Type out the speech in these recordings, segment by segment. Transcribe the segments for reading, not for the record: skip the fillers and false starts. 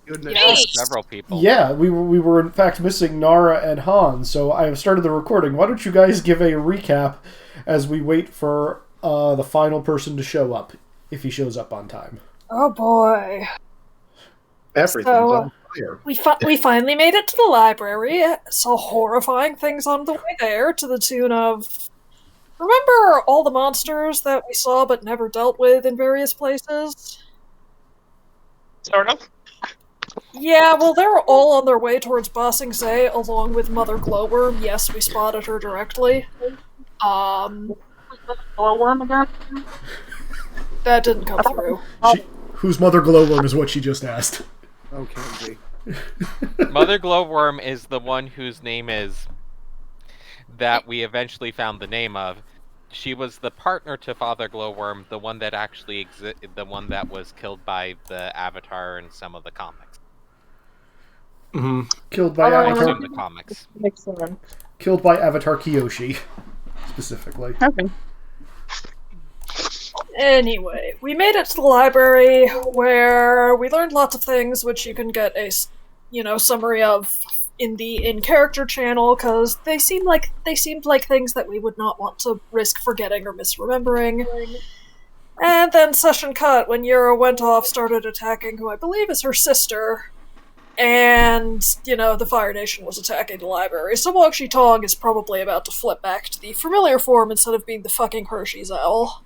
Goodness. Several people. Yeah, we were in fact missing Nara and Han, so I have started the recording. Why don't you guys give a recap as we wait for the final person to show up, if he shows up on time. Oh boy. Everything's on fire. We finally made it to the library, saw horrifying things on the way there, to the tune of... Remember all the monsters that we saw but never dealt with in various places? Sort of. Yeah, well, they were all on their way towards Bossing Zay, along with Mother Glowworm. Yes, we spotted her directly. Glowworm again? That didn't come through. Whose Mother Glowworm is what she just asked. Okay. Mother Glowworm is the one whose name is... that we eventually found the name of. She was the partner to Father Glowworm, the one that actually the one that was killed by the Avatar in some of the comics. Mm-hmm. Killed by I Avatar. assume the comics. Excellent. Killed by Avatar Kyoshi, specifically. Okay. Anyway, we made it to the library where we learned lots of things, which you can get a, summary of in the in-character channel, because they seemed like things that we would not want to risk forgetting or misremembering. And then session cut when Yura went off, started attacking who I believe is her sister, and, the Fire Nation was attacking the library, so Moxie Tong is probably about to flip back to the familiar form instead of being the fucking Hershey's owl.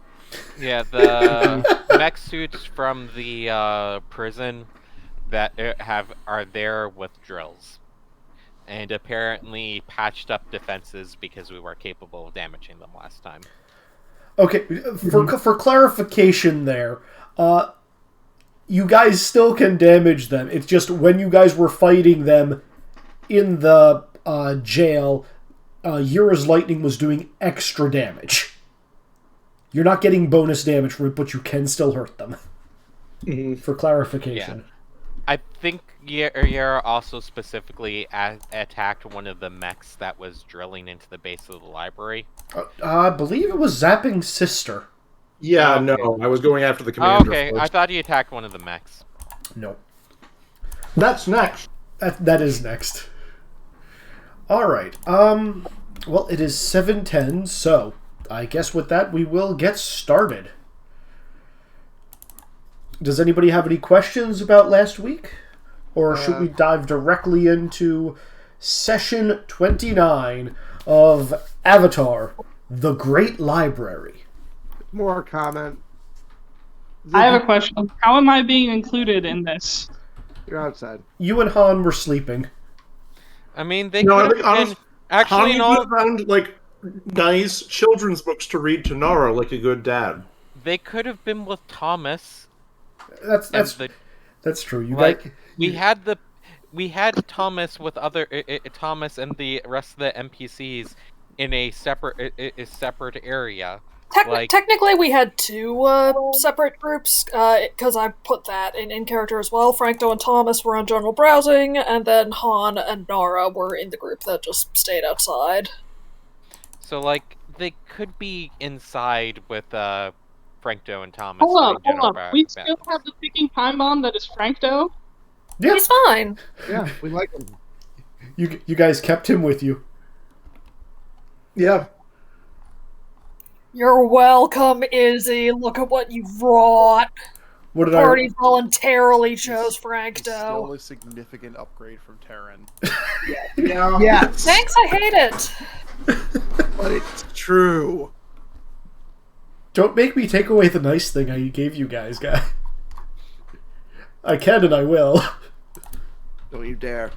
Yeah, the mech suits from the prison that are there with drills. And apparently patched up defenses because we were capable of damaging them last time. Okay, for clarification there, you guys still can damage them. It's just when you guys were fighting them in the jail, Yura's lightning was doing extra damage. You're not getting bonus damage from it, but you can still hurt them. For clarification. Yeah. I think Yura also specifically attacked one of the mechs that was drilling into the base of the library. I believe it was Zapping's sister. Yeah, Okay. no, I was going after the commander. Okay, first. I thought he attacked one of the mechs. No. That's next. That is next. Alright, well, it is 7:10, so I guess with that we will get started. Does anybody have any questions about last week? Or should we dive directly into session 29 of Avatar, The Great Library? More comment. I have a question. How am I being included in this? You're outside. You and Han were sleeping. I mean, they No, I could think have been... Actually, in all... found nice children's books to read to Nara like a good dad. They could have been with Thomas. That's true. You We had Thomas with other Thomas and the rest of the NPCs in a separate area. Technically, we had two separate groups, because I put that in character as well. Franco and Thomas were on general browsing, and then Han and Nara were in the group that just stayed outside. So, they could be inside with Franco and Thomas. Hold on. We still have the ticking time bomb that is Frankto? Yeah. He's fine. Yeah, we like him. You guys kept him with you. Yeah. You're welcome, Izzy. Look at what you brought. What did Party voluntarily chose Frankto. Still a significant upgrade from Terran. Yeah. Yes. Thanks, I hate it. But it's true. Don't make me take away the nice thing I gave you guys, guy. I can and I will. Don't you dare.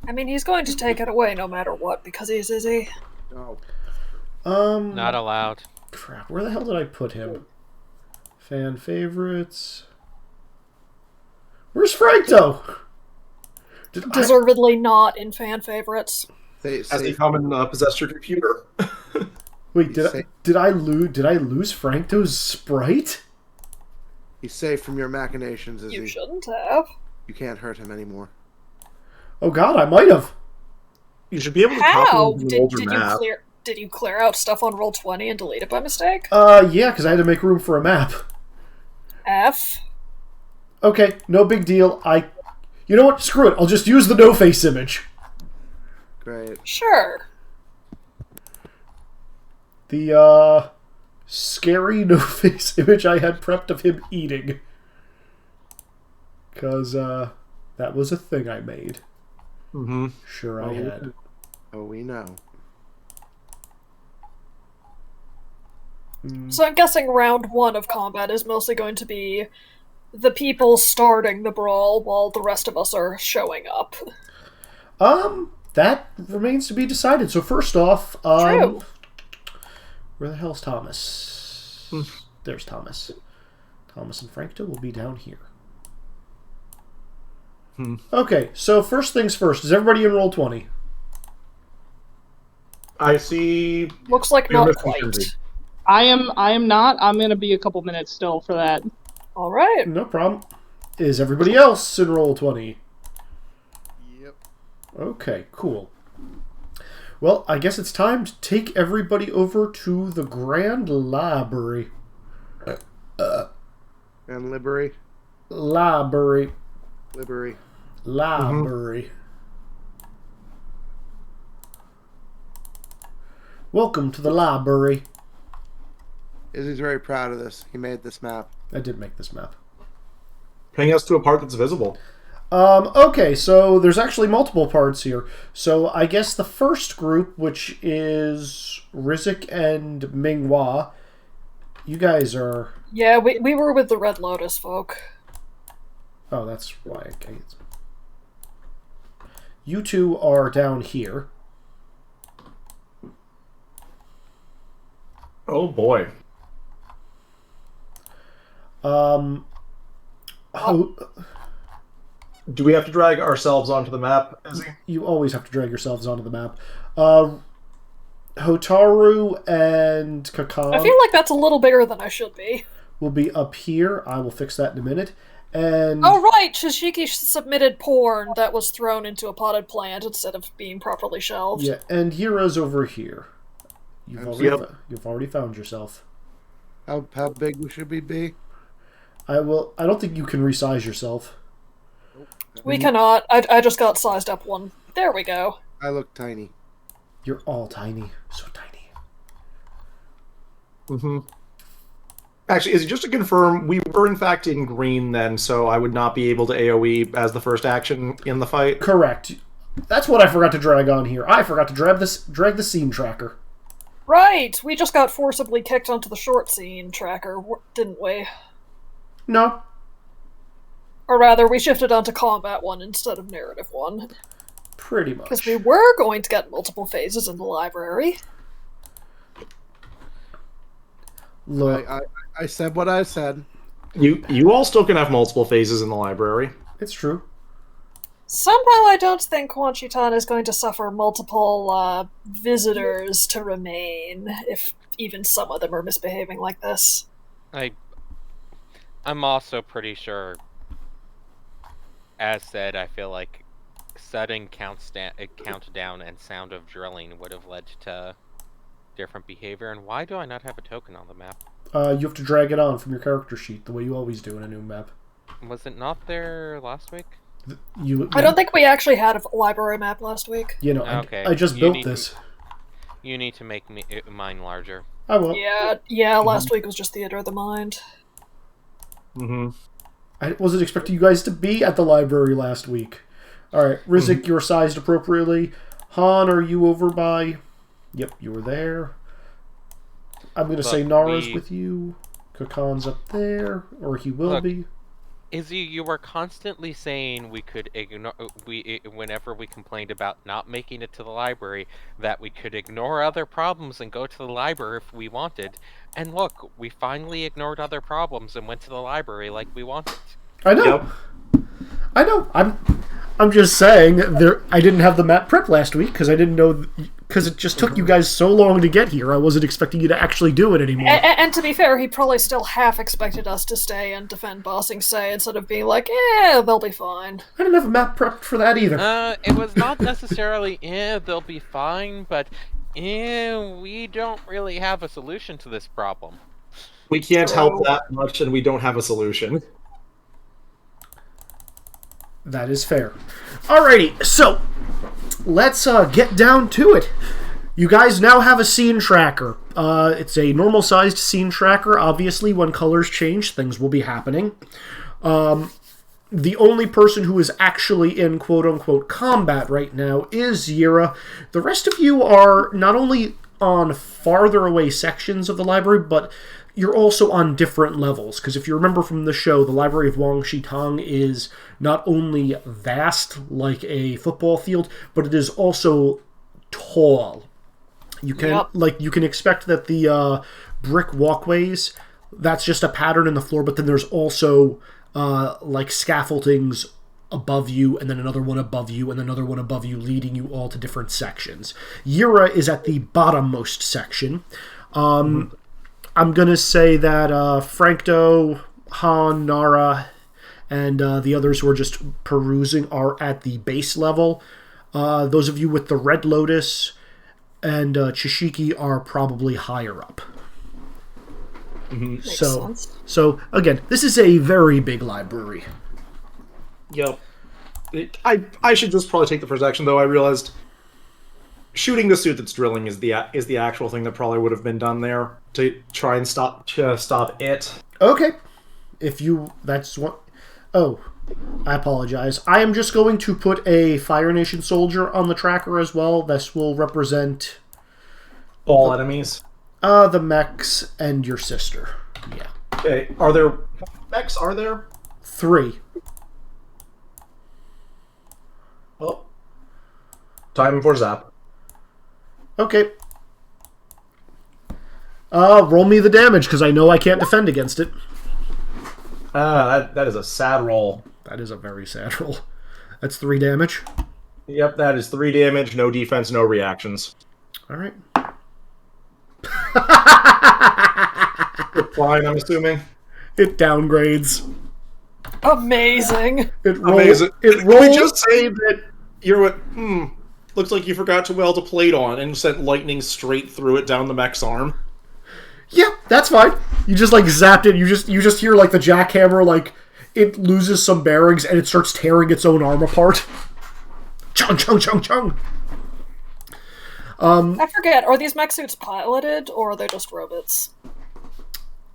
I mean, he's going to take it away no matter what, because he's Izzy. No. Not allowed. Crap, where the hell did I put him? Fan favorites. Where's Frankto? Deservedly not in fan favorites. As they come and possess your computer. Wait, did I lose Frankto's sprite? He's safe from your machinations, Izzy. You shouldn't have. You can't hurt him anymore. Oh god, I might have. You should be able to How? copy an older map. Did you clear out stuff on Roll20 and delete it by mistake? Yeah, because I had to make room for a map. F. Okay, no big deal. You know what? Screw it. I'll just use the no-face image. Great. Sure. The, scary no-face image I had prepped of him eating. Because, that was a thing I made. Mm-hmm. Sure I had. Oh, we know. So I'm guessing round 1 of combat is mostly going to be the people starting the brawl while the rest of us are showing up. That remains to be decided. So first off, True. where the hell's Thomas? There's Thomas. Thomas and Frankto will be down here. Okay, so first things first. Is everybody in Roll20? I see. Looks like You're not missing quite. Kinsey. I am not. I'm gonna be a couple minutes still for that. Alright. No problem. Is everybody else in Roll20? Yep. Okay, cool. Well, I guess it's time to take everybody over to the Grand Library. And Liberty. Library. Liberty. Library. Welcome to the library. Izzy's very proud of this. He made this map. I did make this map. Bring us to a part that's visible. Okay, so there's actually multiple parts here. So I guess the first group, which is Rizik and Minghua, you guys are... Yeah, we were with the Red Lotus folk. Oh, that's why I can't... You two are down here. Oh boy. Do we have to drag ourselves onto the map, Izzy? You always have to drag yourselves onto the map. Hotaru and Kakan I feel like that's a little bigger than I should be. will be up here. I will fix that in a minute. And Oh right, Shishiki submitted porn that was thrown into a potted plant instead of being properly shelved. yeah, and Hira's over here. You've already found yourself. How big should we be? I don't think you can resize yourself. We cannot. I just got sized up one. There we go. I look tiny. You're all tiny, so tiny. Mm-hmm. Actually, Izzy, just to confirm, we were in fact in green then, so I would not be able to AoE as the first action in the fight. Correct. That's what I forgot to drag on here. I forgot to drag the scene tracker. Right, we just got forcibly kicked onto the short scene tracker, didn't we? No. Or rather, we shifted onto combat one instead of narrative one. Pretty much. Because we were going to get multiple phases in the library. Look, I said what I said. You all still can have multiple phases in the library. it's true. Somehow I don't think Quanchitan is going to suffer multiple visitors to remain, if even some of them are misbehaving like this. I'm also pretty sure, as said, I feel like setting countdown and sound of drilling would have led to different behavior. And why do I not have a token on the map? You have to drag it on from your character sheet, the way you always do in a new map. Was it not there last week? I don't think we actually had a library map last week. You know, Okay, I just you built need this. You need to make mine larger. I will. Yeah, last week was just Theater of the Mind. Mm-hmm. I wasn't expecting you guys to be at the library last week. Alright, Rizik, you're sized appropriately. Han, are you over by... Yep, you were there. I'm going to say Nara's with you. Kakan's up there, or he will be. Izzy, you were constantly saying we could ignore whenever we complained about not making it to the library, that we could ignore other problems and go to the library if we wanted. And look, we finally ignored other problems and went to the library like we wanted. I know. Yep. I know. I'm just saying I didn't have the map prep last week because I didn't know, because it just took you guys so long to get here. I wasn't expecting you to actually do it anymore. And to be fair, he probably still half expected us to stay and defend Bossing Say instead of being like, they'll be fine. I didn't have a map prepped for that either. It was not necessarily, they'll be fine, but, we don't really have a solution to this problem. We can't help that much, and we don't have a solution. That is fair. Alrighty, so let's get down to it. You guys now have a scene tracker. It's a normal-sized scene tracker. Obviously, when colors change, things will be happening. The only person who is actually in quote-unquote combat right now is Yira. The rest of you are not only on farther away sections of the library, but you're also on different levels. Because if you remember from the show, the Library of Wang Shitang is not only vast like a football field, but it is also tall. You can you can expect that the brick walkways, that's just a pattern in the floor, but then there's also like scaffoldings above you, and then another one above you, and another one above you, leading you all to different sections. Yira is at the bottommost section. I'm gonna say that Frankdo, Han, Nara, and the others who are just perusing are at the base level. Those of you with the Red Lotus and Chishiki are probably higher up. Makes sense. So again, this is a very big library. Yep. I should just probably take the first action, though. I realized shooting the suit that's drilling is the actual thing that probably would have been done there to try and stop it. Okay. That's what... Oh, I apologize. I am just going to put a Fire Nation soldier on the tracker as well. This will represent... all enemies? The mechs and your sister. Yeah. Okay. Are there mechs? Are there? 3. Oh. Time for zap. Okay. Roll me the damage, because I know I can't defend against it. That is a sad roll. That is a very sad roll. That's 3 damage. Yep, that is 3 damage, no defense, no reactions. Alright. Fine, I'm assuming. It downgrades. Amazing. Amazing. It Can we rolls. just say that you're what? Looks like you forgot to weld a plate on and sent lightning straight through it down the mech's arm. Yeah, that's fine. You just like zapped it. You just hear like the jackhammer, like it loses some bearings and it starts tearing its own arm apart. Chung chung chung chung. I forget, are these mech suits piloted, or are they just robots?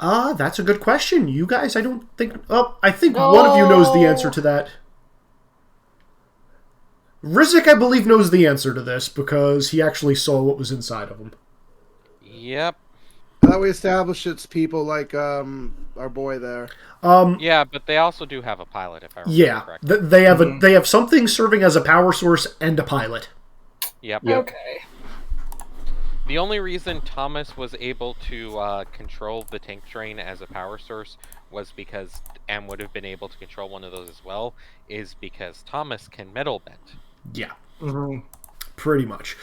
That's a good question. You guys, I don't think... Oh, I think one of you knows the answer to that. Rizik, I believe, knows the answer to this, because he actually saw what was inside of him. Yep. I thought we established it's people like our boy there. Yeah, but they also do have a pilot, if I remember correctly. They have something serving as a power source and a pilot. Yep. Okay. The only reason Thomas was able to control the tank train as a power source was because, and would have been able to control one of those as well, is because Thomas can metal bend. Yeah. Pretty much.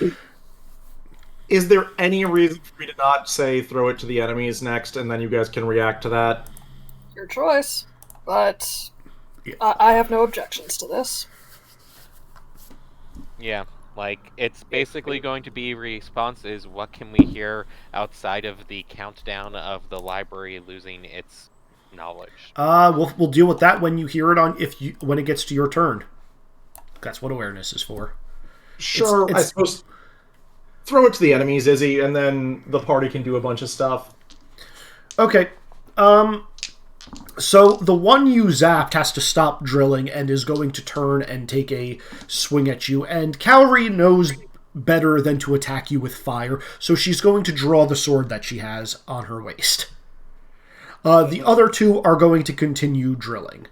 Is there any reason for me to not say throw it to the enemies next, and then you guys can react to that? Your choice. But Yeah. I have no objections to this. Yeah. Like, it's basically going to be response is what can we hear outside of the countdown of the library losing its knowledge. We'll deal with that when you hear it when it gets to your turn. That's what awareness is for. Sure, I suppose. Throw it to the enemies, Izzy, and then the party can do a bunch of stuff. Okay. So the one you zapped has to stop drilling and is going to turn and take a swing at you. And Calorie knows better than to attack you with fire, so she's going to draw the sword that she has on her waist. The other two are going to continue drilling.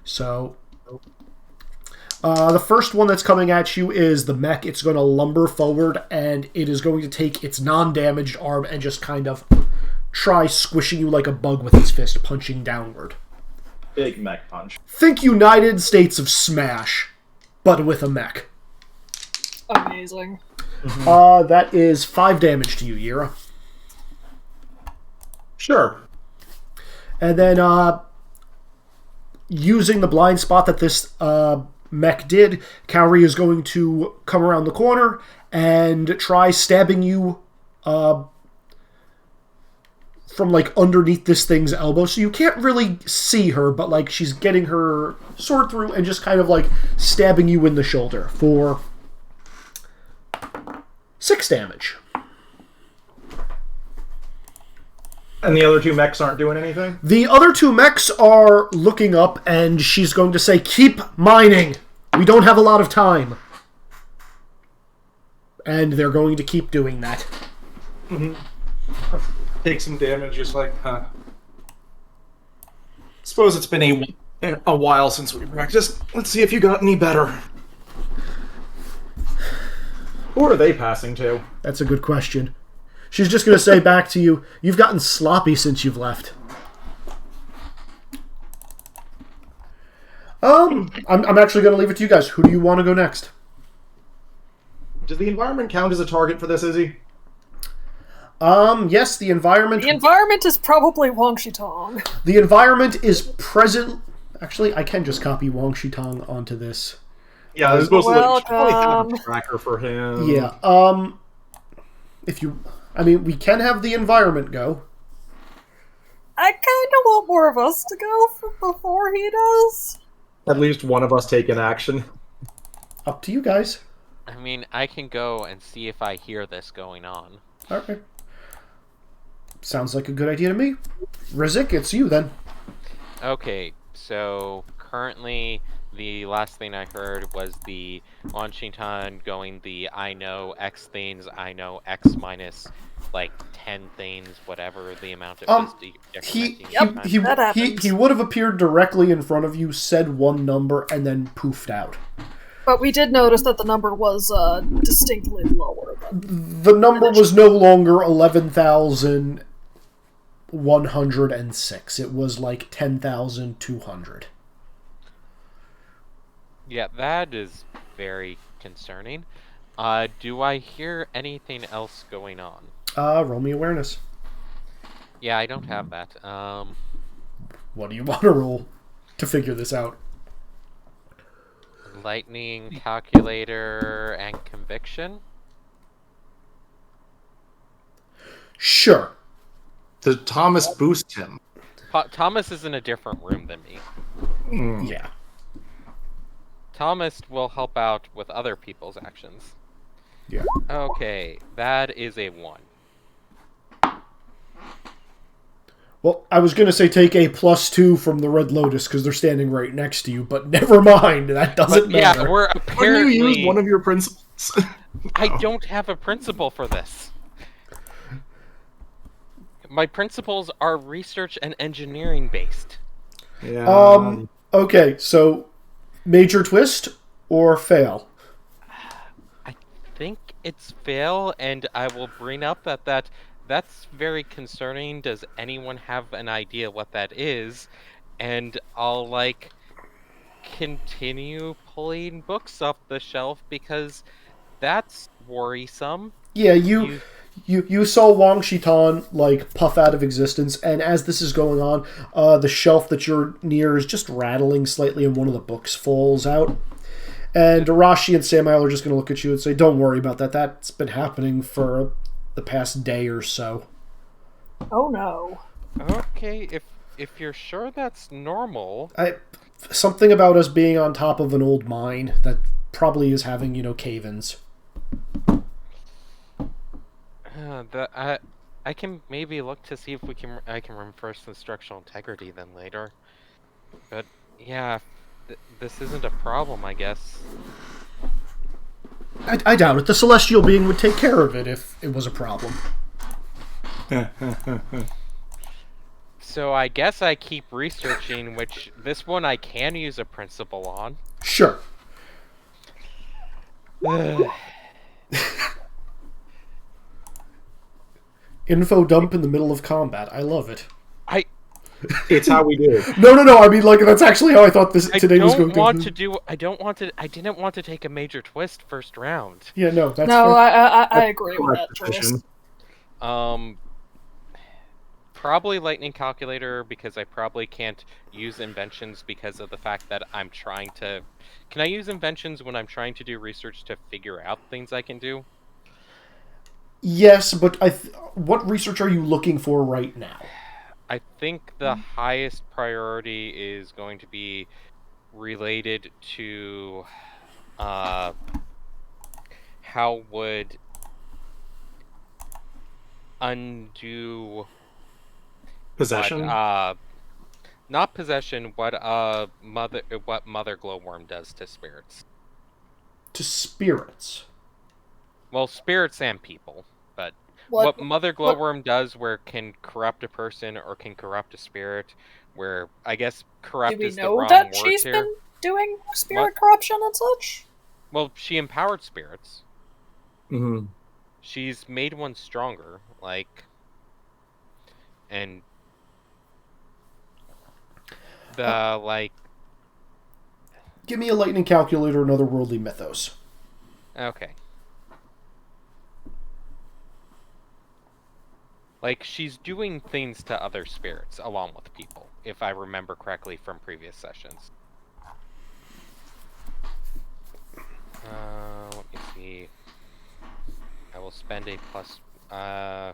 So the first one that's coming at you is the mech. It's going to lumber forward, and it is going to take its non-damaged arm and just kind of try squishing you like a bug with its fist, punching downward. Big mech punch. Think United States of Smash, but with a mech. Amazing. That is 5 damage to you, Yira. Sure. And then, using the blind spot that this mech did, Kaori is going to come around the corner and try stabbing you from like underneath this thing's elbow, so you can't really see her, but like she's getting her sword through and just kind of like stabbing you in the shoulder for 6 damage. And the other 2 mechs aren't doing anything? The other 2 mechs are looking up, and she's going to say, "Keep mining! We don't have a lot of time." And they're going to keep doing that. Mm-hmm. Take some damage, just like, Suppose it's been a while since we practiced. Let's see if you got any better. Who are they passing to? That's a good question. She's just going to say back to you, "You've gotten sloppy since you've left." I'm actually going to leave it to you guys. Who do you want to go next? Does the environment count as a target for this, Izzy? Yes, the environment... The environment is probably Wang Shitong. The environment is present... Actually, I can just copy Wang Shitong onto this. Yeah, there's mostly Welcome. like a tracker for him. Yeah, if you... I mean, we can have the environment go. I kind of want more of us to go before he does. At least one of us take an action. Up to you guys. I mean, I can go and see if I hear this going on. Okay. Sounds like a good idea to me. Rizik, it's you then. Okay, so currently the last thing I heard was the Washington going the I know X things, I know X minus like 10 things, whatever the amount it was. He would have appeared directly in front of you, said one number, and then poofed out. But we did notice that the number was distinctly lower. The number was no longer 11,106. It was like 10,200. Yeah, that is very concerning. Do I hear anything else going on? Roll me awareness. Yeah, I don't have that. What do you want to roll to figure this out? Lightning, calculator, and conviction? Sure. Did Thomas boost him? Thomas is in a different room than me. Yeah. Thomas will help out with other people's actions. Yeah. Okay, that is a 1. Well, I was going to say take a +2 from the Red Lotus because they're standing right next to you, but never mind. That doesn't matter. Yeah, we're apparently... Wouldn't you use one of your principles? I don't have a principle for this. My principles are research and engineering based. Yeah. Okay, so major twist or fail? I think it's fail, and I will bring up that's very concerning. Does anyone have an idea what that is? And I'll, like, continue pulling books off the shelf because that's worrisome. Yeah, you saw Wang Shitan, like, puff out of existence, and as this is going on, the shelf that you're near is just rattling slightly and one of the books falls out. And Arashi and Samuel are just going to look at you and say, "Don't worry about that. That's been happening for the past day or so." Oh no. Okay, if you're sure that's normal... Something about us being on top of an old mine that probably is having, cave-ins. I can maybe look to see if I can reverse the structural integrity then later. But yeah, this isn't a problem, I guess. I doubt it. The celestial being would take care of it if it was a problem. So I guess I keep researching, which this one I can use a principle on. Sure. Info dump in the middle of combat. I love it. It's how we do. No. I mean, like, that's actually how I thought today was going to. I didn't want to take a major twist first round. Yeah, no, that's No, fair. I agree with that choice. Probably lightning calculator because I probably can't use inventions because of the fact that I'm trying to... Can I use inventions when I'm trying to do research to figure out things I can do? Yes, but what research are you looking for right now? I think the highest priority is going to be related to how would undo Possession. not possession, what Mother Glowworm does to spirits. To spirits. Well, spirits and people, but what Mother Glowworm does where can corrupt a person or can corrupt a spirit, where I guess corrupt is the wrong word here. Do we know that she's been doing spirit corruption and such? Well, she empowered spirits. Mm-hmm. She's made one stronger, and Give me a lightning calculator and otherworldly mythos. Okay. She's doing things to other spirits along with people, if I remember correctly from previous sessions. Let me see. I will spend a plus... I'll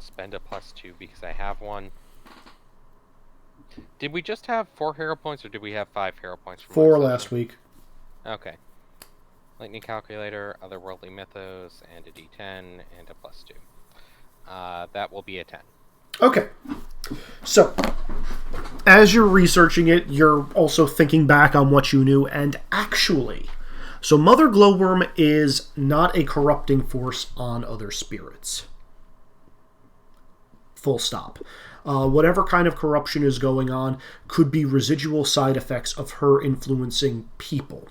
spend a +2 because I have one. Did we just have 4 hero points, or did we have 5 hero points? 4 last week. Okay. Lightning calculator, otherworldly mythos, and a d10, and a +2. That will be a 10. Okay. So, as you're researching it, you're also thinking back on what you knew, and actually, so Mother Glowworm is not a corrupting force on other spirits. Full stop. Whatever kind of corruption is going on could be residual side effects of her influencing people.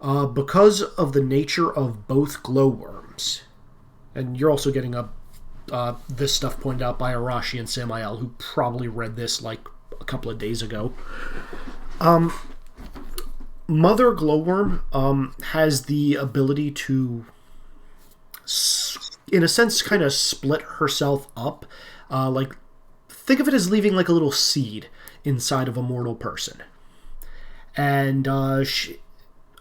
Because of the nature of both glowworms, and you're also getting this stuff pointed out by Arashi and Samael, who probably read this a couple of days ago. Mother Glowworm has the ability to, in a sense, kind of split herself up. Think of it as leaving a little seed inside of a mortal person. And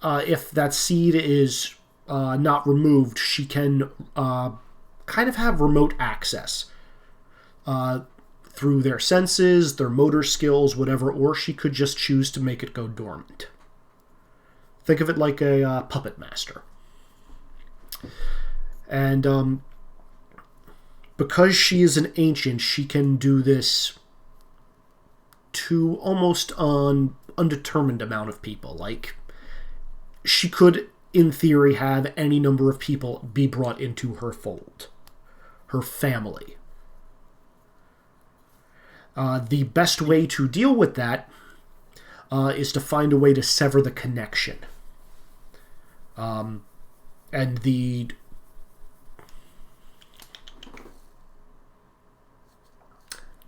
if that seed is not removed, she can kind of have remote access through their senses, their motor skills, whatever, or she could just choose to make it go dormant. Think of it like a puppet master. And because she is an ancient, she can do this to almost an undetermined amount of people. She could, in theory, have any number of people be brought into her fold. Her family. The best way to deal with that is to find a way to sever the connection. And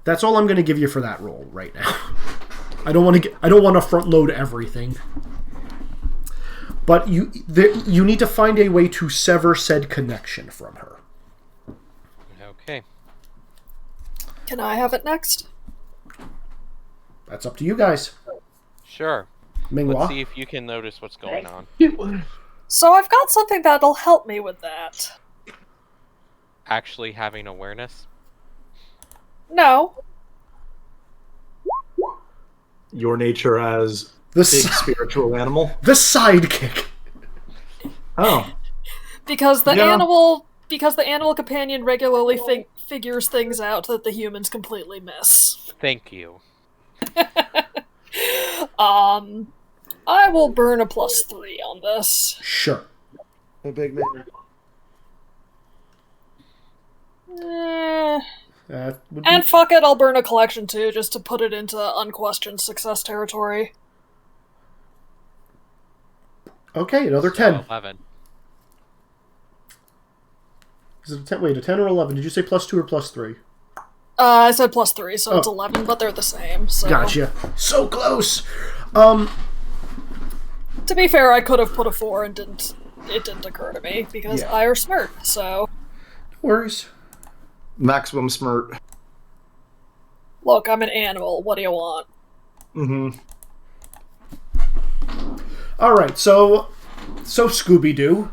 that's all I'm going to give you for that roll right now. I don't want to front load everything. But you need to find a way to sever said connection from her. Okay. Can I have it next? That's up to you guys. Sure. Minghua? Let's see if you can notice what's going on. So I've got something that'll help me with that. Actually having awareness? No. Your nature as big spiritual animal? The sidekick. Oh. Because the animal companion regularly figures things out that the humans completely miss. Thank you. I will burn a +3 on this. Sure. A big man. And fuck it, I'll burn a collection too, just to put it into unquestioned success territory. Okay, another 10. 11. Is it a 10 or 11? Did you say +2 or +3? I said +3, so it's 11, but they're the same. So. Gotcha. So close. To be fair, I could have put a 4 and it didn't occur to me, because I are smart, so... No worries. Maximum smirt. Look, I'm an animal, what do you want? Mm-hmm. Alright, so Scooby-Doo.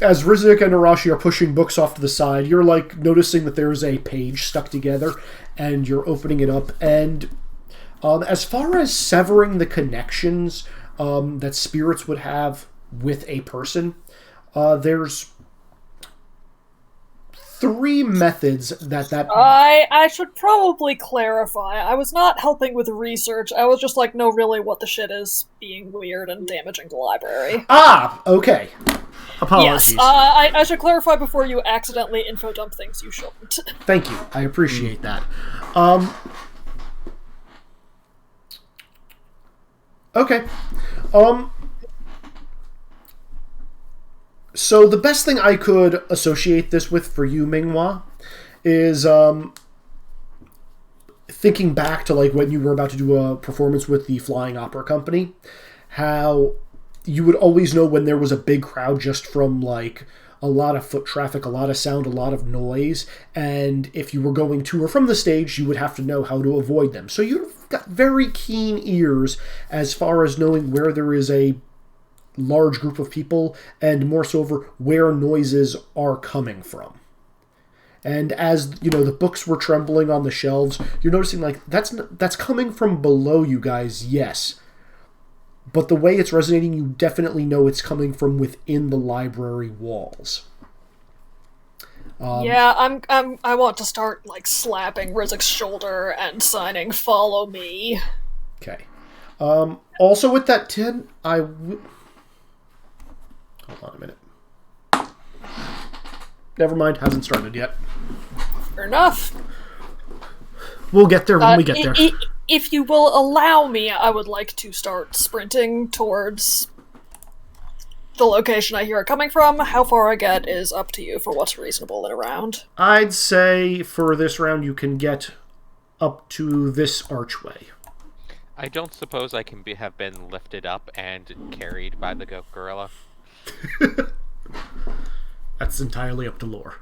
as Rizik and Arashi are pushing books off to the side, you're like noticing that there's a page stuck together, and you're opening it up. And as far as severing the connections that spirits would have with a person, there's 3 methods that. I should probably clarify. I was not helping with research. I was just like, no, really, what the shit is being weird and damaging the library. Ah, okay. Apologies. Yes, I should clarify before you accidentally info dump things you shouldn't. Thank you. I appreciate that. Okay. So the best thing I could associate this with for you, Minghua, is thinking back to like when you were about to do a performance with the Flying Opera Company, how you would always know when there was a big crowd just from like a lot of foot traffic, a lot of sound, a lot of noise, and if you were going to or from the stage, you would have to know how to avoid them. So you've got very keen ears as far as knowing where there is a large group of people, and more so over where noises are coming from. And as you know, the books were trembling on the shelves, you're noticing like that's coming from below you guys, yes. But the way it's resonating, you definitely know it's coming from within the library walls. Yeah, I want to start like slapping Rizik's shoulder and signing "Follow me." Okay. Also with that 10, hold on a minute. Never mind, hasn't started yet. Fair enough. We'll get there when we get there. If you will allow me, I would like to start sprinting towards the location I hear it coming from. How far I get is up to you for what's reasonable in a round. I'd say for this round you can get up to this archway. I don't suppose I can have been lifted up and carried by the goat gorilla. That's entirely up to lore.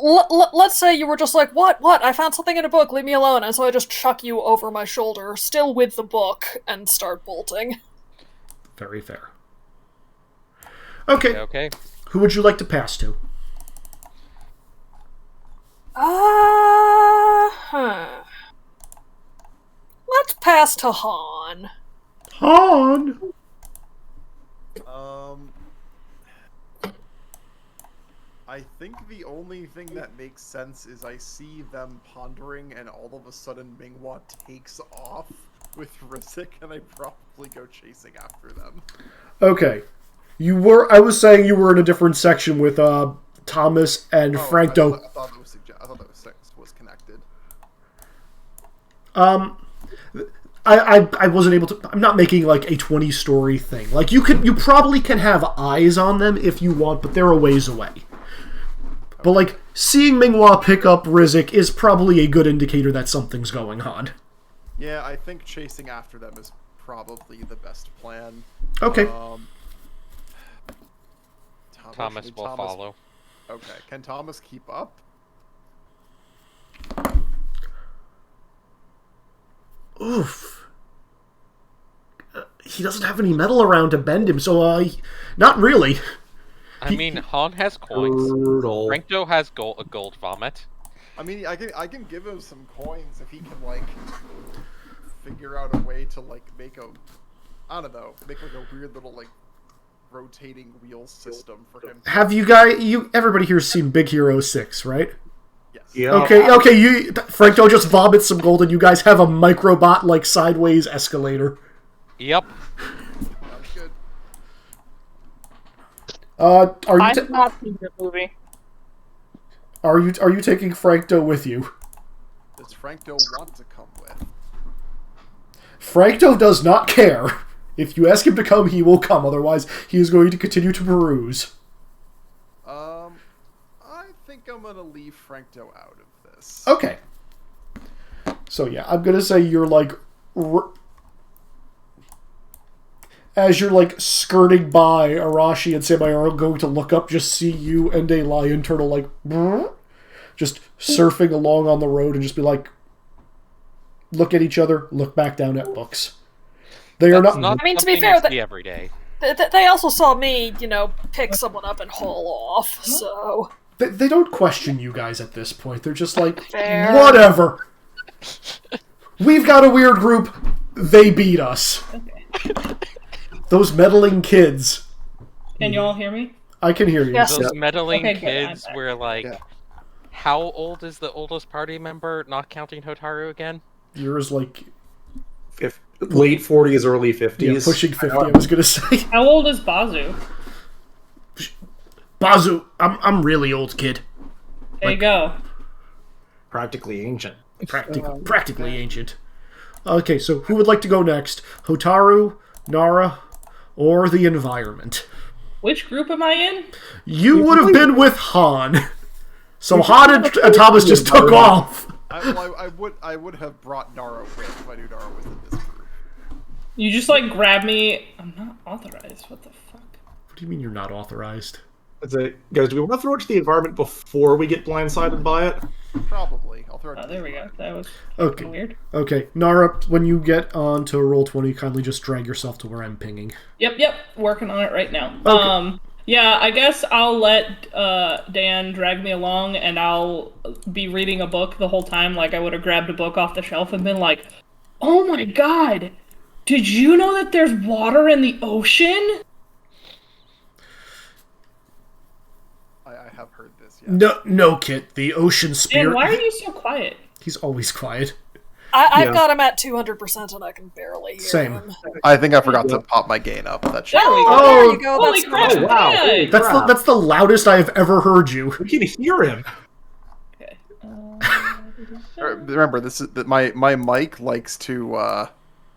Let's say you were just like, what? I found something in a book, leave me alone. And so I just chuck you over my shoulder, still with the book, and start bolting. Very fair. Okay. Who would you like to pass to? Let's pass to Han. Han? I think the only thing that makes sense is I see them pondering and all of a sudden Minghua takes off with Rizik and I probably go chasing after them. Okay. I was saying you were in a different section with Thomas and Frankto. I thought that was connected. I wasn't able to. I'm not making like a 20-story thing. Like you probably can have eyes on them if you want, but they're a ways away. But like seeing Minghua pick up Rizik is probably a good indicator that something's going on. Yeah, I think chasing after them is probably the best plan. Okay. Thomas will follow. Okay, can Thomas keep up? Oof. He doesn't have any metal around to bend him, so not really. I mean, Han has coins. Frankto has a gold vomit. I mean, I can give him some coins if he can like figure out a way to like make like a weird little like rotating wheel system for him. Have everybody here's seen Big Hero 6, right? Yes. Yeah. Okay, Frankto just vomits some gold and you guys have a microbot like sideways escalator. Yep. Sounds good. I've not seen the movie. Are you taking Frankto with you? Does Frankto want to come with? Frankto does not care. If you ask him to come, he will come. Otherwise, he is going to continue to peruse. I think I'm gonna leave Frankto out of this. Okay. So yeah, I'm gonna say you're like, as you're like skirting by, Arashi and Samai are going to look up, just see you and a lion turtle like, just surfing along on the road and just be like, look at each other, look back down at books. They are not. I mean, to be fair, every day. They also saw me, pick someone up and haul off, so... They don't question you guys at this point. They're just like, Fair. whatever. We've got a weird group. They beat us. Okay. Those meddling kids. Can you all hear me? I can hear you. Yes. Those meddling Okay, good, kids I'm back. were like, Yeah. how old is the oldest party member, not counting Hotaru again? Yours like Late 40s, early 50s. yeah, pushing 50. I was gonna say. How old is Bazu? Bazu, I'm really old, kid. There you go. Practically ancient. Practically ancient. Okay, so who would like to go next? Hotaru, Nara, or the environment? Which group am I in? You would have been with Han. So Han and Thomas just took off. I would have brought Nara with if I knew Nara was in this group. You just like grab me. I'm not authorized. What the fuck? What do you mean you're not authorized? Guys, do we want to throw it to the environment before we get blindsided by it? Probably. I'll throw it. Oh, to there we go. That was Okay. weird. Okay, Nara, when you get on to Roll20, kindly just drag yourself to where I'm pinging. Yep. Working on it right now. Okay. Yeah, I guess I'll let Dan drag me along, and I'll be reading a book the whole time. Like I would have grabbed a book off the shelf and been like, "Oh my god, did you know that there's water in the ocean?" I have heard this. Yes. No, Kit. The ocean Dan, spirit. why are you so quiet? He's always quiet. I've got him at 200% and I can barely hear Same. him. I think I forgot to pop my gain up. That shit. There we go. Oh, there you go. Holy That's crap! nice. wow. Dan! That's the loudest I have ever heard you. We can hear him. Okay. Remember, this is my mic likes to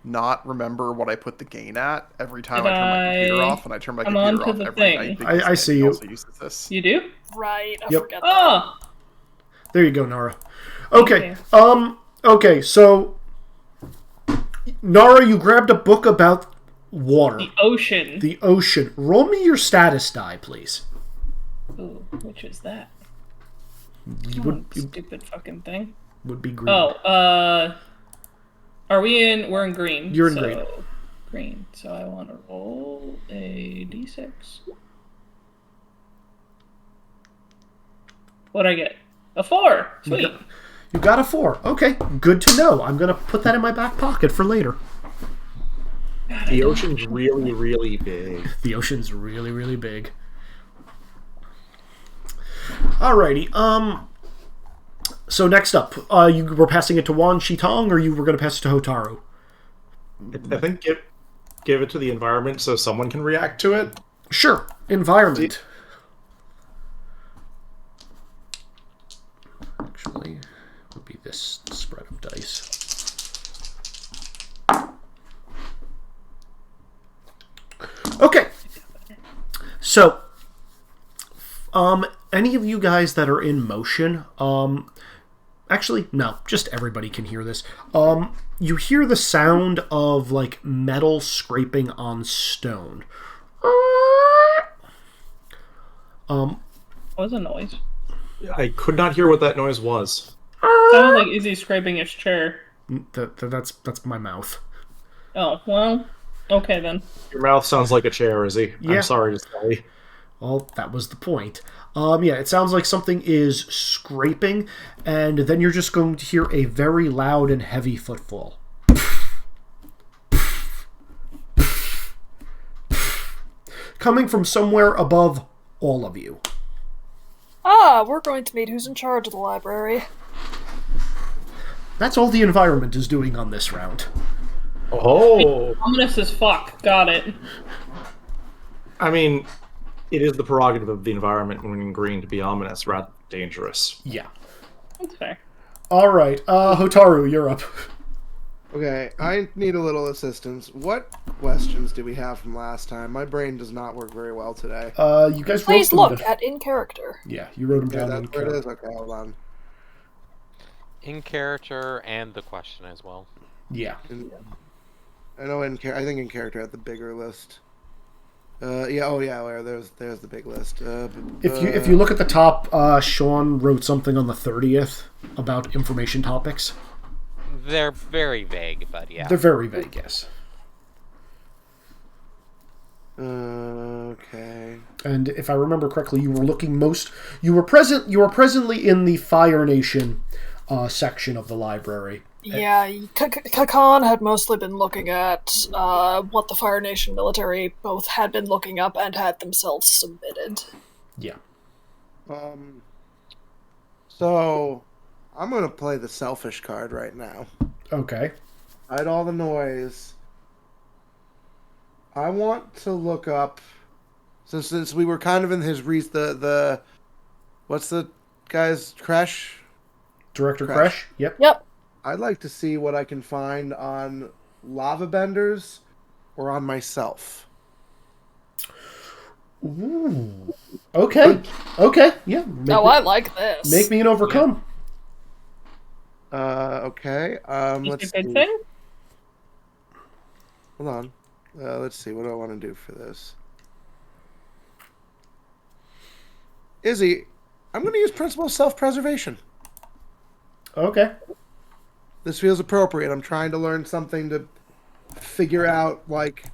not remember what I put the gain at every time I turn my computer off, and I turn my come computer onto off the every thing. night. because I see it you. Also uses this. You do? Right, I Yep. forget that. Oh! There you go, Nara. Okay. Okay, so Nara, you grabbed a book about water. The ocean. The ocean. Roll me your status die, please. Ooh, which is that? You Come on, stupid fucking thing. would be green. Oh, are we in? We're in green. You're in green. Green. So I want to roll a d6. What'd I get? A 4. Sweet. You got a 4. Okay, good to know. I'm gonna put that in my back pocket for later. The ocean's really, really big. The ocean's really, really big. Alrighty. So next up, you were passing it to Wan Shitong, or you were going to pass it to Hotaru? I think give it to the environment so someone can react to it. Sure. Environment. Actually, it would be this spread of dice. Okay. So, any of you guys that are in motion, actually, no, just everybody can hear this. You hear the sound of, like, metal scraping on stone. What was the noise? I could not hear what that noise was. Sounded like Izzy scraping his chair. That's my mouth. Oh, well, okay then. Your mouth sounds like a chair, Izzy. Yeah. I'm sorry to say. Well, that was the point. Yeah, it sounds like something is scraping, and then you're just going to hear a very loud and heavy footfall. Coming from somewhere above all of you. Ah, we're going to meet who's in charge of the library. That's all the environment is doing on this round. Oh! Ominous as fuck. Got it. I mean, it is the prerogative of the environment when in green to be ominous rather than dangerous. Yeah. That's fair. Alright, Hotaru, you're up. Okay, I need a little assistance. What questions do we have from last time? My brain does not work very well today. You guys Please wrote them look down. at in character. Yeah, you wrote them Yeah, down. that's where it is. Okay, hold on. In character and the question as well. Yeah. I know I think in character at the bigger list. There's the big list. If you look at the top, Sean wrote something on the 30th about information topics. They're very vague, but yeah. They're very vague, yes. Okay. And if I remember correctly, you were presently in the Fire Nation section of the library. Yeah, Kakan had mostly been looking at what the Fire Nation military both had been looking up and had themselves submitted. Yeah. So, I'm going to play the selfish card right now. Okay. Hide all the noise. I want to look up, since we were kind of in his the what's the guy's Crash? Director Crash? Yep. Yep. I'd like to see what I can find on lava benders or on myself. Ooh. Okay. Okay. Yeah. I like this. Make me an overcome. Okay. Let's Is it a good see. thing? Hold on. Let's see. What do I want to do for this? Izzy, I'm going to use principle of self-preservation. Okay. This feels appropriate. I'm trying to learn something to figure out, like,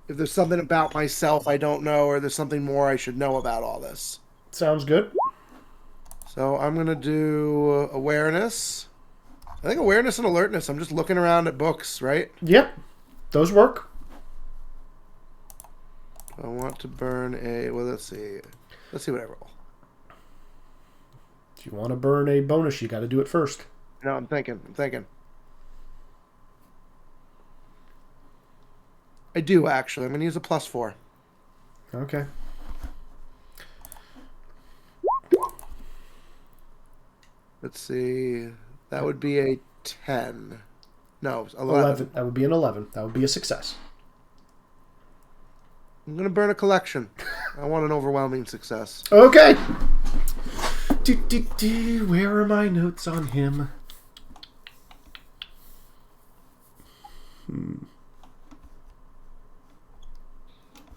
if there's something about myself I don't know, or there's something more I should know about all this. Sounds good. So I'm going to do awareness. I think awareness and alertness. I'm just looking around at books, right? Yep. Those work. I want to burn a... Well, let's see. Let's see what I roll. If you want to burn a bonus, you got to do it first. No, I'm thinking. I do, actually. I'm going to use a +4. Okay. Let's see. That would be a 10. No, 11. That would be an 11. That would be a success. I'm going to burn a collection. I want an overwhelming success. Okay. Where are my notes on him?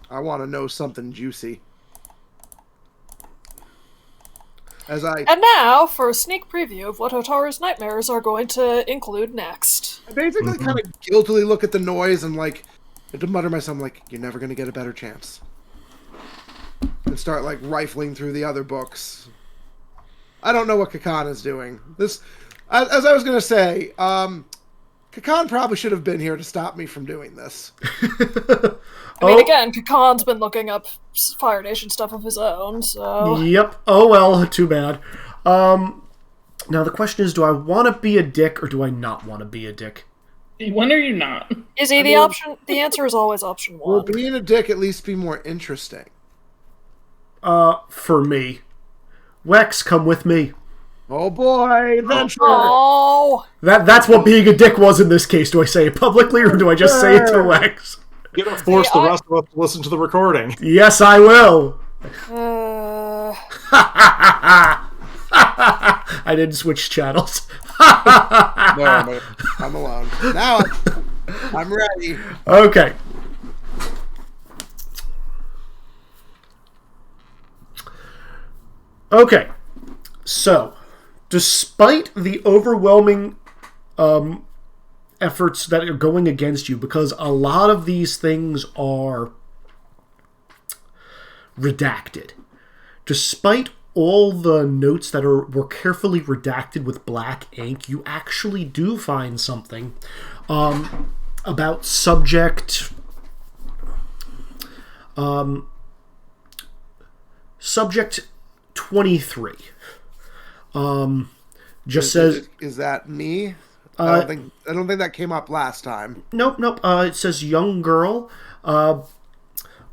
I want to know something juicy. And now, for a sneak preview of what Hotaru's nightmares are going to include next. I basically kind of guiltily look at the noise and, like, to mutter to myself, like, you're never going to get a better chance. And start, like, rifling through the other books. I don't know what Kakan is doing. This, as I was going to say, Kakan probably should have been here to stop me from doing this. I mean, again, Kakan's been looking up Fire Nation stuff of his own, so... Yep. Oh, well, too bad. Now, the question is, do I want to be a dick or do I not want to be a dick? When are you not? Is he the option? The answer is always option one. Will being a dick at least be more interesting? For me. Wex, come with me. Oh boy, adventure! Oh! That's what being a dick was in this case. Do I say it publicly or do I just say it to Wex? You're gonna force the rest of us to listen to the recording. Yes, I will. I didn't switch channels. No, I'm alone. Now I'm ready. Okay. Okay. So, despite the overwhelming efforts that are going against you, because a lot of these things are redacted, despite all the notes that were carefully redacted with black ink, you actually do find something about subject 23. Just says, is that me? I don't think that came up last time. Nope. It says young girl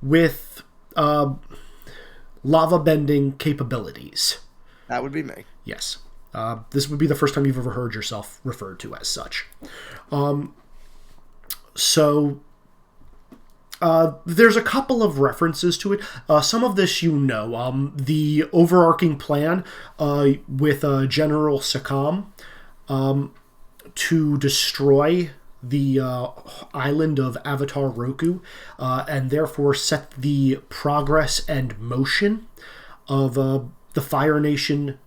with lava bending capabilities. That would be me. Yes. This would be the first time you've ever heard yourself referred to as such. There's a couple of references to it. Some of this you know. The overarching plan with General Sakam to destroy the island of Avatar Roku and therefore set the progress and motion of the Fire Nation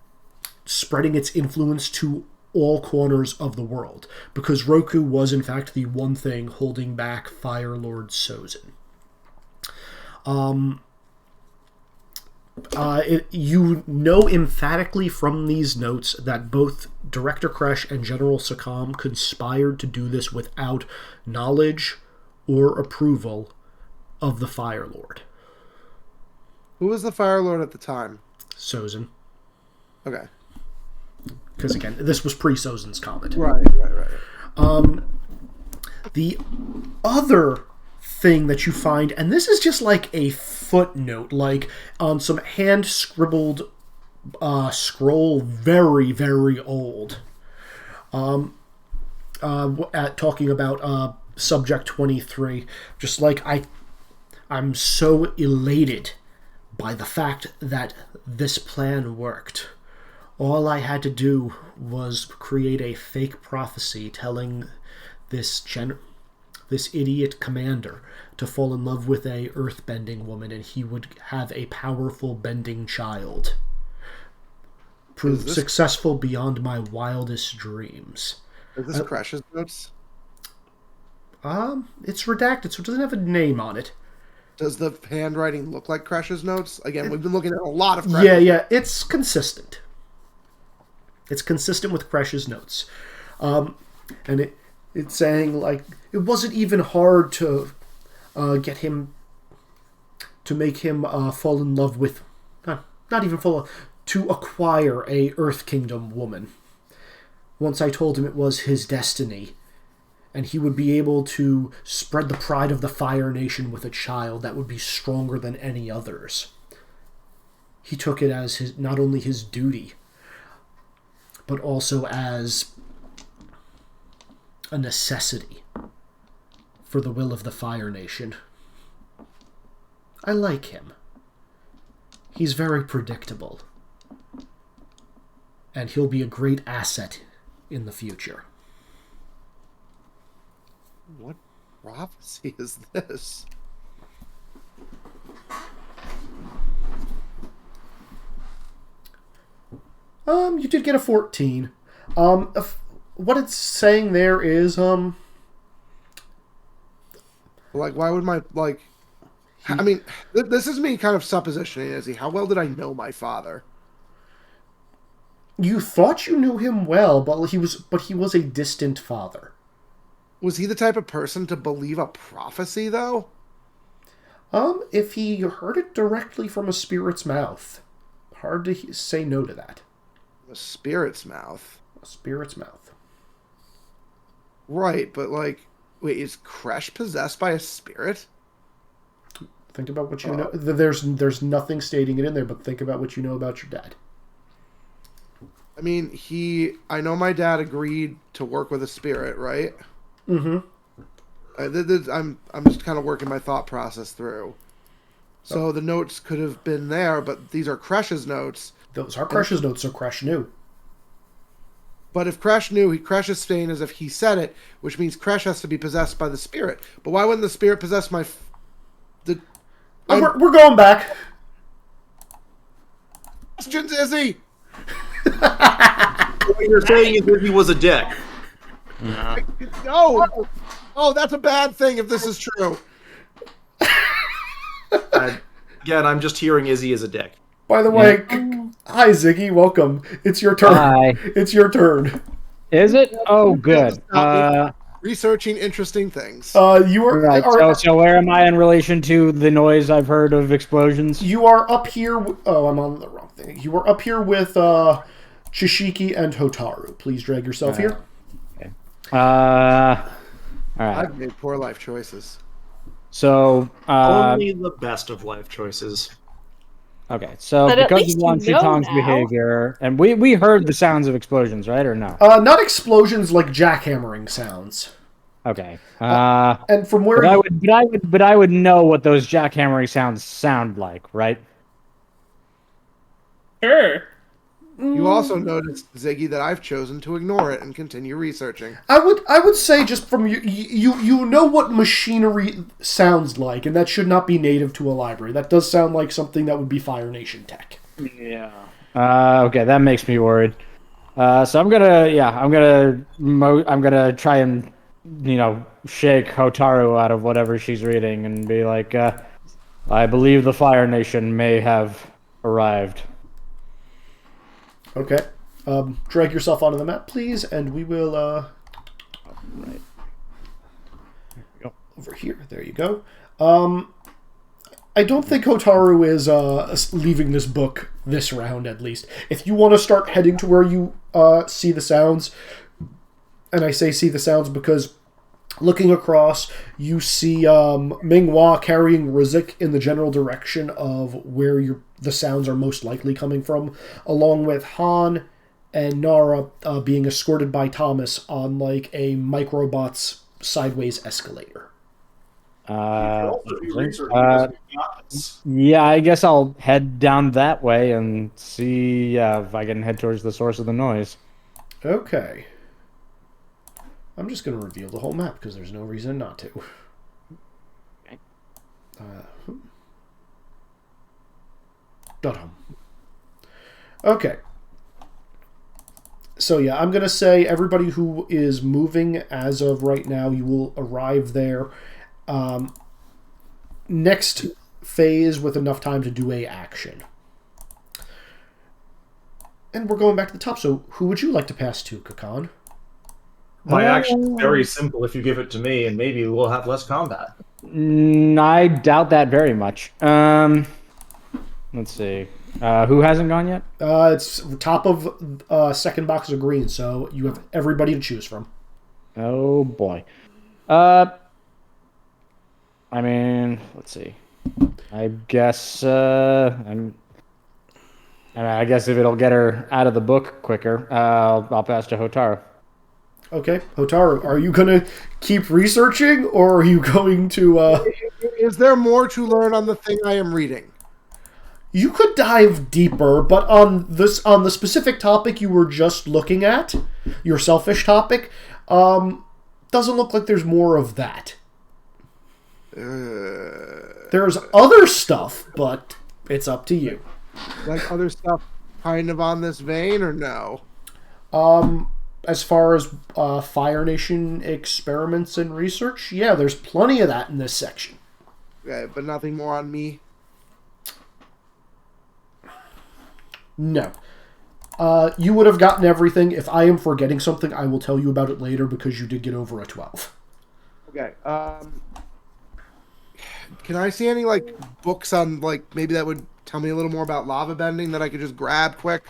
spreading its influence to all corners of the world, because Roku was in fact the one thing holding back Fire Lord Sozin. You know emphatically from these notes that both Director Kresh and General Sakam conspired to do this without knowledge or approval of the Fire Lord. Who was the Fire Lord at the time? Sozin. Okay. Because again, this was pre-Sozin's comment. Right. The other thing that you find, and this is just like a footnote, like on some hand-scribbled scroll, very, very old, talking about Subject 23. Just like I'm so elated by the fact that this plan worked. All I had to do was create a fake prophecy telling this idiot commander to fall in love with a earthbending woman, and he would have a powerful bending child. Proved successful beyond my wildest dreams. Is this Kresh's notes? It's redacted, so it doesn't have a name on it. Does the handwriting look like Kresh's notes? Again, we've been looking at a lot of Kresh. Yeah, it's consistent. It's consistent with Kresh's notes. And it's saying, like, it wasn't even hard to get him, to make him fall in love with, not even fall, to acquire a Earth Kingdom woman. Once I told him it was his destiny, and he would be able to spread the pride of the Fire Nation with a child that would be stronger than any others. He took it as not only his duty, but also as a necessity for the will of the Fire Nation. I like him. He's very predictable. And he'll be a great asset in the future. What prophecy is this? You did get a 14. What it's saying there is, like, why would my, like... I mean, this is me kind of suppositioning, Izzy. How well did I know my father? You thought you knew him well, but he was a distant father. Was he the type of person to believe a prophecy, though? If he heard it directly from a spirit's mouth, hard to say no to that. A spirit's mouth? A spirit's mouth. Right, but, like, wait, is Kresh possessed by a spirit? Think about what you know. There's nothing stating it in there, but think about what you know about your dad. I mean, I know my dad agreed to work with a spirit, right? Mm-hmm. I'm just kind of working my thought process through. So the notes could have been there, but these are Kresh's notes. Those are Kresh's notes, so Kresh knew. But if Kresh knew, Kresh is saying as if he said it, which means Kresh has to be possessed by the spirit. But why wouldn't the spirit possess my... We're going back. Questions, Izzy! What you're saying is that he was a dick. No! Oh, that's a bad thing if this is true. Again, I'm just hearing Izzy is a dick. By the way, hi Ziggy, welcome. It's your turn. Hi. It's your turn. Is it? Oh, good. Researching interesting things. You are right. So where am I in relation to the noise I've heard of explosions? You are up here. I'm on the wrong thing. You are up here with Chishiki and Hotaru. Please drag yourself here. Okay. All right. I've made poor life choices. So only the best of life choices. Okay, so But because at least of Wan you know Shitong's now. behavior, and we heard the sounds of explosions, right, or no? Not explosions like jackhammering sounds. Okay. And from where but I would know what those jackhammering sounds sound like, right? Sure. You also noticed, Ziggy, that I've chosen to ignore it and continue researching. I would say just from you know what machinery sounds like, and that should not be native to a library. That does sound like something that would be Fire Nation tech. Yeah. Okay, that makes me worried. So I'm gonna try and shake Hotaru out of whatever she's reading and be like, I believe the Fire Nation may have arrived. Okay. Drag yourself onto the map, please, and we will, Right. There we go. over here. There you go. I don't think Hotaru is leaving this book this round, at least. If you want to start heading to where you see the sounds, and I say see the sounds because looking across, you see Minghua carrying Rizik in the general direction of where the sounds are most likely coming from, along with Han and Nara being escorted by Thomas on like a microbot's sideways escalator. Yeah, I guess I'll head down that way and see if I can head towards the source of the noise. Okay. I'm just going to reveal the whole map because there's no reason not to. Okay. Okay. So yeah, I'm going to say everybody who is moving as of right now, you will arrive there next phase with enough time to do a action. And we're going back to the top. So who would you like to pass to, Kakan? My action is very simple if you give it to me, and maybe we'll have less combat. I doubt that very much. Let's see. Who hasn't gone yet? It's top of second box of green, so you have everybody to choose from. Oh boy. I mean, let's see. I guess I guess if it'll get her out of the book quicker, I'll pass to Hotaru. Okay, Hotaru, are you going to keep researching, or are you going to... Is there more to learn on the thing I am reading? You could dive deeper, but on the specific topic you were just looking at, your selfish topic, doesn't look like there's more of that. There's other stuff, but it's up to you. Like other stuff kind of on this vein, or no? As far as Fire Nation experiments and research, yeah, there's plenty of that in this section. Okay, but nothing more on me? No. You would have gotten everything. If I am forgetting something, I will tell you about it later because you did get over a 12. Okay, can I see any, like, books on, like, maybe that would tell me a little more about lava bending that I could just grab quick?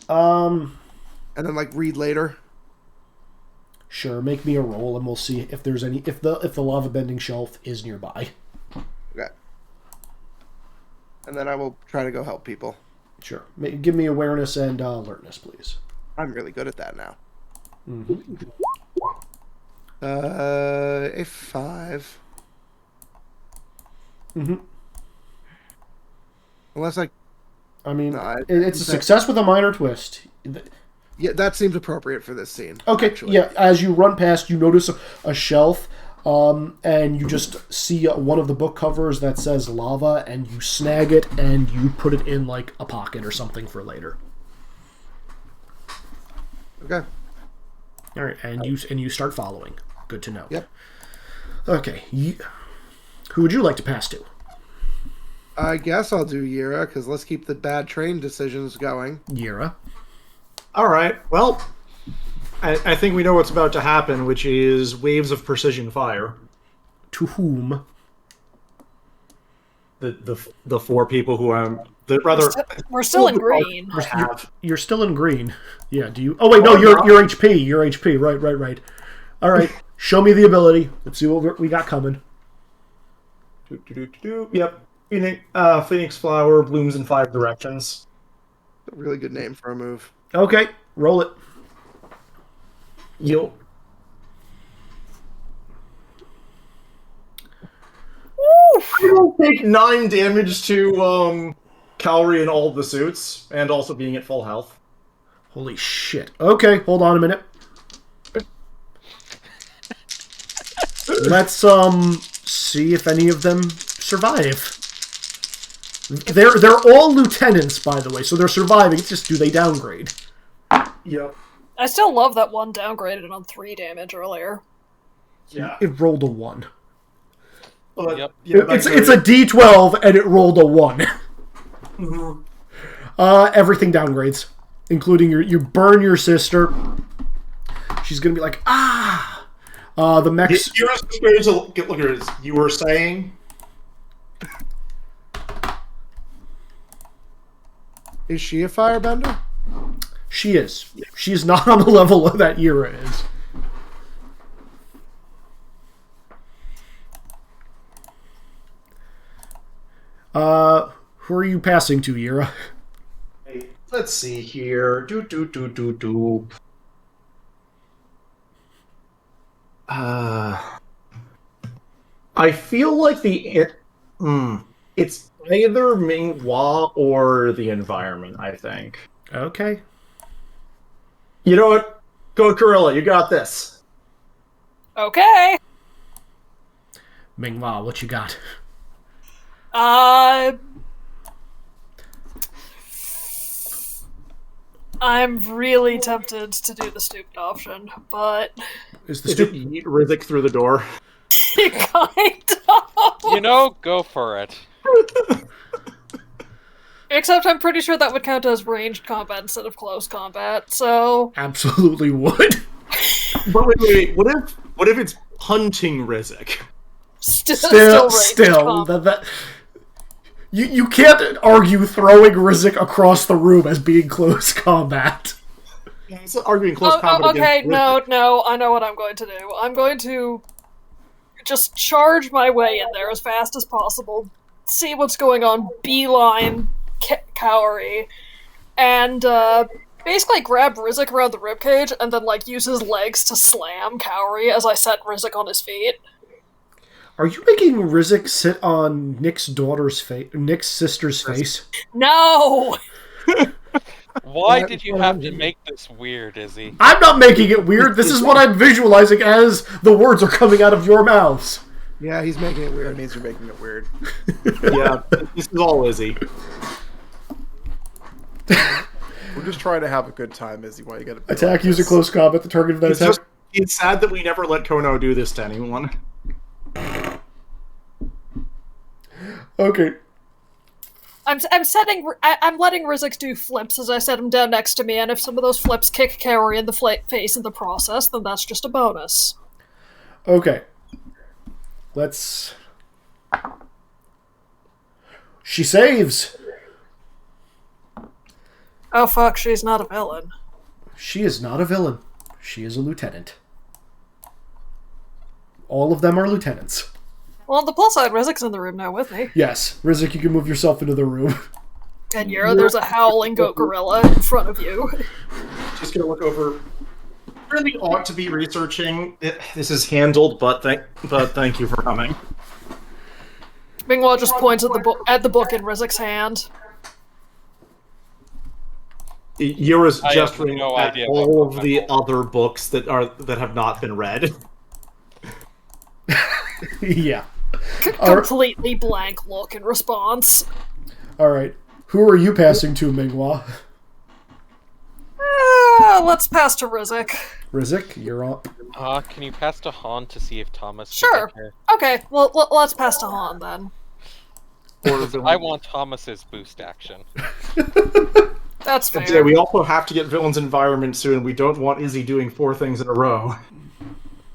And then, like, read later? Sure, make me a roll and we'll see if there's any, if the lava bending shelf is nearby. Okay. And then I will try to go help people. Sure. Give me awareness and alertness, please. I'm really good at that now. Mm-hmm. A 5. Mm-hmm. Unless I mean, no, it's a success with a minor twist. Yeah, that seems appropriate for this scene. Okay, actually. yeah, as you run past, you notice a shelf, and you just see one of the book covers that says lava, and you snag it, and you put it in, like, a pocket or something for later. Okay. All right, and you start following. Good to know. Yep. Okay, who would you like to pass to? I guess I'll do Yira, because let's keep the bad train decisions going. Yira. All right. Well, I think we know what's about to happen, which is waves of precision fire. To whom? The four people who We're still in green. You're still in green. Yeah. Do you? Oh wait, no. You're HP. You're HP. Right. All right. Show me the ability. Let's see what we got coming. Yep. Phoenix flower blooms in 5 directions. A really good name for a move. Okay, roll it. Yo. I will take 9 damage to Calorie in all the suits, and also being at full health. Holy shit. Okay, hold on a minute. Let's see if any of them survive. They're all lieutenants, by the way, so they're surviving. It's just, do they downgrade? Yep. I still love that one downgraded on 3 damage earlier. Yeah. It rolled a 1. But, Yep. yeah, It's a D12 and it rolled a 1. Mhm. Everything downgrades, including you burn your sister. She's gonna be like, ah. The mechs. You're just going to look at this. You were saying? Is she a firebender? She is. She's not on the level that Yura is. Who are you passing to, Yura? Let's see here. I feel like it's either Minghua or the environment, I think. Okay. You know what? Go Gorilla, you got this. Okay. Minghua, what you got? I'm really tempted to do the stupid option, but Is Did you eat Rivik through the door? kind of. Go for it. Except I'm pretty sure that would count as ranged combat instead of close combat, so... Absolutely would. But wait. What if it's hunting Rivik? Still ranged combat. You can't argue throwing Rizik across the room as being close combat. Yeah, it's not arguing close combat Okay, against Rivik. no, I know what I'm going to do. I'm going to just charge my way in there as fast as possible, see what's going on, beeline Kaori, and basically grab Rizik around the ribcage and then use his legs to slam Kaori as I set Rizik on his feet. Are you making Rizik sit on Nick's sister's face? No! Why did you have to make this weird, Izzy? I'm not making it weird. This is what I'm visualizing as the words are coming out of your mouths. Yeah, he's making it weird. That means you're making it weird. Yeah, this is all Izzy. We're just trying to have a good time, Izzy. Why you gotta be Attack like using this? close combat. The target of that attack. It's sad that we never let Kono do this to anyone. Okay. I'm letting Rizik do flips as I set him down next to me, and if some of those flips kick Kaori in the face in the process, then that's just a bonus. Okay. Let's... She saves! Oh fuck, she's not a villain. She is not a villain. She is a lieutenant. All of them are lieutenants. Well, on the plus side, Rizik's in the room now with me. Yes. Rizik, you can move yourself into the room. And Yura, there's a howling goat gorilla in front of you. Just gonna look over. Really ought to be researching. This is handled, but thank you for coming. Mingwa just points at the book in Rizik's hand. Yura's I have gesturing no at idea all what- of the other books that have not been read. Yeah. Completely blank look in response. Alright. Who are you passing to, Mingwa? Let's pass to Rizik. Rizik, you're up. Can you pass to Han to see if Thomas can Sure. get here? Okay, well, let's pass to Han then. I want Thomas's boost action. That's fair. Yeah, we also have to get villains environment soon. We don't want Izzy doing 4 things in a row.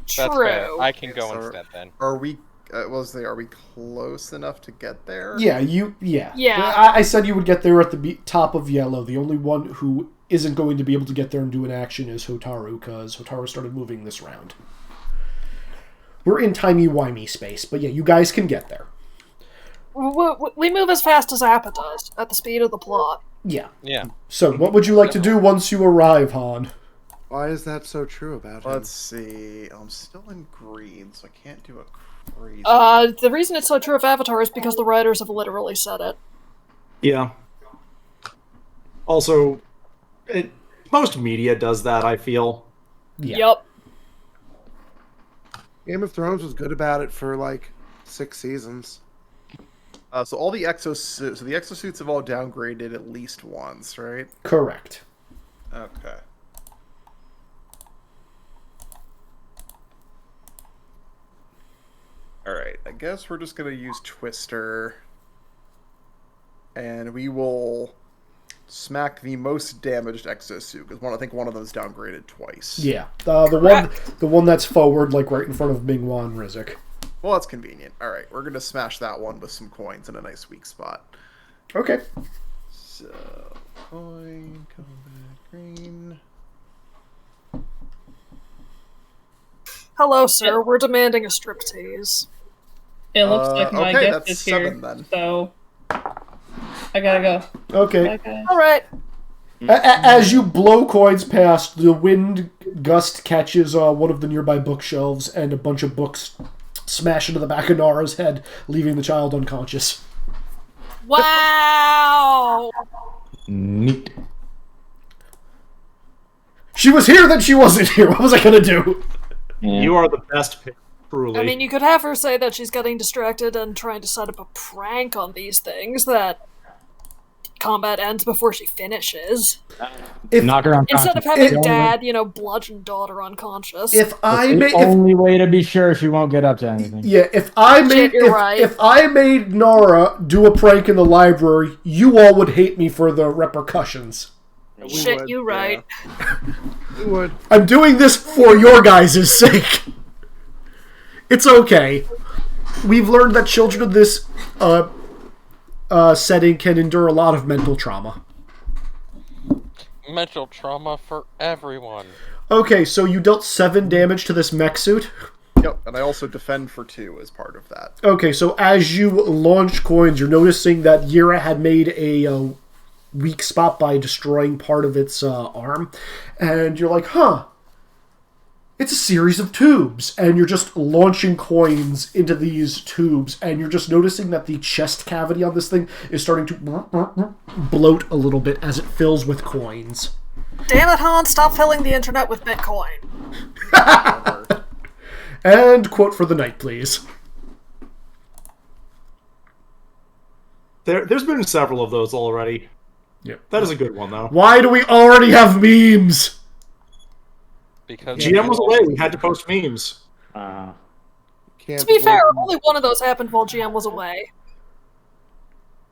That's fair. True. I can go So- instead then. Are we? Are we close enough to get there? Yeah. Yeah. I said you would get there at the top of yellow. The only one who isn't going to be able to get there and do an action is Hotaru, because Hotaru started moving this round. We're in timey-wimey space, but yeah, you guys can get there. We move as fast as Appa does, at the speed of the plot. Yeah. Yeah. So, what would you like to do once you arrive, Han? Why is that so true about him? Let's see. I'm still in green, so I can't do a crazy. The reason it's so true of Avatar is because the writers have literally said it. Yeah. Also, most media does that, I feel. Yeah. Yup. Game of Thrones was good about it for 6 seasons. So all the exosuits. So the exosuits have all downgraded at least once, right? Correct. Okay. I guess we're just gonna use Twister, and we will smack the most damaged exosuit because I think one of them's downgraded twice. Yeah, the one that's forward, like right in front of Mingwa and Rizik. Well, that's convenient. All right, we're gonna smash that one with some coins in a nice weak spot. Okay. So, coin, combat green. Hello, sir. We're demanding a striptease. It looks like my okay, gift that's is here, 7 then. so I gotta go. Okay. Bye, guys. All right. As you blow coins past, the wind gust catches one of the nearby bookshelves, and a bunch of books smash into the back of Nara's head, leaving the child unconscious. Wow. Neat. She was here, then she wasn't here. What was I gonna do? Yeah. You are the best pick, truly. I mean, you could have her say that she's getting distracted and trying to set up a prank on these things, that combat ends before she finishes. Knock her unconscious. Instead of having The only- dad, bludgeon daughter unconscious. If I the made only way to be sure she won't get up to anything. if I made you're right. if I made Nara do a prank in the library, you all would hate me for the repercussions. Shit, would, you right. We would. I'm doing this for your guys' sake. It's okay. We've learned that children of this setting can endure a lot of mental trauma. Mental trauma for everyone. Okay, so you dealt 7 damage to this mech suit. Yep, and I also defend for 2 as part of that. Okay, so as you launch coins, you're noticing that Yira had made a weak spot by destroying part of its arm. And you're like, huh, it's a series of tubes. And you're just launching coins into these tubes. And you're just noticing that the chest cavity on this thing is starting to bloat a little bit as it fills with coins. Damn it, Han, stop filling the internet with Bitcoin. And quote for the night, please. There's been several of those already. Yep. That is a good one, though. Why do we already have memes? Because GM was away. We had to post memes. Can't To be fair, believe- only one of those happened while GM was away.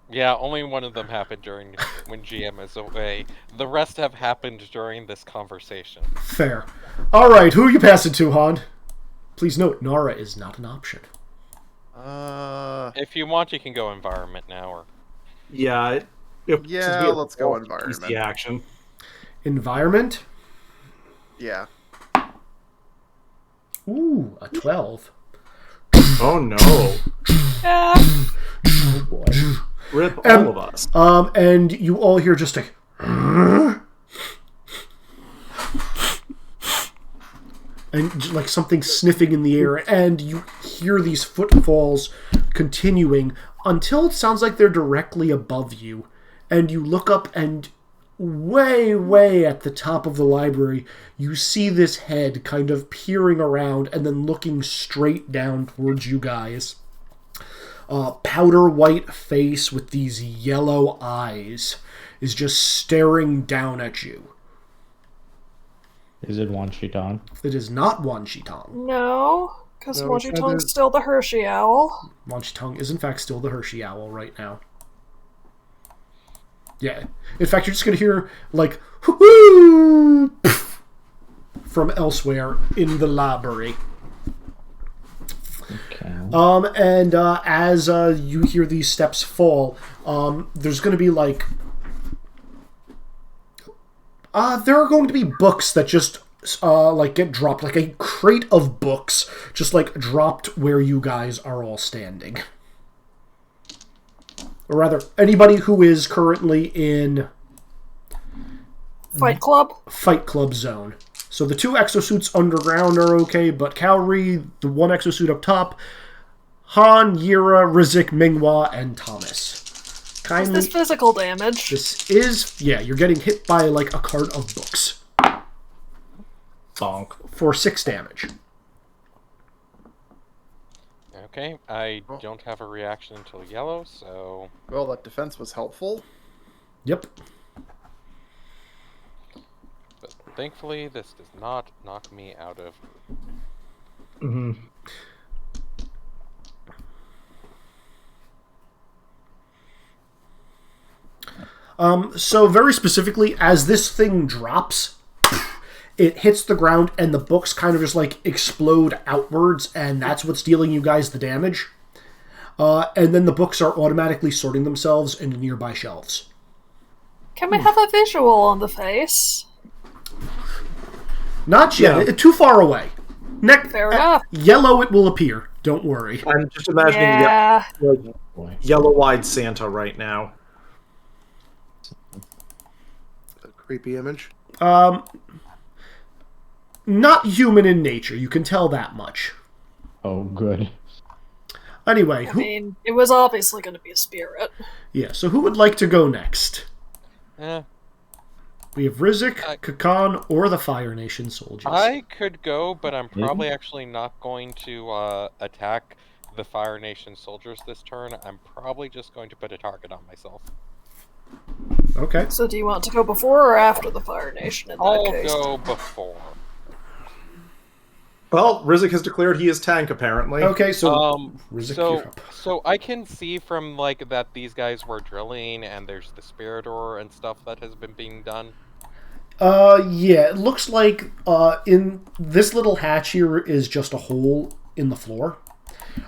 Yeah, only one of them happened during when GM is away. The rest have happened during this conversation. Fair. Alright, who are you passing to, Han? Please note, Nara is not an option. If you want, you can go environment now. Or Yeah. Yeah, let's go environment. Easy action. Environment? Yeah. Ooh, a 12. Oh no. Yeah. Oh boy. Rip all of us. And you all hear just a... and like something sniffing in the air, and you hear these footfalls continuing until it sounds like they're directly above you. And you look up, and way, way at the top of the library, you see this head kind of peering around and then looking straight down towards you guys. Powder white face with these yellow eyes is just staring down at you. Is it Wan Shitan? It is not Wan Shitong. No, because No, Moji it's Tong's either- still the Hershey Owl. Wan Shitong is in fact still the Hershey Owl right now. Yeah. In fact, you're just going to hear, like, "Hoo-hoo!" from elsewhere in the library. Okay. And as you hear these steps fall, there's going to be, like... there are going to be books that just, get dropped. Like a crate of books just, dropped where you guys are all standing. Or rather, anybody who is currently in Fight Club? Fight Club zone. So the 2 exosuits underground are okay, but Kaori, the 1 exosuit up top, Han, Yira, Rizik, Mingwa, and Thomas. Is Kindly, this physical damage? this is, yeah, you're getting hit by like a cart of books Bonk. for 6 damage. okay, I don't have a reaction until yellow, so Well, that defense was helpful. Yep. but thankfully this does not knock me out of. So very specifically, as this thing drops, it hits the ground and the books kind of just like explode outwards, and that's what's dealing you guys the damage. And then the books are automatically sorting themselves into nearby shelves. Can we have a visual on the face? Not yet. Yeah. Too far away. Fair enough. Yellow it will appear. Don't worry. I'm just imagining Yeah. yellow-eyed Santa right now. A creepy image. Not human in nature. You can tell that much. Oh, good. Anyway, I mean, it was obviously going to be a spirit. yeah. So who would like to go next? Eh, We have Rizik, Kakan, or the Fire Nation soldiers. I could go, but I'm probably actually not going to attack the Fire Nation soldiers this turn. I'm probably just going to put a target on myself. Okay. So do you want to go before or after the Fire Nation in that I'll case? go before. Well, Rizik has declared he is tank, apparently. Okay, so Rizik, you're up. So I can see from like that these guys were drilling, and there's the spirit ore and stuff that has been being done. Yeah, it looks like in this little hatch here is just a hole in the floor.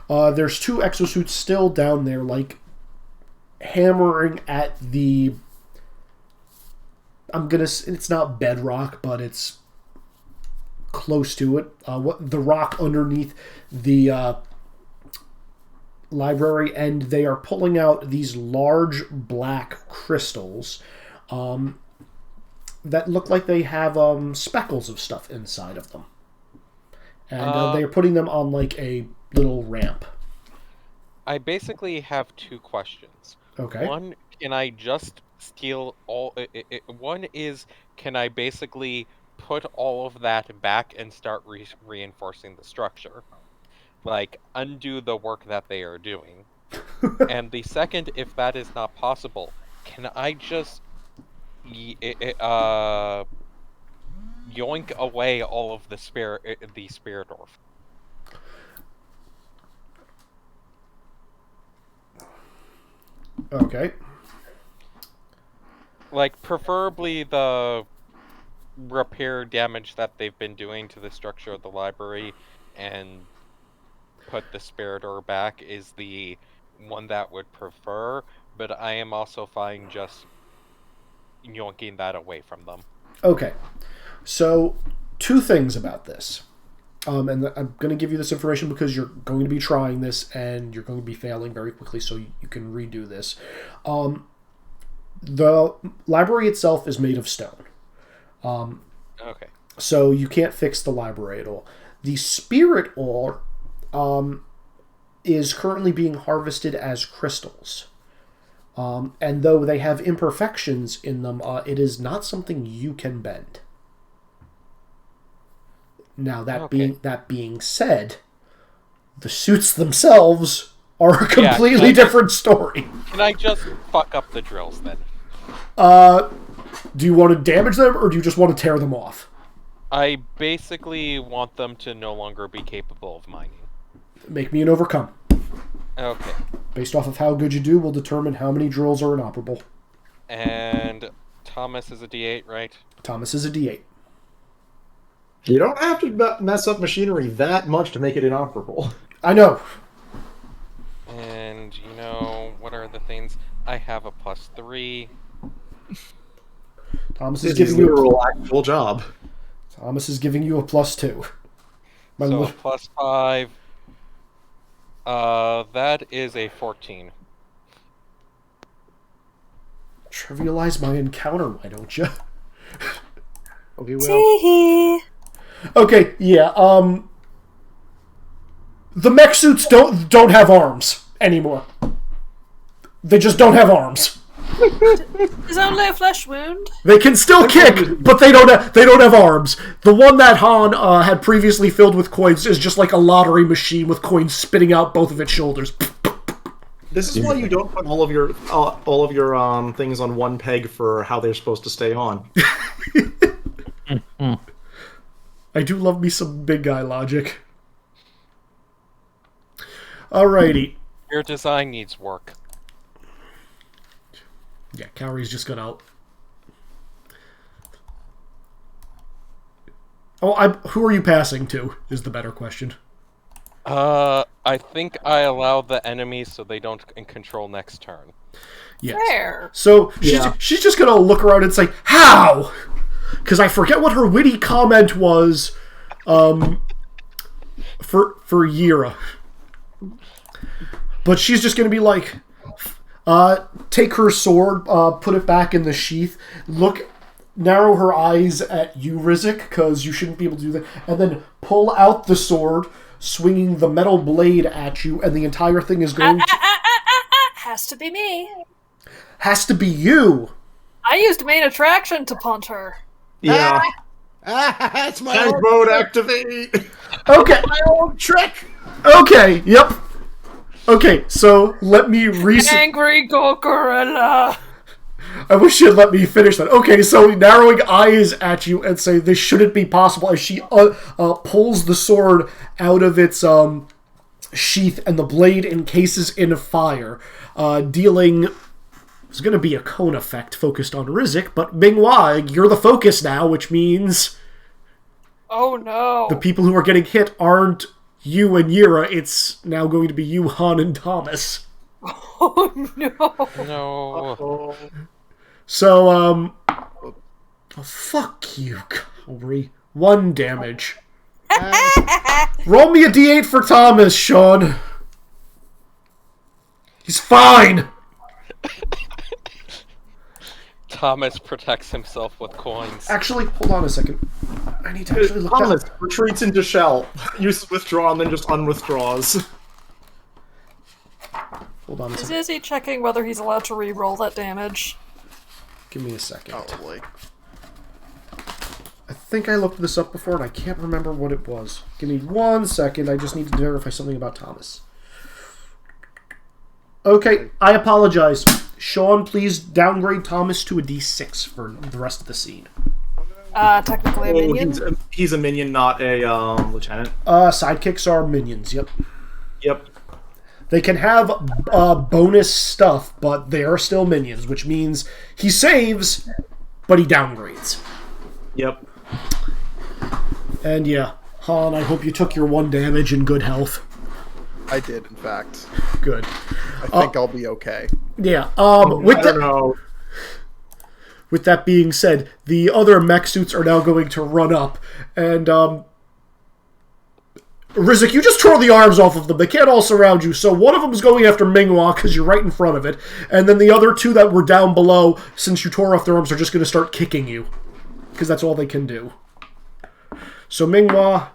There's 2 exosuits still down there, like hammering at the. It's not bedrock, but it's close to it. The rock underneath the library, and they are pulling out these large black crystals that look like they have speckles of stuff inside of them, and they are putting them on like a little ramp. I basically have 2 questions. Okay. One, can I just steal all? One is, can I basically put all of that back and start reinforcing the structure? Like, undo the work that they are doing. And the second, if that is not possible, can I just yoink away all of the spirit ore? Okay. Like, preferably the repair damage that they've been doing to the structure of the library and put the spirit ore back is the one that would prefer, but I am also fine just yoinking that away from them. Okay. So, 2 things about this. And I'm going to give you this information because you're going to be trying this and you're going to be failing very quickly, so you can redo this. The library itself is made of stone. Okay. So you can't fix the library at all. The spirit ore is currently being harvested as crystals. And though they have imperfections in them, it is not something you can bend. Now, that being said, the suits themselves are a completely different story. Can I just fuck up the drills then? Do you want to damage them, or do you just want to tear them off? I basically want them to no longer be capable of mining. Make me an overcome. Okay. Based off of how good you do, we'll determine how many drills are inoperable. And Thomas is a D8, right? Thomas is a D8. You don't have to mess up machinery that much to make it inoperable. I know. And, you know, what are the things? I have a +3. Thomas is It's giving his you literal actual job. Thomas is giving you a +2. So a +5. That is a 14. Trivialize my encounter, why don't you? Oh, he will. Tee-hee. Okay, yeah. The mech suits don't have arms anymore. They just don't have arms. Is only a flesh wound? They can still kick, but they don't have arms. The one that Han had previously filled with coins is just like a lottery machine with coins spitting out both of its shoulders. This is why you don't put all of your things on one peg for how they're supposed to stay on. I do love me some big guy logic. Alrighty. Your design needs work. Yeah, Kaori's just gonna... who are you passing to, is the better question. I think I allow the enemies so they don't control next turn. Yes. Fair. So she's just gonna look around and say, "How?" Because I forget what her witty comment was. For Yira, but she's just gonna be like, take her sword, put it back in the sheath, narrow her eyes at you, Rizik, because you shouldn't be able to do that, and then pull out the sword, swinging the metal blade at you, and the entire thing is going to... Has to be me. Has to be you. I used main attraction to punt her. Yeah. That's my Tank old mode activate. Okay. my old trick. Okay. Yep. Okay. So let me Angry Gorilla. I wish you'd let me finish that. Okay, so narrowing eyes at you and say this shouldn't be possible as she pulls the sword out of its sheath and the blade encases in fire, dealing... It's going to be a cone effect focused on Rizik, but Minghua, you're the focus now, which means... Oh no. The people who are getting hit aren't you and Yira, it's now going to be you, Han, and Thomas. Oh no. No. So, oh, fuck you, Kaori. 1 damage. Roll me a d8 for Thomas, Sean. He's fine. Thomas protects himself with coins. Actually, hold on a second. I need to actually look Thomas that... retreats into shell. Use withdraw and then just unwithdraws. Hold on a Is second. Izzy checking whether he's allowed to re-roll that damage? Give me a second. Probably. I think I looked this up before and I can't remember what it was. Give me 1 second. I just need to verify something about Thomas. Okay, I apologize. Sean, please downgrade Thomas to a D6 for the rest of the scene. Technically a minion. He's a minion, not a lieutenant. Sidekicks are minions, yep. Yep. They can have bonus stuff, but they are still minions, which means he saves, but he downgrades. Yep. And yeah, Han, I hope you took your 1 damage in good health. I did, in fact. Good. I think I'll be okay. Yeah, I don't know. with that being said, the other mech suits are now going to run up, and Rizik, you just tore the arms off of them. They can't all surround you, so one of them is going after Minghua because you're right in front of it, and then the other 2 that were down below, since you tore off their arms, are just going to start kicking you, because that's all they can do. So Minghua,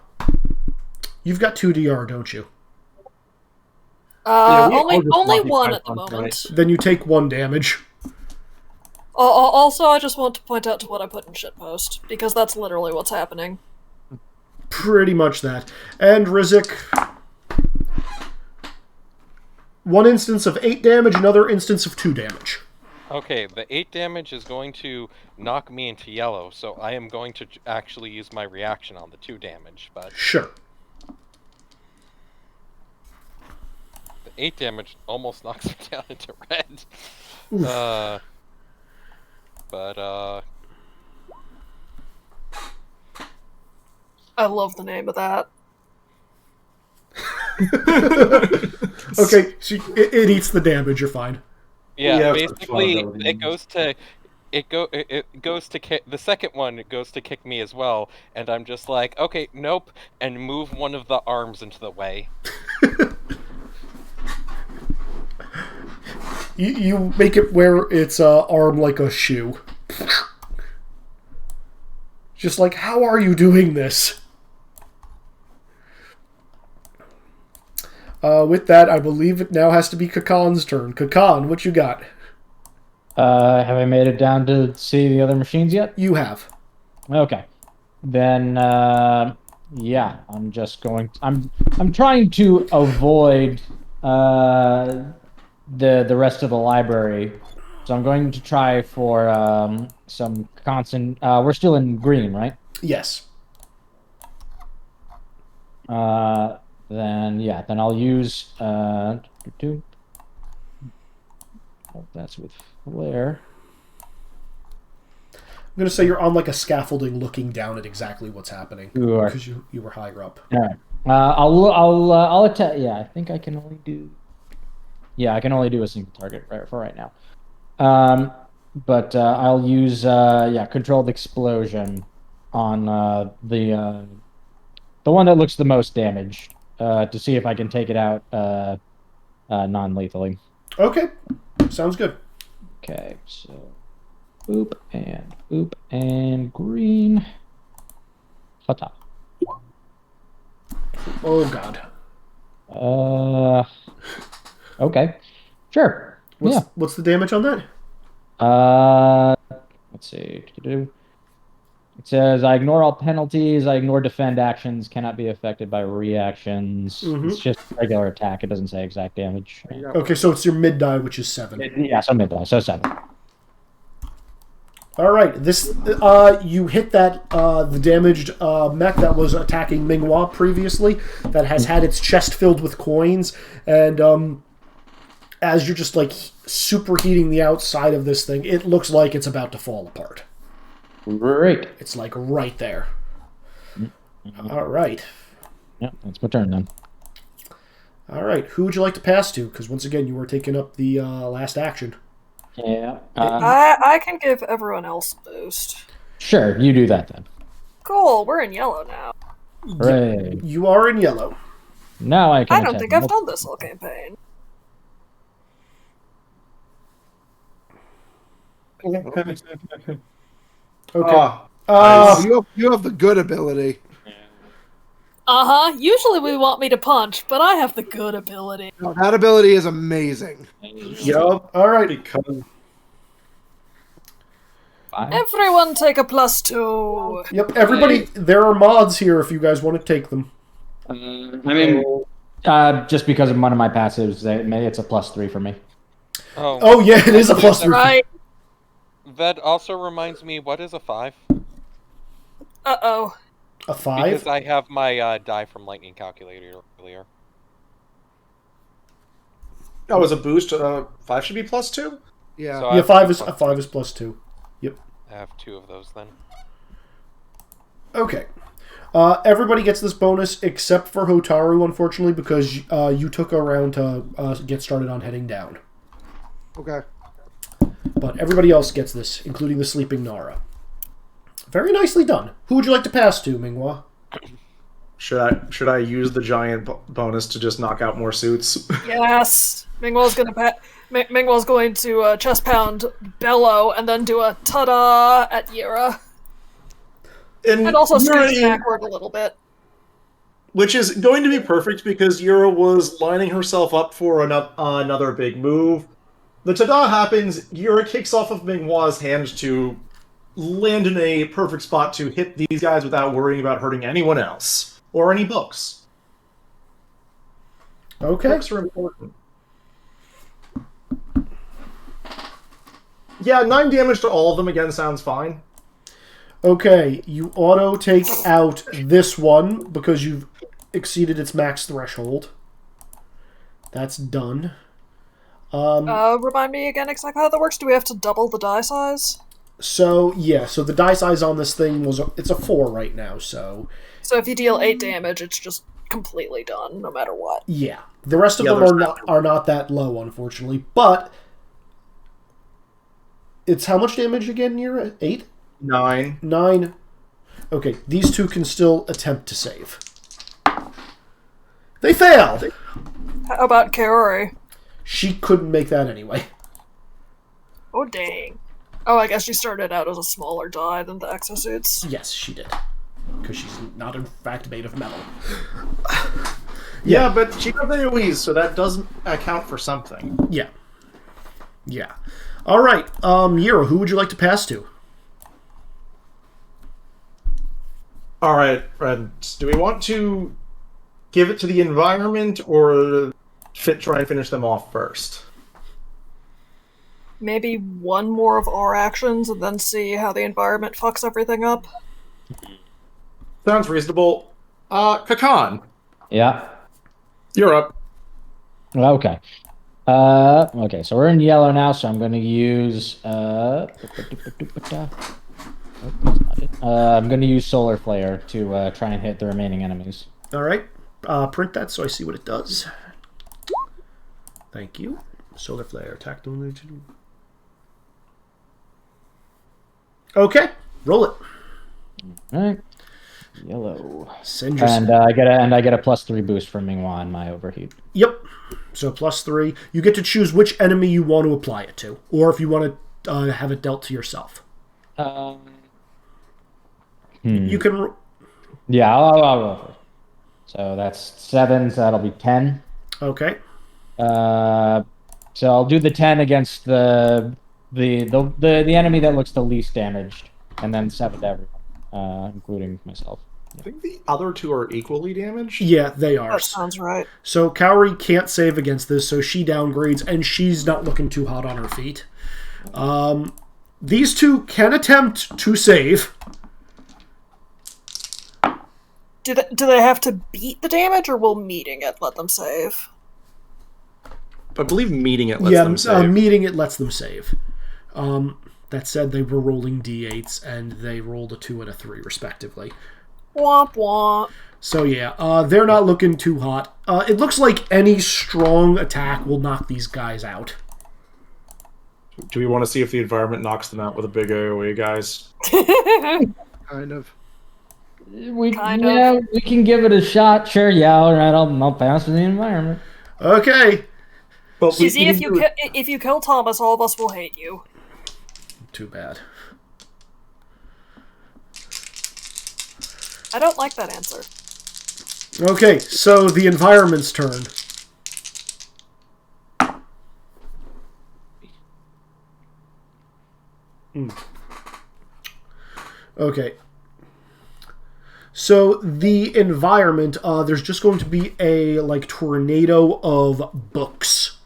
you've got 2 DR, don't you? Only 1 at the moment. Then you take 1 damage. Also, I just want to point out to what I put in shitpost, because that's literally what's happening. Pretty much that. And Rizik, 1 instance of 8 damage, another instance of 2 damage. Okay, the 8 damage is going to knock me into yellow, so I am going to actually use my reaction on the 2 damage, but... Sure. The 8 damage almost knocks me down into red. I love the name of that. Okay, so it eats the damage, you're fine. Yeah, Yeah, basically, it's it goes to kick the second one. It goes to kick me as well, and I'm just like, okay, nope, and move one of the arms into the way. You make it where it's arm like a shoe. Just like, how are you doing this? With that, I believe it now has to be Kakan's turn. Kakan, what you got? Have I made it down to see the other machines yet? You have. Okay. Then, yeah, I'm just going... I'm trying to avoid the rest of the library. So I'm going to try for some constant... we're still in green, right? Yes. Then I'll use Oh, that's with flare. I'm going to say you're on like a scaffolding looking down at exactly what's happening. Sure. Because you were higher up. All right. I'll attack. Yeah, I think I can only do. Yeah, I can only do a single target for right now. But I'll use controlled explosion on the one that looks the most damaged to see if I can take it out non-lethally. Okay, sounds good. Okay, so boop and green. Hota. Oh god. Okay, sure. What's the damage on that? Let's see. It says, I ignore all penalties, I ignore defend actions, cannot be affected by reactions. Mhm. It's just regular attack, it doesn't say exact damage. Okay, so it's your mid die, which is 7. Yeah, so mid die, so 7. All right, this you hit that the damaged mech that was attacking Minghua previously, that has had its chest filled with coins, and as you're just like superheating the outside of this thing, it looks like it's about to fall apart. Great. It's like right there. All right. Yeah, that's my turn then. All right, who would you like to pass to? Because once again, you were taking up the last action. Yeah. I can give everyone else a boost. Sure, you do that then. Cool, we're in yellow now. Hooray. You are in yellow. Now I can I don't attack think I've him. done this whole campaign. Okay. You have the good ability. Uh-huh, usually we want me to punch, but I have the good ability. No, that ability is amazing. Yup. All right. Because Everyone take a +2. Yep, everybody, there are mods here if you guys want to take them. I mean, just because of one of my passives, it's a +3 for me. Oh yeah, it is a +3. Right. That also reminds me, what is a 5? Uh-oh. A 5? Because I have my die from lightning calculator earlier. as a boost, 5 should be +2. Yeah. So I Yeah, have 5 two is plus 5 two. is +2. Yep. I have 2 of those then. Okay. Everybody gets this bonus except for Hotaru, unfortunately, because you took a round to get started on heading down. Okay. But everybody else gets this, including the sleeping Nara. Very nicely done. Who would you like to pass to, Minghua? Should I use the giant bonus to just knock out more suits? Yes. Mingwell's going to chest pound Bellow and then do a ta-da at Yira. And also scooch backward a little bit. Which is going to be perfect because Yura was lining herself up for another big move. The ta-da happens, Yura kicks off of Minghua's hand to land in a perfect spot to hit these guys without worrying about hurting anyone else. Or any books. Okay. Books are important. Yeah, 9 damage to all of them again sounds fine. Okay, you auto take out this one because you've exceeded its max threshold. That's done. Remind me again exactly how that works. Do we have to double the die size? So, yeah, so the die size on this thing it's a 4 right now, so... So if you deal 8 damage, it's just completely done, no matter what. Yeah. The rest of them are not that low, unfortunately, but... It's how much damage again, Yura? 8? 9. 9. Okay, these two can still attempt to save. They failed! How about Kaori? She couldn't make that anyway. Oh, dang. Oh, I guess she started out as a smaller die than the exosuits. Yes, she did. Because she's not, in fact, made of metal. Yeah, but she has AoEs, so that doesn't account for something. Yeah. Yeah. Alright, Yira, who would you like to pass to? Alright, friends. Do we want to give it to the environment or try and finish them off first? Maybe one more of our actions and then see how the environment fucks everything up. Sounds reasonable. Kakan, Yeah. you're up. Okay. Okay, so we're in yellow now, so I'm going to use I'm going to use Solar Flare to try and hit the remaining enemies. All right. Print that so I see what it does. Thank you. Solar Flare, attack damage. Okay, roll it. All right. Yellow. Send your And I get a +3 boost from Mingwa on my overheat. Yep. So +3. You get to choose which enemy you want to apply it to, or if you want to have it dealt to yourself. You can. Yeah, I'll roll for it. So that's 7, so that'll be 10. Okay. So I'll do the 10 against the enemy that looks the least damaged, and then 7 to everyone, including myself. I think the other two are equally damaged. Yeah, they are. That sounds right. So Kaori can't save against this, so she downgrades, and she's not looking too hot on her feet. These two can attempt to save. Do they have to beat the damage, or will meeting it let them save? I believe meeting it lets them save. Meeting it lets them save. That said, they were rolling d8s, and they rolled a 2 and a 3, respectively. Womp womp. So yeah, they're not looking too hot. It looks like any strong attack will knock these guys out. Do we want to see if the environment knocks them out with a big AoE, guys? Kind of. We can give it a shot. Sure, yeah, all right. I'll pass with the environment. Okay. But See, if you kill Thomas, all of us will hate you. Too bad. I don't like that answer. Okay, so the environment's turn. Okay. So the environment, there's just going to be a tornado of books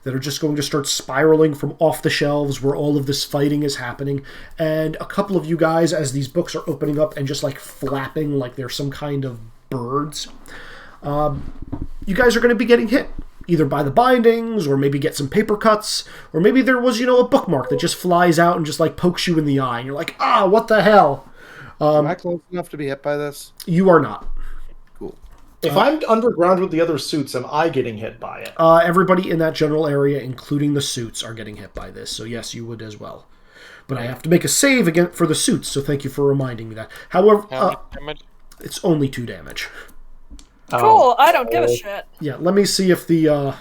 that are just going to start spiraling from off the shelves where all of this fighting is happening. And a couple of you guys, as these books are opening up and just flapping like they're some kind of birds, you guys are going to be getting hit. Either by the bindings, or maybe get some paper cuts, or maybe there was, a bookmark that just flies out and just pokes you in the eye, and you're like, what the hell? Am I close enough to be hit by this? You are not. Cool. If I'm underground with the other suits, am I getting hit by it? Everybody in that general area, including the suits, are getting hit by this. So yes, you would as well. But I have to make a save again for the suits, so thank you for reminding me that. However, it's only 2 damage. Cool, I don't give a shit. Yeah, let me see if the...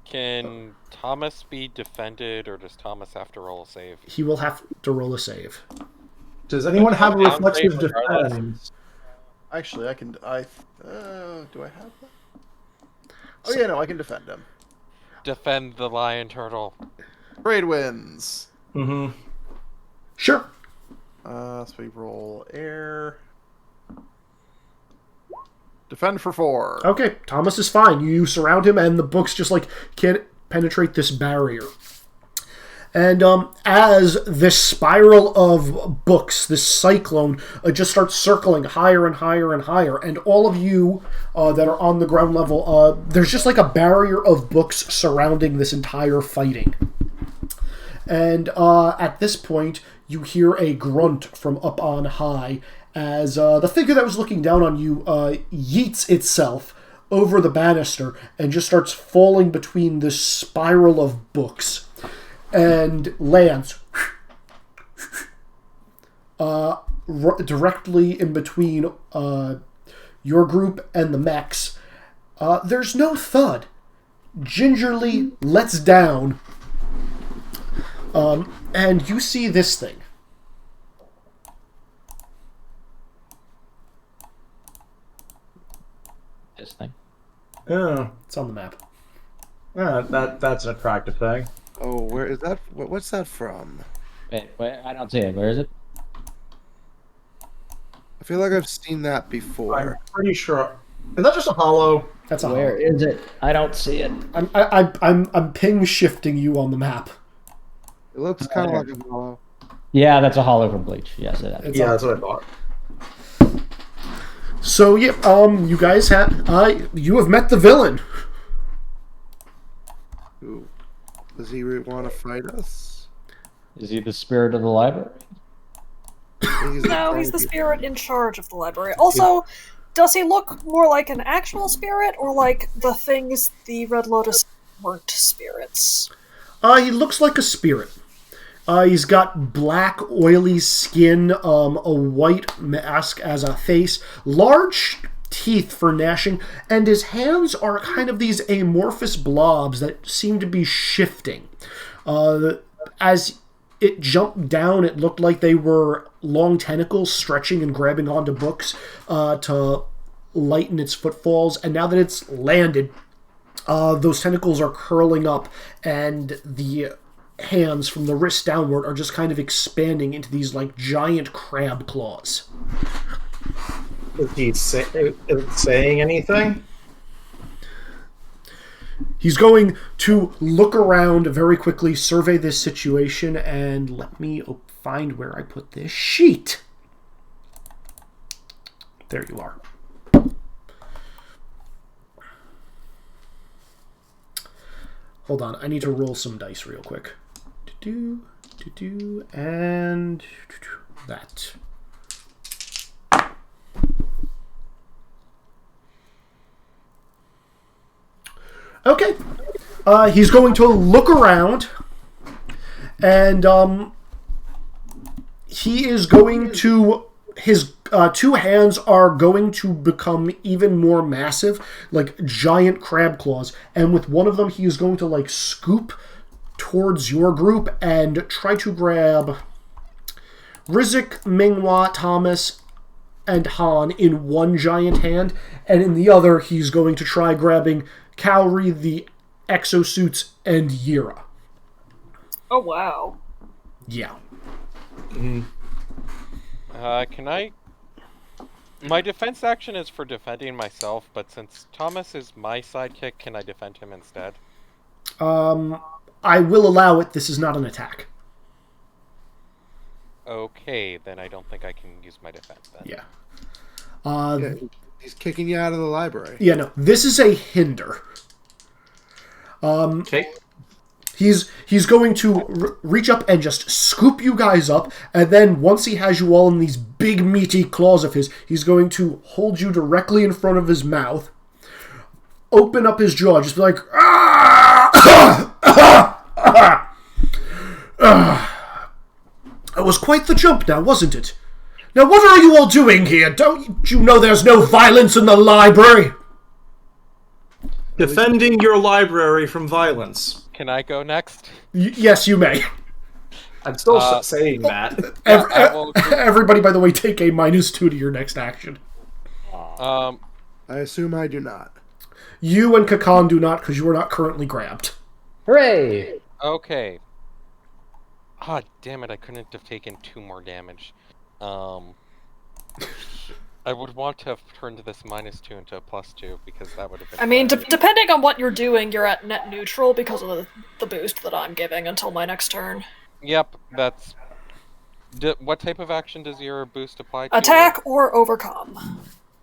Can Thomas be defended, or does Thomas have to roll a save? He will have to roll a save. Does anyone have a reflexive defense? Actually, I can. Do I have that? Oh yeah, no, I can defend him. Defend the lion turtle. Trade wins. Mm-hmm. Sure. So we roll air. Defend for 4. Okay, Thomas is fine. You surround him, and the books just can't penetrate this barrier. And as this spiral of books, this cyclone, just starts circling higher and higher and higher, and all of you that are on the ground level, there's just a barrier of books surrounding this entire fighting. And at this point, you hear a grunt from up on high, as the figure that was looking down on you yeets itself over the banister and just starts falling between this spiral of books and lands directly in between your group and the mechs. There's no thud. Gingerly lets down, and you see this thing. This thing. Yeah, It's on the map. that's an attractive thing. Oh, where is that? What's that from? Wait, I don't see it. Where is it? I feel like I've seen that before. I'm pretty sure. Is that just a hollow? That's a Where hollow. is it? I don't see it. I'm ping shifting you on the map. It looks kind of like a hollow. Yeah, that's a hollow from Bleach. Yes, it is. Yeah, that's what I thought. So yeah, you guys have met the villain. Ooh. Does he want to fight us? Is he the spirit of the library? No, he's the spirit in charge of the library. Also, does he look more like an actual spirit, or like the things the Red Lotus weren't spirits? He looks like a spirit. He's got black, oily skin, a white mask as a face, large teeth for gnashing, and his hands are kind of these amorphous blobs that seem to be shifting. As it jumped down, it looked like they were long tentacles stretching and grabbing onto books to lighten its footfalls, and now that it's landed, those tentacles are curling up, and the hands from the wrist downward are just kind of expanding into these like giant crab claws. Is he saying anything? He's going to look around very quickly, survey this situation, and let me find where I put this sheet. There you are. Hold on, I need to roll some dice real quick. And that. Okay. He's going to look around, and he is going to... His two hands are going to become even more massive, like giant crab claws, and with one of them he is going to like scoop towards your group and try to grab Rizik, Minghua, Thomas, and Han in one giant hand, and in the other he's going to try grabbing Cowrie, the exosuits, and Yira. Oh, wow. Yeah. Mm-hmm. Can I... My defense action is for defending myself, but since Thomas is my sidekick, can I defend him instead? I will allow it. This is not an attack. Okay, then I don't think I can use my defense then. Yeah. Okay. He's kicking you out of the library. Yeah, no. This is a hinder. Okay. He's going to reach up and just scoop you guys up, and then once he has you all in these big meaty claws of his, he's going to hold you directly in front of his mouth, open up his jaw, just be like, It was quite the jump now, wasn't it? Now what are you all doing here? Don't you know there's no violence in the library? Defending your library from violence. Can I go next? Yes, you may. I'm still saying that. Everybody, by the way, take a -2 to your next action. I assume I do not. You and Kakan do not, because you are not currently grabbed. Hooray! Okay. Ah, damn it, I couldn't have taken 2 more damage. I would want to have turned this -2 into a +2, because that would have been... I mean, depending on what you're doing, you're at net neutral because of the boost that I'm giving until my next turn. Yep, that's... what type of action does your boost apply to? Attack or overcome.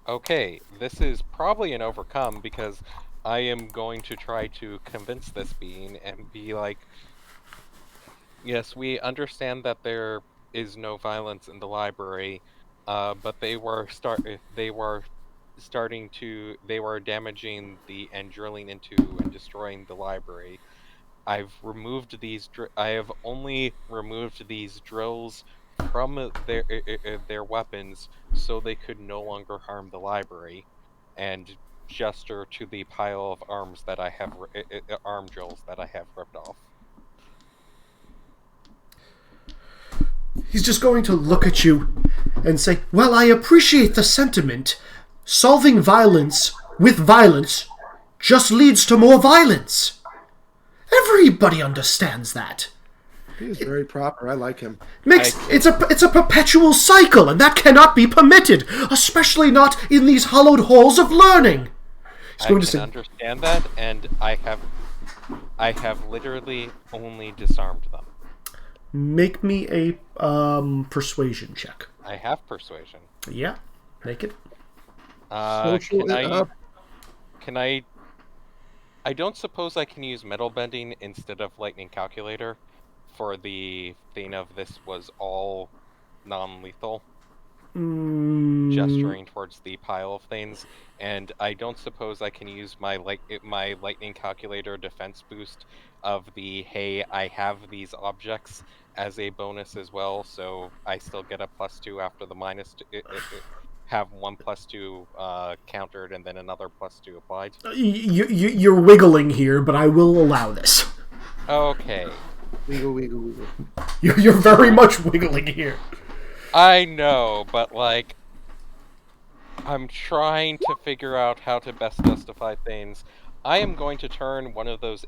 Okay, this is probably an overcome, because I am going to try to convince this being and be like, yes, we understand that there is no violence in the library, but they were damaging and drilling into and destroying the library. I have only removed these drills from their weapons so they could no longer harm the library, and gesture to the pile of arms that I have arm drills that I have ripped off. He's just going to look at you and say, well, I appreciate the sentiment. Solving violence with violence just leads to more violence. Everybody understands that. He's very proper. I like him. It's a perpetual cycle, and that cannot be permitted, especially not in these hallowed halls of learning. I can understand that, and I have literally only disarmed them. Make me a persuasion check. I have persuasion. Yeah, make it. Can I I don't suppose I can use metal bending instead of lightning calculator for the thing of this was all non-lethal, gesturing towards the pile of things, and I don't suppose I can use my lightning calculator defense boost of the hey, I have these objects as a bonus as well, so I still get a +2 after the have 1 +2 countered and then another +2 applied. You're wiggling here, but I will allow this. Okay. Wiggle, wiggle, wiggle. You're very much wiggling here. I know, but like, I'm trying to figure out how to best justify things. I am going to turn one of those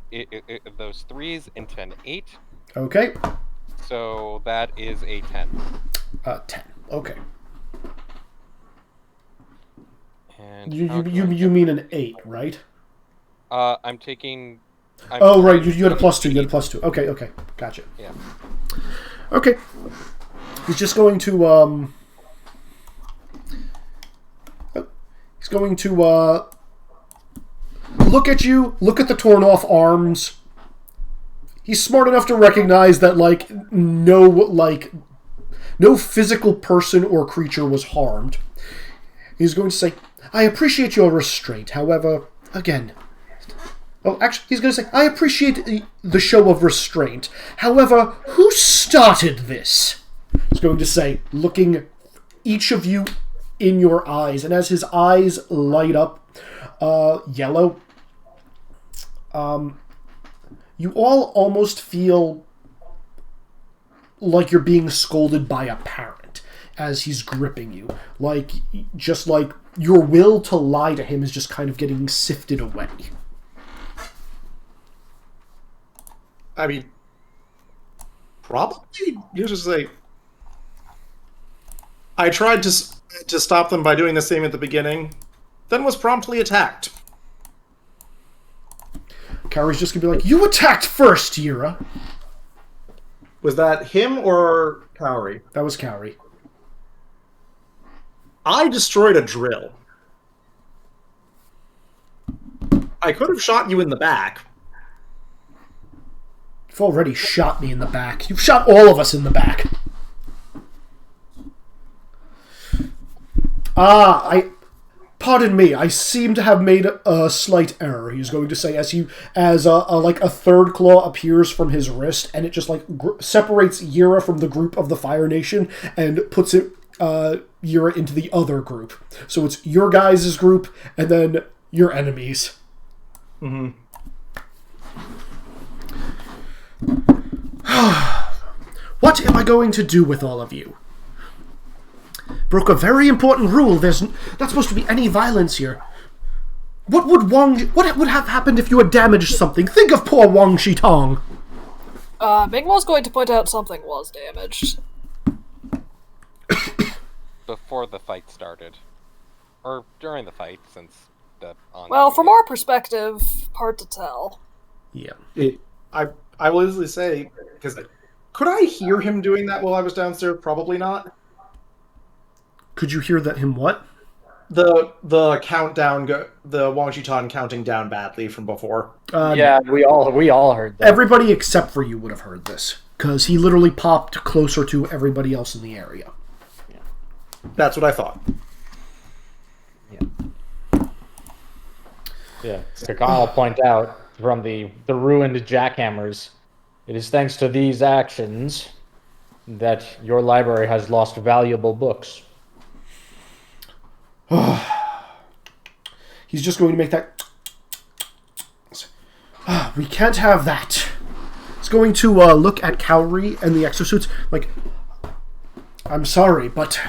threes into an 8. Okay. So that is a 10. 10. Okay. And You mean an 8, right? I'm taking. Oh, right. You had a +2. You had a +2. Okay. Gotcha. Yeah. Okay. He's just going to he's going to look at you, look at the torn off arms. He's smart enough to recognize that no physical person or creature was harmed. He's going to say, "I appreciate your restraint. However, again, actually, he's going to say, I appreciate the show of restraint. However, who started this?" He's going to say, looking each of you in your eyes, and as his eyes light up yellow, you all almost feel like you're being scolded by a parent as he's gripping you. Just like your will to lie to him is just kind of getting sifted away. I mean, probably you just say, I tried to stop them by doing the same at the beginning, then was promptly attacked. Cowrie's just gonna be like, "You attacked first, Yira." Was that him or Cowrie? That was Cowrie. I destroyed a drill. I could have shot you in the back. You've already shot me in the back. You've shot all of us in the back. Pardon me, I seem to have made a slight error, he's going to say, as a third claw appears from his wrist, and it just separates Yira from the group of the Fire Nation and puts Yira into the other group. So it's your guys' group and then your enemies. Mm-hmm. What am I going to do with all of you? Broke a very important rule. There's not supposed to be any violence here. What would have happened if you had damaged something? Think of poor Wang Shitong. Mingwa's going to point out something was damaged. Before the fight started. Or during the fight, since the... Well, from our perspective, hard to tell. Yeah. I will easily say, because could I hear him doing that while I was downstairs? Probably not. Could you hear that him what? The countdown, the Wang Shitan counting down badly from before. Yeah, we all heard that. Everybody except for you would have heard this, because he literally popped closer to everybody else in the area. Yeah. That's what I thought. Yeah. I'll point out from the ruined jackhammers, it is thanks to these actions that your library has lost valuable books. He's just going to make that... We can't have that. He's going to look at Cowrie and the exosuits like, I'm sorry, but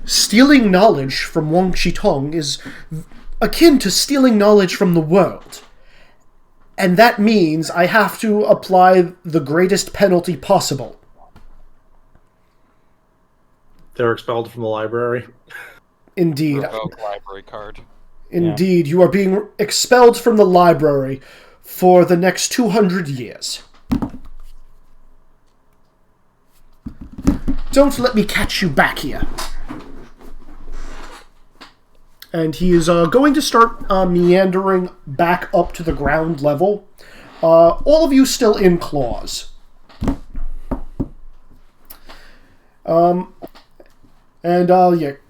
stealing knowledge from Wang Shitong is akin to stealing knowledge from the world. And that means I have to apply the greatest penalty possible. They're expelled from the library. Indeed. Revoked library card. Indeed, you are being expelled from the library for the next 200 years. Don't let me catch you back here. And he is going to start meandering back up to the ground level. All of you still in claws.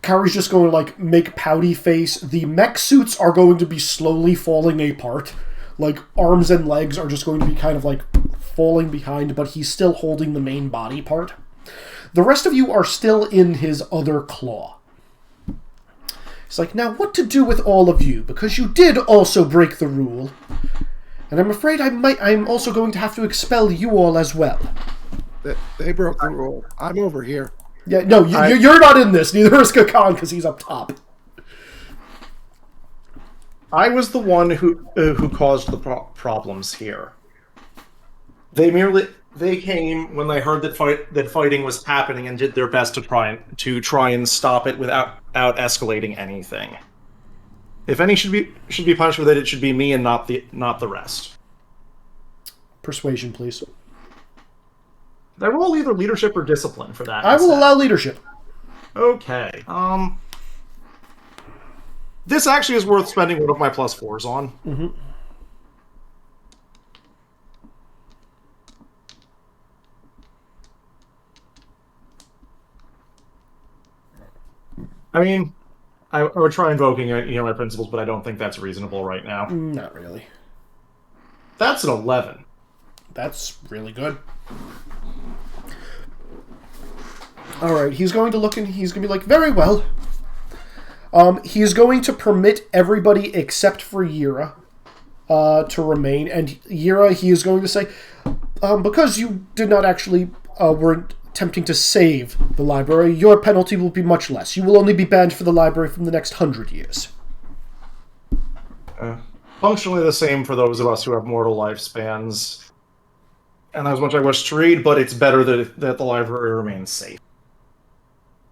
Kyrie's just going to, like, make pouty face. The mech suits are going to be slowly falling apart. Like, arms and legs are just going to be kind of, like, falling behind, but he's still holding the main body part. The rest of you are still in his other claw. It's like, now what to do with all of you? Because you did also break the rule. And I'm afraid I'm also going to have to expel you all as well. They broke the rule. I'm over here. Yeah, no, you're not in this. Neither is Kakan, because he's up top. I was the one who caused the problems here. They came when they heard that fighting was happening and did their best to try and stop it without escalating anything. If any should be punished with it should be me and not the rest. Persuasion, please. I roll either leadership or discipline for that. I will allow leadership. Okay. This actually is worth spending one of my +4s on. Mm-hmm. I mean, I would try invoking my principles, but I don't think that's reasonable right now. Not really. That's an 11. That's really good. Alright, he's going to look and he's going to be like, very well. He's going to permit everybody except for Yira to remain. And Yira, he is going to say, because you did not actually were attempting to save the library, your penalty will be much less. You will only be banned for the library from the next 100 years. Functionally the same for those of us who have mortal lifespans. And as much I wish to read, but it's better that the library remains safe.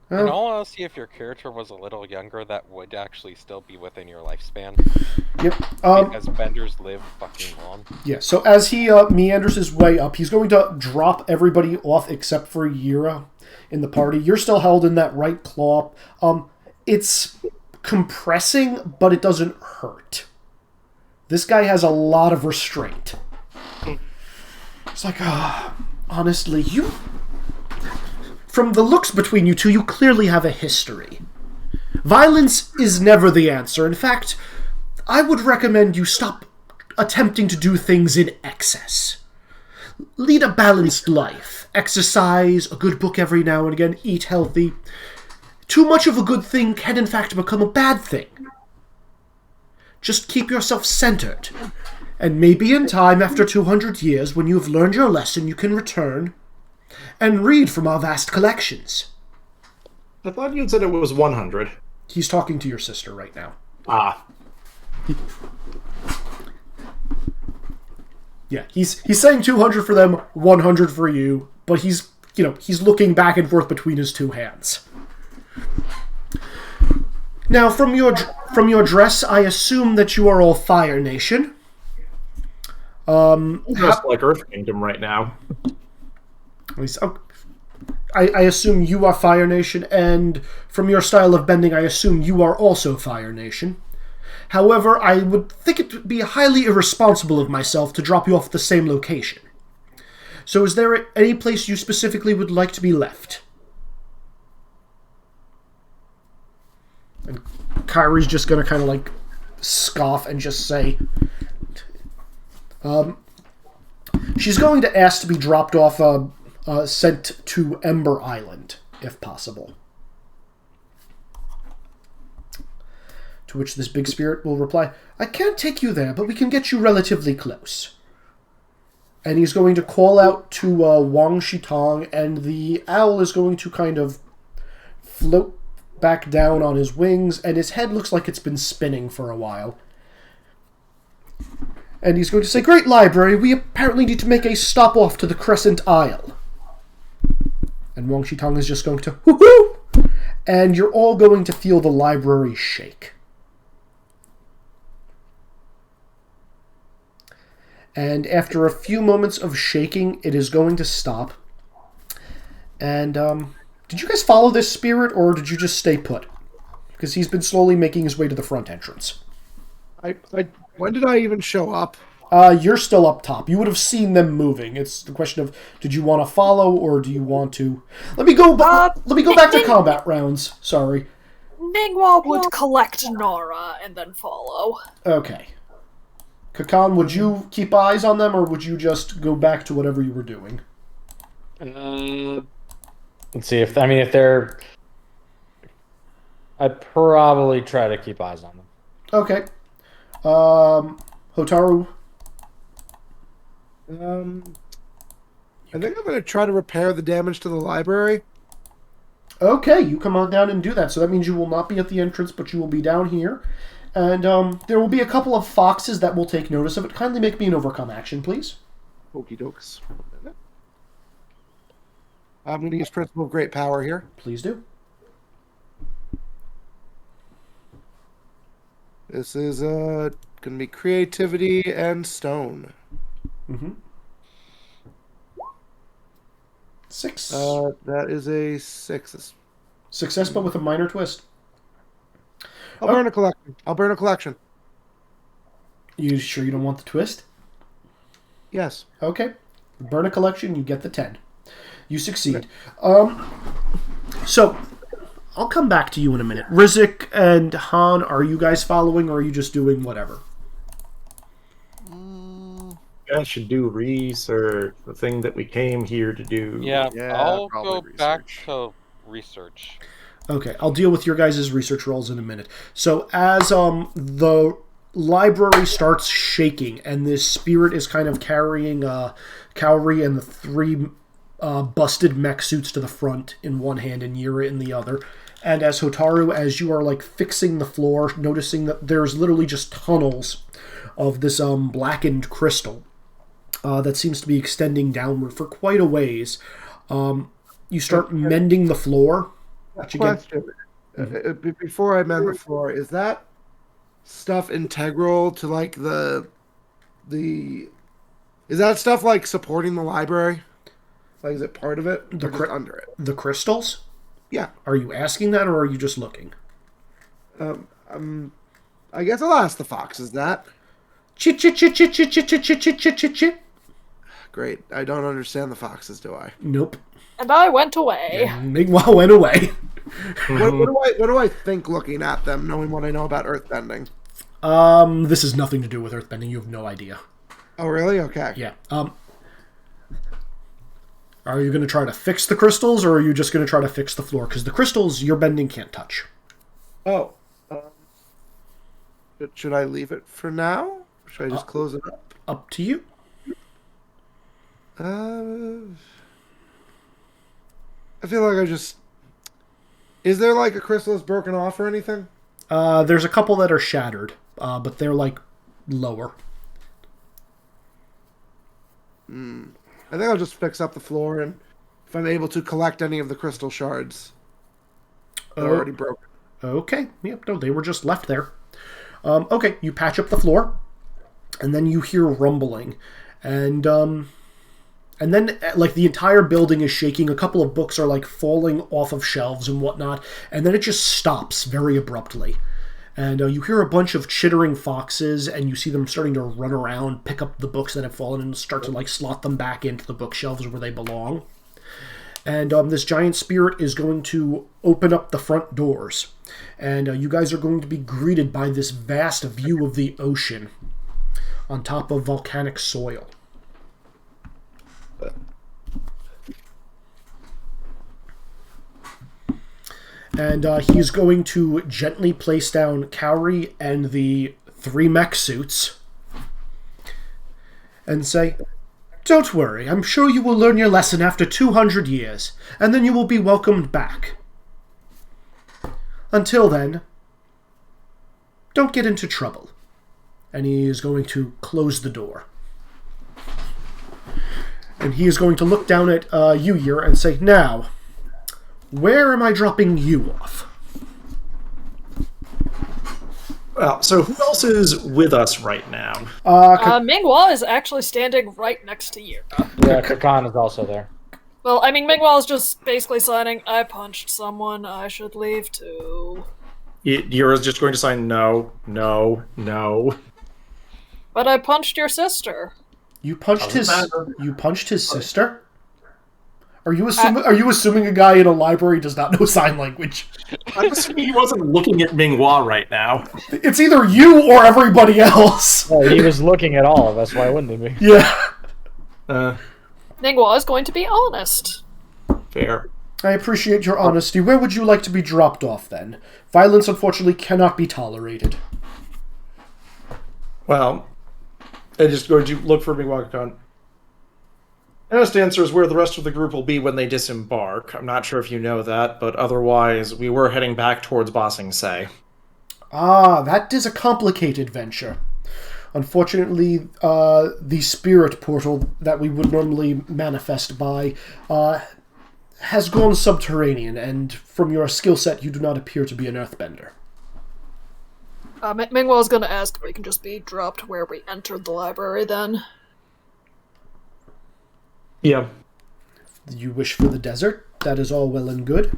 In all honesty, if your character was a little younger, that would actually still be within your lifespan. Yep. Because benders live fucking long. Yeah, so as he meanders his way up, he's going to drop everybody off except for Yira in the party. You're still held in that right claw. It's compressing, but it doesn't hurt. This guy has a lot of restraint. It's like, honestly, from the looks between you two, you clearly have a history. Violence is never the answer. In fact, I would recommend you stop attempting to do things in excess. Lead a balanced life. Exercise, a good book every now and again, eat healthy. Too much of a good thing can in fact become a bad thing. Just keep yourself centered. And maybe in time, after 200 years, when you have learned your lesson, you can return and read from our vast collections. I thought you said it was 100. He's talking to your sister right now. Yeah, he's saying 200 for them, 100 for you, but he's looking back and forth between his two hands. Now, from your dress, I assume that you are all Fire Nation. Just like Earth Kingdom right now. I assume you are Fire Nation, and from your style of bending, I assume you are also Fire Nation. However, I would think it would be highly irresponsible of myself to drop you off at the same location. So is there any place you specifically would like to be left? And Kyrie's just going to kind of like scoff and just say... she's going to ask to be dropped off, sent to Ember Island, if possible. To which this big spirit will reply, I can't take you there, but we can get you relatively close. And he's going to call out to Wang Shitong, and the owl is going to kind of float back down on his wings, and his head looks like it's been spinning for a while. And he's going to say, Great library, we apparently need to make a stop off to the Crescent Isle. And Wang Shitong is just going to, whoo-hoo! And you're all going to feel the library shake. And after a few moments of shaking, it is going to stop. And, did you guys follow this spirit, or did you just stay put? because he's been slowly making his way to the front entrance. When did I even show up? You're still up top. You would have seen them moving. It's the question of, did you want to follow or do you want to? Let me go back to combat rounds. Sorry. Mingwa would collect Nora and then follow. Okay. Kakan, would you keep eyes on them or would you just go back to whatever you were doing? Let's see if they're. I'd probably try to keep eyes on them. Okay. Hotaru. I think I'm going to try to repair the damage to the library. Okay, you come on down and do that. So that means you will not be at the entrance, but you will be down here. And there will be a couple of foxes that will take notice of it. Kindly make me an overcome action, please. Okie dokes. I'm going to use Principle of Great Power here. Please do. This is going to be creativity and stone. Mm-hmm. 6. That is a 6. Success, but with a minor twist. I'll burn a collection. You sure you don't want the twist? Yes. Okay. Burn a collection, you get the 10. You succeed. So, I'll come back to you in a minute. Rizik and Han, are you guys following or are you just doing whatever? You guys should do research, the thing that we came here to do. Yeah, I'll go probably back research. to research. Okay, I'll deal with your guys' research rolls in a minute. So as the library starts shaking and this spirit is kind of carrying Kaori and the 3 busted mech suits to the front in one hand and Yira in the other, and as Hotaru, as you are like fixing the floor, noticing that there's literally just tunnels of this blackened crystal that seems to be extending downward for quite a ways. You start mending the floor. Question. Before I mend the floor, is that stuff integral to like the is that stuff like supporting the library? Like, is it part of it? Or just under it? The crystals? Yeah. Are you asking that or are you just looking? I guess I'll ask the foxes that. Chit chit chit chit chit chit chit chit chit chit chit. Great. I don't understand the foxes, do I? Nope. And I went away. Mingwa went away. What do I think looking at them, knowing what I know about earthbending? This has nothing to do with earthbending. You have no idea. Oh, really? Okay. Yeah. Are you going to try to fix the crystals, or are you just going to try to fix the floor? Because the crystals, your bending can't touch. Oh. Should I leave it for now? Should I just close it up? Up to you. I feel like I just... Is there like a crystal that's broken off or anything? There's a couple that are shattered, but they're like lower. I think I'll just fix up the floor, and if I'm able to collect any of the crystal shards that are already broken. Okay. Yep. No, they were just left there. Okay. You patch up the floor, and then you hear rumbling, and then like the entire building is shaking. A couple of books are like falling off of shelves and whatnot, and then it just stops very abruptly. And you hear a bunch of chittering foxes, and you see them starting to run around, pick up the books that have fallen, and start to like slot them back into the bookshelves where they belong. And this giant spirit is going to open up the front doors. And you guys are going to be greeted by this vast view of the ocean on top of volcanic soil. And he's going to gently place down Kaori and the 3 mech suits and say, "Don't worry, I'm sure you will learn your lesson after 200 years, and then you will be welcomed back. Until then, don't get into trouble." And he is going to close the door. And he is going to look down at you, Yura, and say, "Now, where am I dropping you off?" Well, so who else is with us right now? Mingwa is actually standing right next to Yira. Yeah, Kakan is also there. Well, I mean, Mingwa is just basically signing, "I punched someone, I should leave too." You're just going to say no, no, no. But I punched your sister. You punched his. Doesn't matter. You punched his sister. Are you assuming a guy in a library does not know sign language? I'm assuming he wasn't looking at Minghua right now. It's either you or everybody else. Well, he was looking at all of us. Why wouldn't he be? Yeah. Ningwa is going to be honest. Fair. I appreciate your honesty. Where would you like to be dropped off, then? Violence, unfortunately, cannot be tolerated. Well, I'm just going to look for Minghua-kun. Honest answer is where the rest of the group will be when they disembark. I'm not sure if you know that, but otherwise, we were heading back towards Bossing Se. Ah, that is a complicated venture. Unfortunately, the spirit portal that we would normally manifest by has gone subterranean, and from your skill set, you do not appear to be an earthbender. Mingwell's going to ask if we can just be dropped where we entered the library then. Yeah. You wish for the desert? That is all well and good.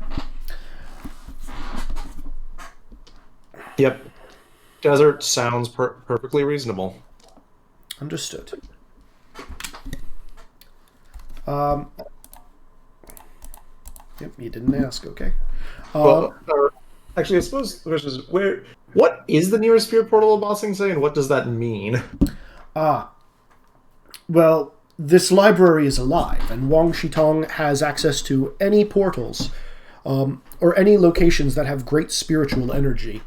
Yep. Desert sounds perfectly reasonable. Understood. Yep, you didn't ask, okay. Actually, I suppose the question is, what is the nearest spirit portal of Bossing Se, and what does that mean? Well, this library is alive, and Wang Shitong has access to any portals, or any locations that have great spiritual energy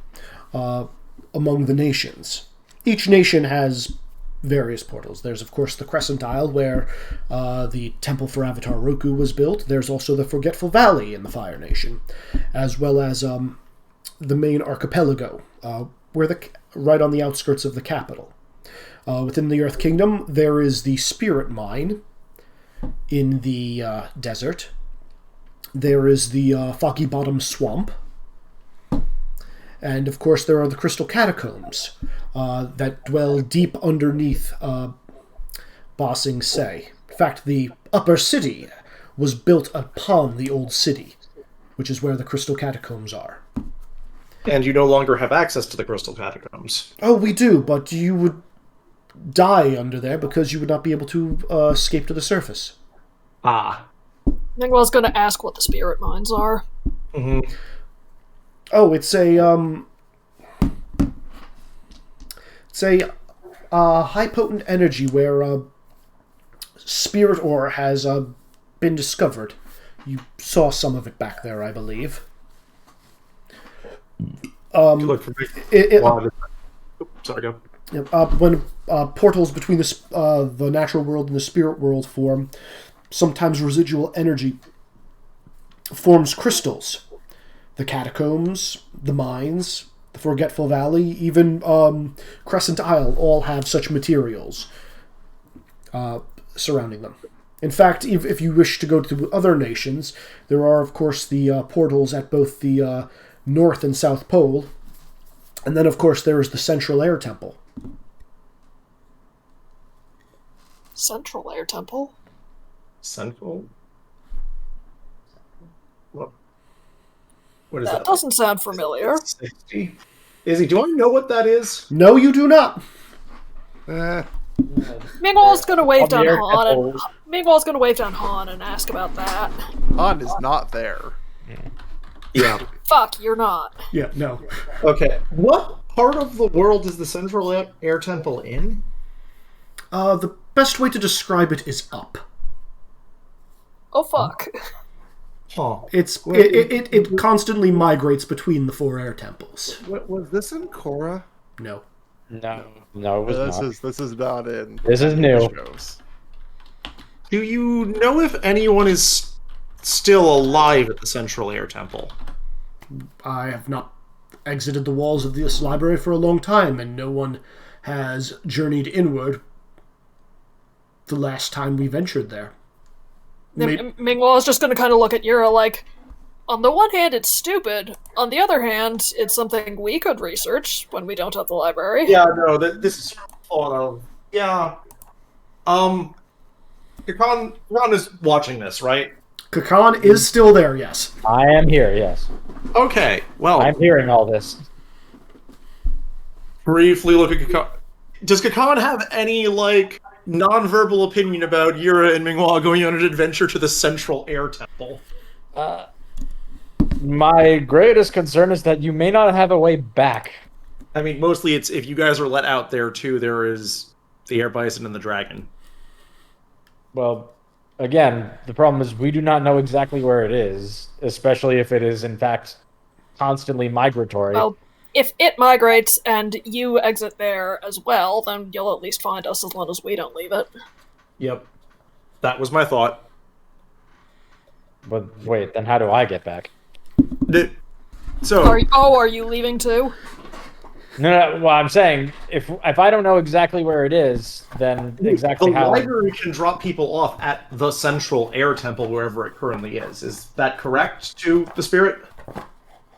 among the nations. Each nation has various portals. There's, of course, the Crescent Isle, where the Temple for Avatar Roku was built. There's also the Forgetful Valley in the Fire Nation, as well as the main archipelago, right on the outskirts of the capital. Within the Earth Kingdom, there is the Spirit Mine in the desert. There is the Foggy Bottom Swamp. And, of course, there are the Crystal Catacombs that dwell deep underneath Bossing Se. In fact, the upper city was built upon the old city, which is where the Crystal Catacombs are. And you no longer have access to the Crystal Catacombs. Oh, we do, but you would die under there because you would not be able to escape to the surface. Ah. Mingwell's going to ask what the spirit mines are. Mm-hmm. Oh, it's a high potent energy where spirit ore has been discovered. You saw some of it back there, I believe. Look for me. Sorry, go. When portals between the natural world and the spirit world form, sometimes residual energy forms crystals. The catacombs, the mines, the Forgetful Valley, even Crescent Isle all have such materials surrounding them. In fact, if you wish to go to other nations, there are, of course, the portals at both the North and South Pole. And then, of course, there is the Central Air Temple. Central Air Temple? Central? What is that? That doesn't sound familiar. 60? Izzy, do I know what that is? No, you do not. Mingwell's going to wave down Air Han. Temple. Mingwell's going to wave down Han and ask about that. Han is not there. Yeah. Fuck, you're not. Yeah, no. Okay. What part of the world is the Central Air Temple in? The best way to describe it is up. Oh fuck. Huh. It constantly migrates between the four air temples. Was this in Korra? No. No, it was not. This is not in. This is new. Shows. Do you know if anyone is still alive at the Central Air Temple? I have not exited the walls of this library for a long time, and no one has journeyed inward the last time we ventured there. Mingwell is just going to kind of look at Yura like, on the one hand, it's stupid. On the other hand, it's something we could research when we don't have the library. Yeah, no, this is thought of. Yeah. Khan is watching this, right? Kakan is still there, yes. I am here, yes. Okay, well, I'm hearing all this. briefly look at Kakan. Does Kakan have any, like, non-verbal opinion about Yura and Minghua going on an adventure to the Central Air Temple? My greatest concern is that you may not have a way back. I mean, mostly it's if you guys are let out there, too, there is the Air Bison and the Dragon. Well, again, the problem is we do not know exactly where it is, especially if it is, in fact, constantly migratory. Well, if it migrates and you exit there as well, then you'll at least find us as long as we don't leave it. Yep. That was my thought. But wait, then how do I get back? So, Are you leaving too? No, well, I'm saying, if I don't know exactly where it is, then exactly the how... library can drop people off at the Central Air Temple, wherever it currently is. Is that correct to the Spirit?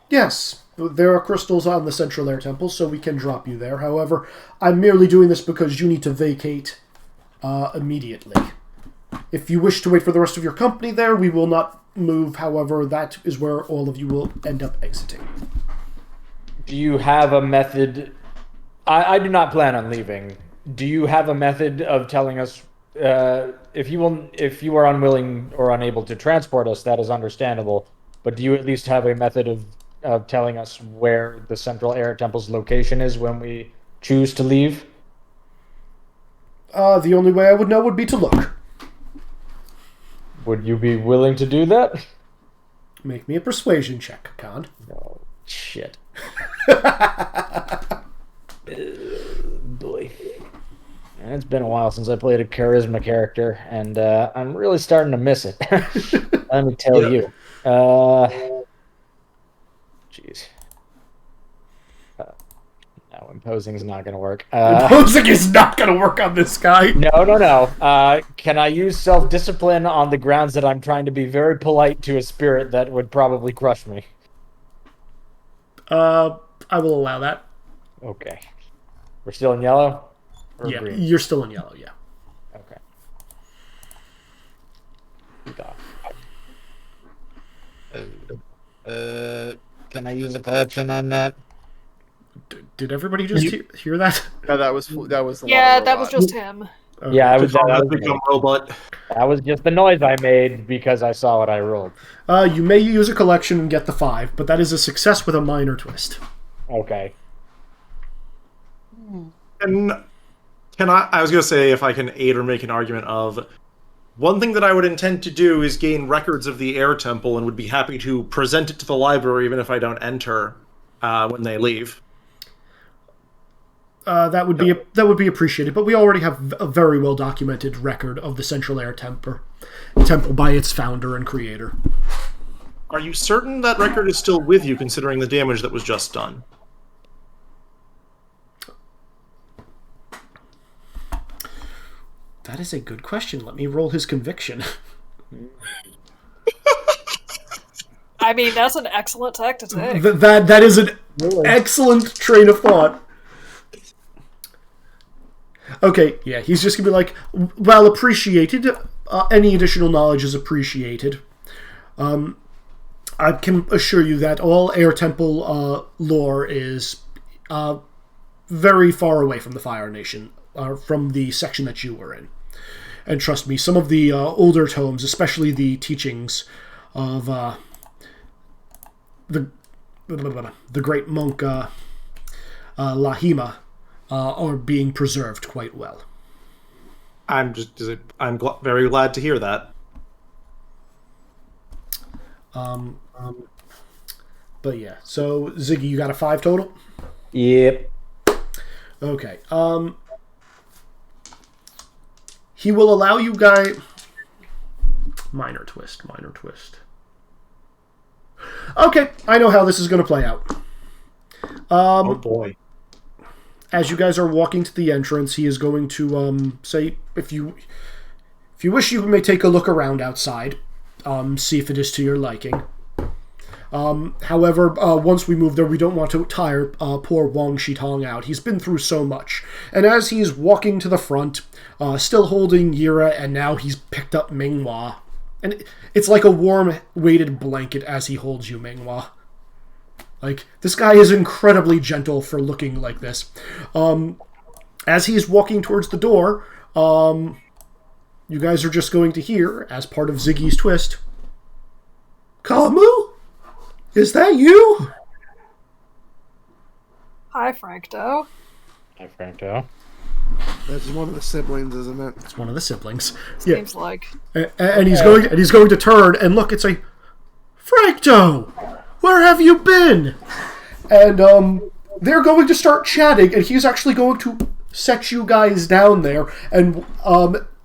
Yes, there are crystals on the Central Air Temple, so we can drop you there. However, I'm merely doing this because you need to vacate immediately. If you wish to wait for the rest of your company there, we will not move. However, that is where all of you will end up exiting. Do you have a method... I do not plan on leaving. Do you have a method of telling us... if you are unwilling or unable to transport us, that is understandable. But do you at least have a method of telling us where the Central Air Temple's location is when we choose to leave? The only way I would know would be to look. Would you be willing to do that? Make me a persuasion check, Khan. Oh, shit. Boy. And it's been a while since I played a charisma character, and I'm really starting to miss it. Let me tell you. Jeez. No, imposing is not going to work. Imposing is not going to work on this guy. No. Can I use self-discipline on the grounds that I'm trying to be very polite to a spirit that would probably crush me? I will allow that. Okay. We're still in yellow? Or Yeah, green? you're still in yellow, yeah. Okay. Can I use a perception on that? Did everybody just hear that? No, that was the Yeah, water that was robot. just him. Okay. Yeah, Robot. that was just the noise I made because I saw what I rolled. You may use a collection and get the 5, but that is a success with a minor twist. Okay. And I was going to say if I can aid or make an argument of one thing that I would intend to do is gain records of the Air Temple and would be happy to present it to the library even if I don't enter when they leave. That would be appreciated, but we already have a very well documented record of the Central Air Temple by its founder and creator. Are you certain that record is still with you, considering the damage that was just done? That is a good question. Let me roll his conviction. I mean, that's an excellent tack to take. That is an excellent train of thought. Okay, yeah, he's just gonna be like, well, appreciated. Any additional knowledge is appreciated. I can assure you that all Air Temple lore is very far away from the Fire Nation, from the section that you were in. And trust me, some of the older tomes, especially the teachings of the great monk Lahima, are being preserved quite well. I'm very glad to hear that. But yeah, so Ziggy, you got a 5 total? Yep. Okay. He will allow you guys... Minor twist. Okay, I know how this is going to play out. Oh boy. As you guys are walking to the entrance, he is going to say, if you wish, you may take a look around outside, see if it is to your liking. However, once we move there, we don't want to tire poor Wang Shitong out. He's been through so much. And as he's walking to the front, still holding Yira, and now he's picked up Minghua And it's like a warm, weighted blanket as he holds you, Ming-Hua. Like, this guy is incredibly gentle for looking like this. As he's walking towards the door, you guys are just going to hear, as part of Ziggy's twist, Kamu? Is that you? Hi, Frankto. Hi, Franco. That's one of the siblings, isn't it? It's one of the siblings. Seems like. And he's going to turn and look and say, Frankto, where have you been? And they're going to start chatting, and he's actually going to set you guys down there, and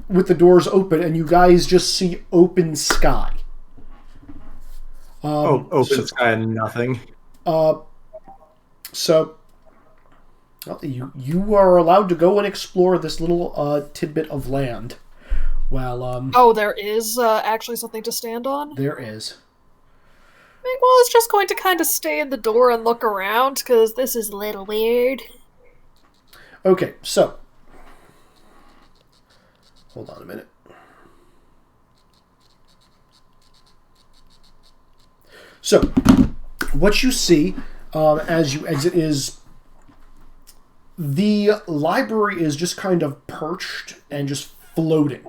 with the doors open, and you guys just see open sky. Open sky and nothing. So well, you are allowed to go and explore this little tidbit of land. Well, Oh, there is actually something to stand on? there is. Well, it's just going to kind of stay in the door and look around, because this is a little weird. Okay, so hold on a minute. So, what you see as you exit is the library is just kind of perched and just floating,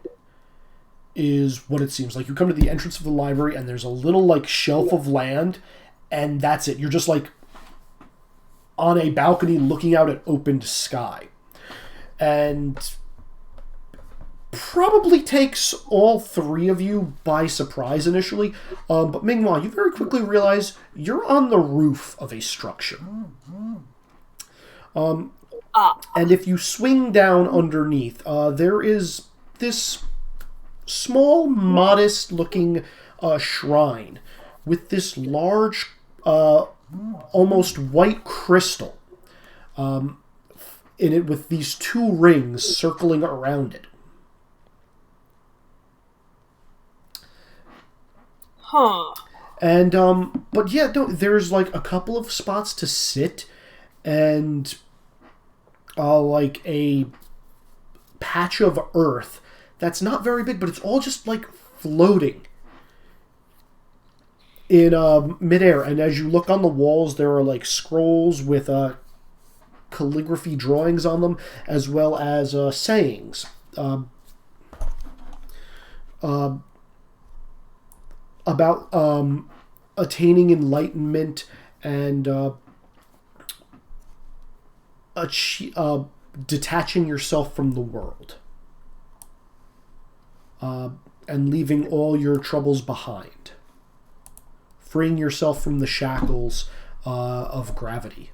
is what it seems like. You come to the entrance of the library, and there's a little, like, shelf of land, and that's it. You're just, like, on a balcony looking out at opened sky. And probably takes all three of you by surprise initially, but Ming-Hua, you very quickly realize you're on the roof of a structure. And if you swing down underneath, there is this small, modest-looking shrine with this large, almost white crystal in it, with these two rings circling around it. Huh. And, but yeah, no, there's, like, a couple of spots to sit, and, like, a patch of earth that's not very big, but it's all just, like, floating in, midair. And as you look on the walls, there are, like, scrolls with, calligraphy drawings on them, as well as, sayings. About attaining enlightenment and detaching yourself from the world and leaving all your troubles behind, freeing yourself from the shackles of gravity.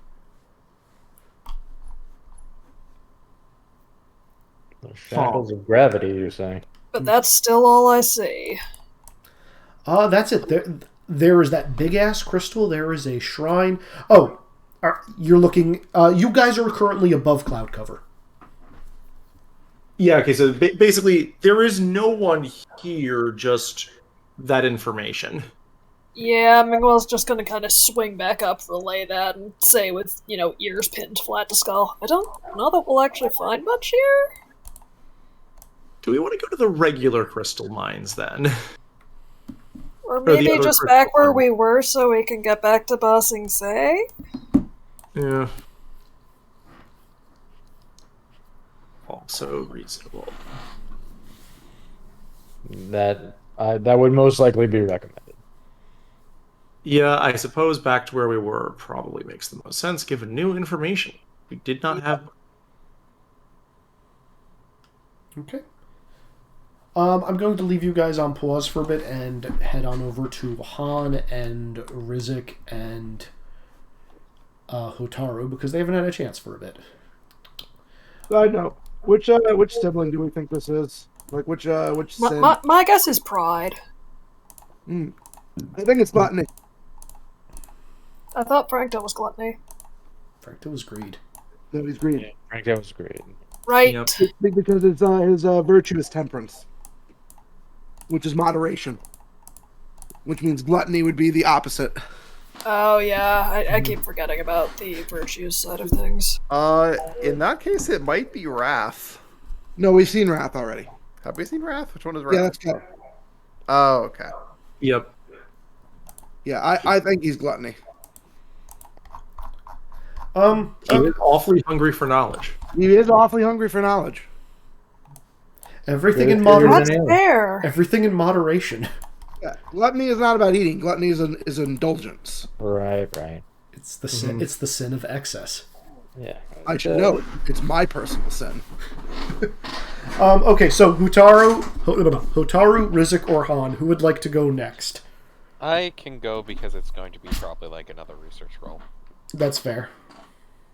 The shackles of gravity, you're saying? But that's still all I see. That's it. There is that big-ass crystal. There is a shrine. Oh, you're looking... you guys are currently above cloud cover. Yeah, okay, so basically, there is no one here, just that information. Yeah, Miguel's just gonna kind of swing back up, relay that, and say with, ears pinned flat to skull, I don't know that we'll actually find much here. Do we want to go to the regular crystal mines, then? Or maybe the other just crystal back where mine. we were so we can get back to Bossing Say? Yeah. Also reasonable. That would most likely be recommended. Yeah, I suppose back to where we were probably makes the most sense, given new information. We did not have... Okay. I'm going to leave you guys on pause for a bit and head on over to Han and Rizik and Hotaru, because they haven't had a chance for a bit. I know. Which sibling do we think this is? Like, which sin? My guess is pride. I think it's gluttony. I thought Frankto was gluttony. Frankto was greed. No, he's greed. Yeah, Frank, that was great. Right. Yep. Because his virtue is temperance, which is moderation. Which means gluttony would be the opposite. Oh yeah, I keep forgetting about the virtues side of things. In that case, it might be Wrath. No, we've seen Wrath already. Have we seen Wrath? Which one is Wrath? Yeah, let's go. Oh, okay. Yep. Yeah, I think he's gluttony. He is awfully hungry for knowledge. He is awfully hungry for knowledge. Everything Good in figures moderation. That's an ale. fair. Everything in moderation. Yeah, gluttony is not about eating. Gluttony is indulgence. Right. It's the sin. It's the sin of excess. Yeah. I should know. It's my personal sin. Okay, so Hotaru, Rizik, or Han, who would like to go next? I can go because it's going to be probably like another research role. That's fair.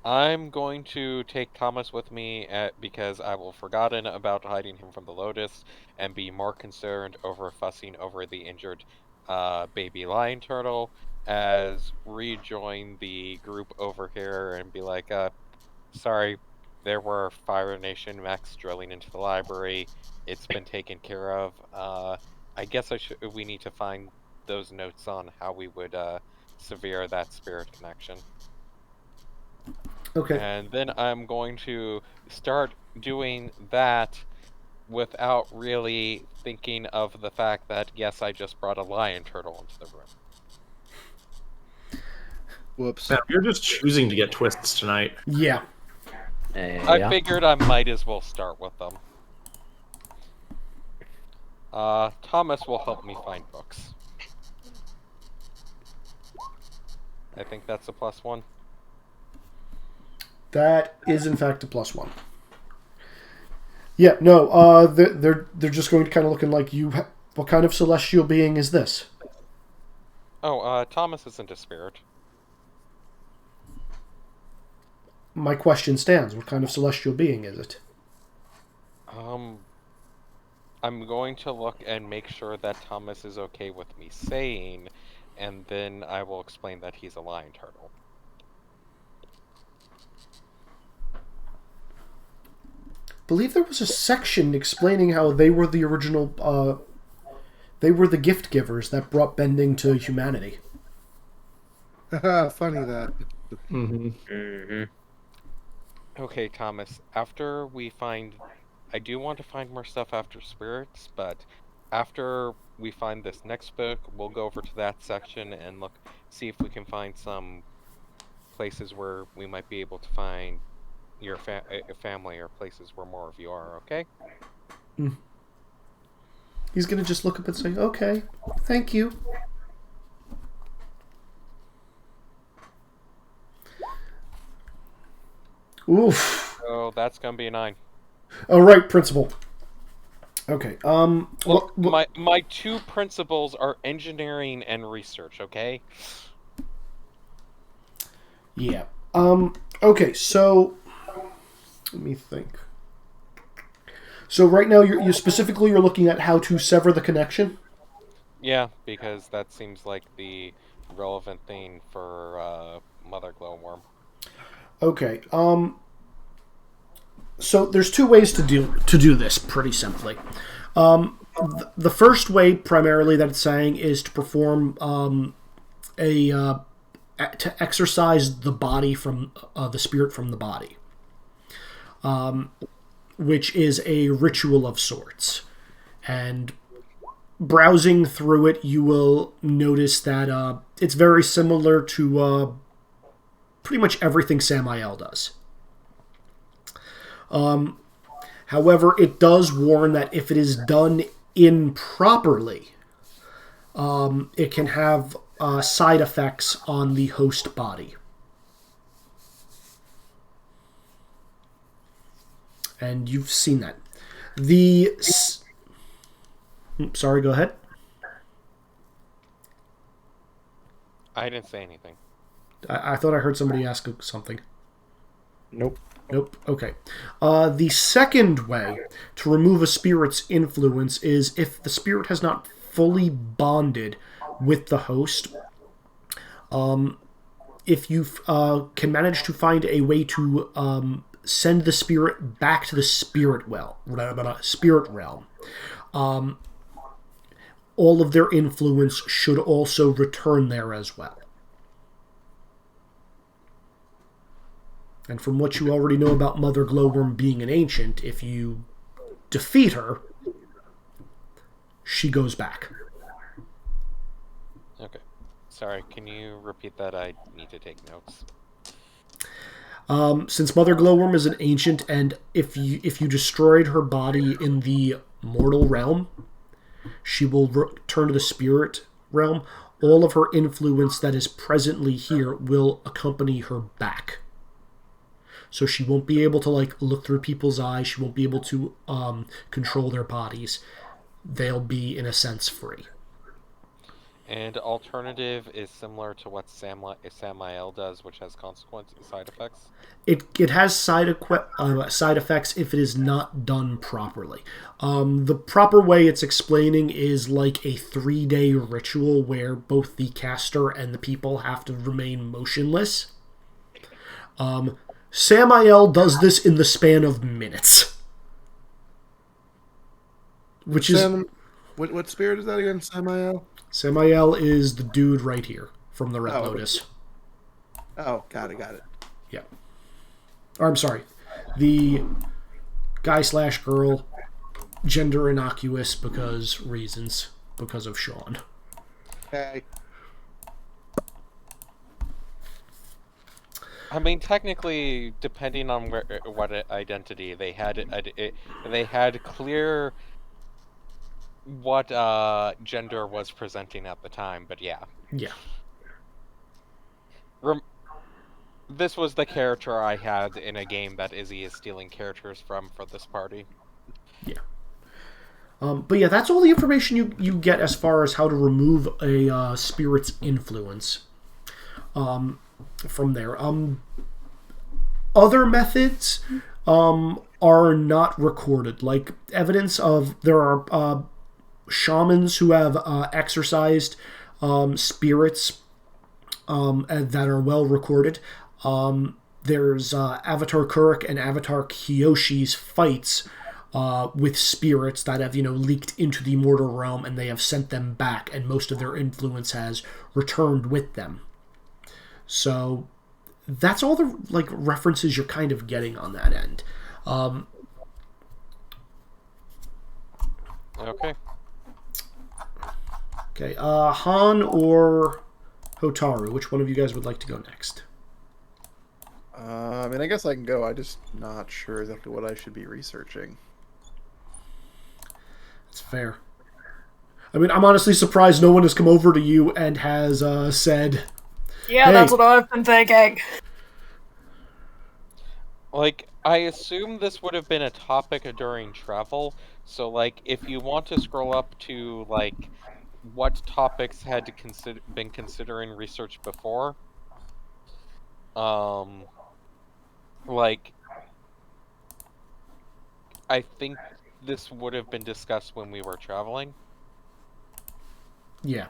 I'm going to take Thomas with me because I will forgotten about hiding him from the Lotus and be more concerned over fussing over the injured baby lion turtle as rejoin the group over here and be like, sorry, there were Fire Nation mechs drilling into the library. It's been taken care of. I guess we need to find those notes on how we would sever that spirit connection. Okay. And then I'm going to start doing that without really thinking of the fact that, yes, I just brought a lion turtle into the room. Whoops. Man, you're just choosing to get twists tonight. Yeah. I figured I might as well start with them. Thomas will help me find books. I think that's a +1. That is in fact a +1. Yeah, no, they're just going to kind of looking like you. What kind of celestial being is this? Oh, Thomas isn't a spirit. My question stands. What kind of celestial being is it? I'm going to look and make sure that Thomas is okay with me saying, and then I will explain that he's a lion turtle. Believe there was a section explaining how they were the original. They were the gift givers that brought bending to humanity. Funny that. Okay, Thomas, after we find... I do want to find more stuff after spirits, but after we find this next book, we'll go over to that section and see if we can find some places where we might be able to find your family or places where more of you are, okay? He's gonna just look up and say, "Okay, thank you." Oof. So that's gonna be a 9. All right, principal. Okay. Look, my 2 principles are engineering and research, okay? Yeah. Okay. So, let me think. So right now, you're specifically looking at how to sever the connection. Yeah, because that seems like the relevant thing for Mother Glowworm. Okay. So there's 2 ways to do this pretty simply. The first way, primarily, that it's saying is to perform to exorcise the body from the spirit from the body, which is a ritual of sorts. And browsing through it, you will notice that it's very similar to pretty much everything Samael does. However, it does warn that if it is done improperly, it can have side effects on the host body. And you've seen that. Sorry, go ahead. I didn't say anything. I thought I heard somebody ask something. Nope. Nope. Okay. The second way to remove a spirit's influence is if the spirit has not fully bonded with the host. If you can manage to find a way to send the spirit back to the spirit realm, all of their influence should also return there as well. And from what you already know about Mother Glowworm being an ancient, if you defeat her, she goes back. Okay. Sorry, can you repeat that? I need to take notes. Since Mother Glowworm is an ancient, and if you destroyed her body in the mortal realm, she will return to the spirit realm. All of her influence that is presently here will accompany her back. So she won't be able to look through people's eyes. She won't be able to control their bodies. They'll be, in a sense, free. And alternative is similar to what Samael does, which has side effects. It has side effects if it is not done properly. The proper way it's explaining is like a 3-day ritual where both the caster and the people have to remain motionless. Samael does this in the span of minutes. Which is... What spirit is that again, Samael? Samael is the dude right here from the Red Lotus. Oh, got it. Yeah. Or, I'm sorry. The guy/girl, gender innocuous because of Sean. Okay. I mean, technically, depending on what identity they had clear what gender was presenting at the time, but yeah. Yeah. This was the character I had in a game that Izzy is stealing characters from for this party. Yeah. But yeah, that's all the information you get as far as how to remove a spirit's influence from there. Other methods are not recorded. Like evidence of there are shamans who have exorcised spirits that are well recorded. There's Avatar Kuruk and Avatar Kyoshi's fights with spirits that have, leaked into the mortal realm, and they have sent them back, and most of their influence has returned with them. So that's all the references you're kind of getting on that end. Okay. Okay, Han or Hotaru, which one of you guys would like to go next? I mean, I guess I can go. I'm just not sure exactly what I should be researching. That's fair. I mean, I'm honestly surprised no one has come over to you and has said... Yeah, hey. That's what I've been thinking. I assume this would have been a topic during travel, so, if you want to scroll up to, what topics had been considering research before, I think this would have been discussed when we were traveling. Yeah.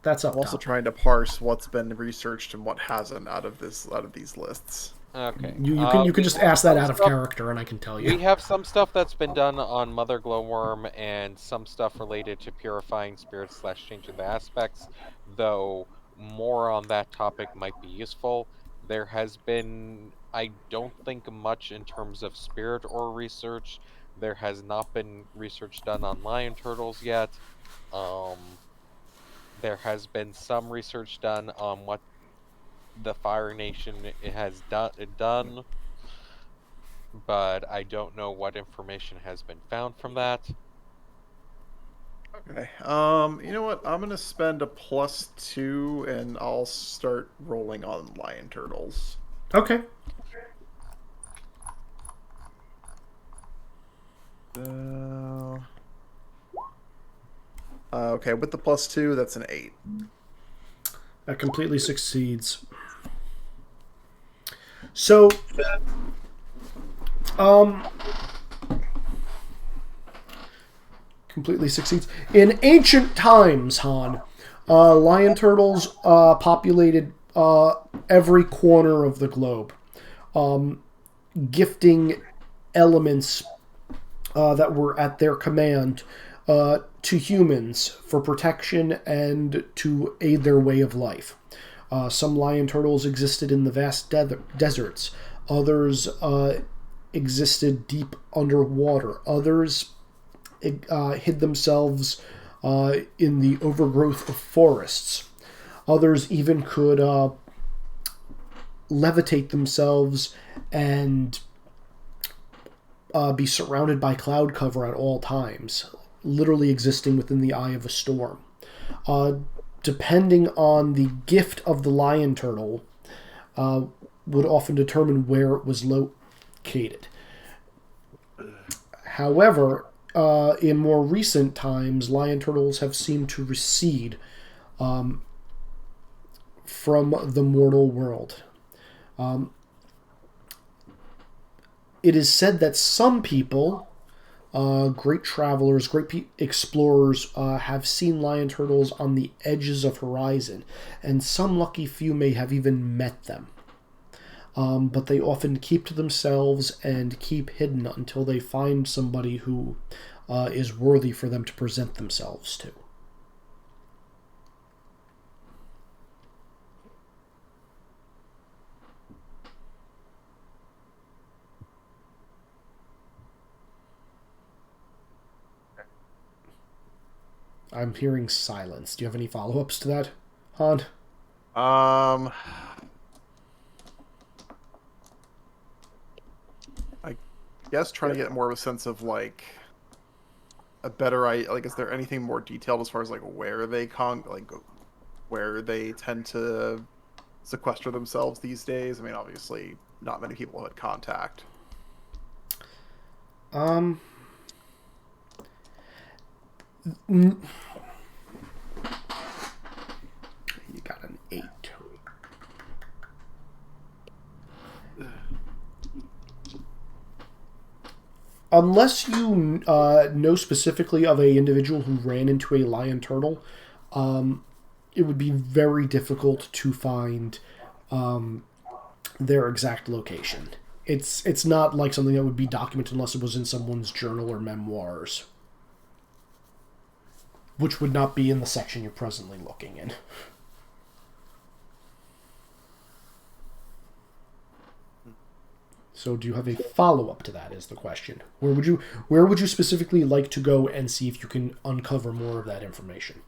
That's up I'm also top. trying to parse what's been researched and what hasn't out of these lists. Okay. You can just ask that out of character, and I can tell you. We have some stuff that's been done on Mother Glowworm, and some stuff related to purifying spirits / changing the aspects, though more on that topic might be useful. There has been, I don't think, much in terms of spirit or research. There has not been research done on lion turtles yet. There has been some research done on what the Fire Nation has done, but I don't know what information has been found from that. Okay. You know what? I'm gonna spend a +2, and I'll start rolling on lion turtles. Okay. Okay, with the +2, that's an 8. That completely succeeds. So, completely succeeds. In ancient times, Han, lion turtles populated every corner of the globe, gifting elements that were at their command to humans for protection and to aid their way of life. Some lion turtles existed in the vast deserts. Others existed deep underwater. Others hid themselves in the overgrowth of forests. Others even could levitate themselves and be surrounded by cloud cover at all times, literally existing within the eye of a storm. Depending on the gift of the lion turtle, would often determine where it was located. However, in more recent times, lion turtles have seemed to recede from the mortal world. It is said that some people, great travelers, explorers, have seen lion turtles on the edges of horizon, and some lucky few may have even met them. But they often keep to themselves and keep hidden until they find somebody who is worthy for them to present themselves to. I'm hearing silence. Do you have any follow-ups to that, Han? I guess trying to get more of a sense of like a better like, is there anything more detailed as far as like where they where they tend to sequester themselves these days? I mean, obviously, not many people had contact. You got an 8. Unless you know specifically of an individual who ran into a lion turtle, it would be very difficult to find their exact location. It's not like something that would be documented unless it was in someone's journal or memoirs, which would not be in the section you're presently looking in. So do you have a follow-up to that is the question. Where would you specifically like to go and see if you can uncover more of that information?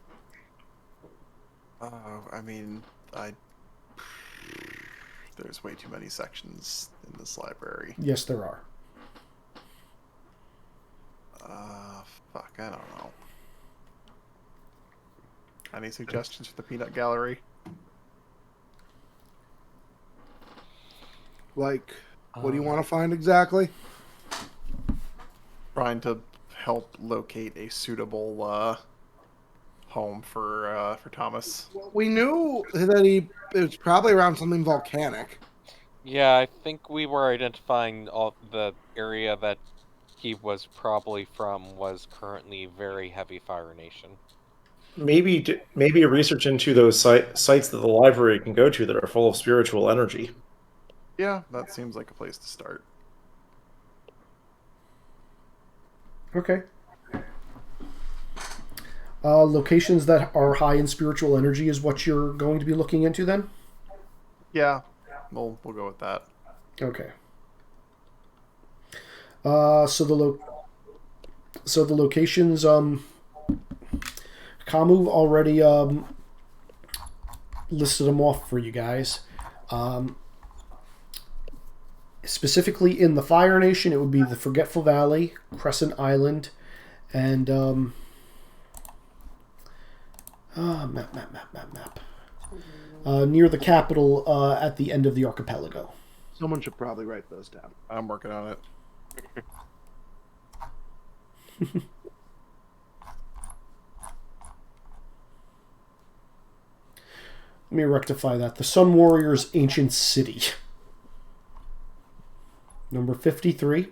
I mean, there's way too many sections in this library. Yes, there are. Fuck, I don't know. Any suggestions for the peanut gallery? Like, what do you want to find exactly? Trying to help locate a suitable home for Thomas. Well, we knew that it was probably around something volcanic. Yeah, I think we were identifying all the area that he was probably from was currently very heavy Fire Nation. Maybe a research into those sites that the library can go to that are full of spiritual energy. Yeah, that seems like a place to start. Okay. Locations that are high in spiritual energy is what you're going to be looking into then? Yeah, we'll go with that. Okay. So the locations, Kamu already listed them off for you guys. Specifically in the Fire Nation, it would be the Forgetful Valley, Crescent Island, and map. Near the capital, at the end of the archipelago. Someone should probably write those down. I'm working on it. Let me rectify that. The Sun Warriors' Ancient City. Number 53.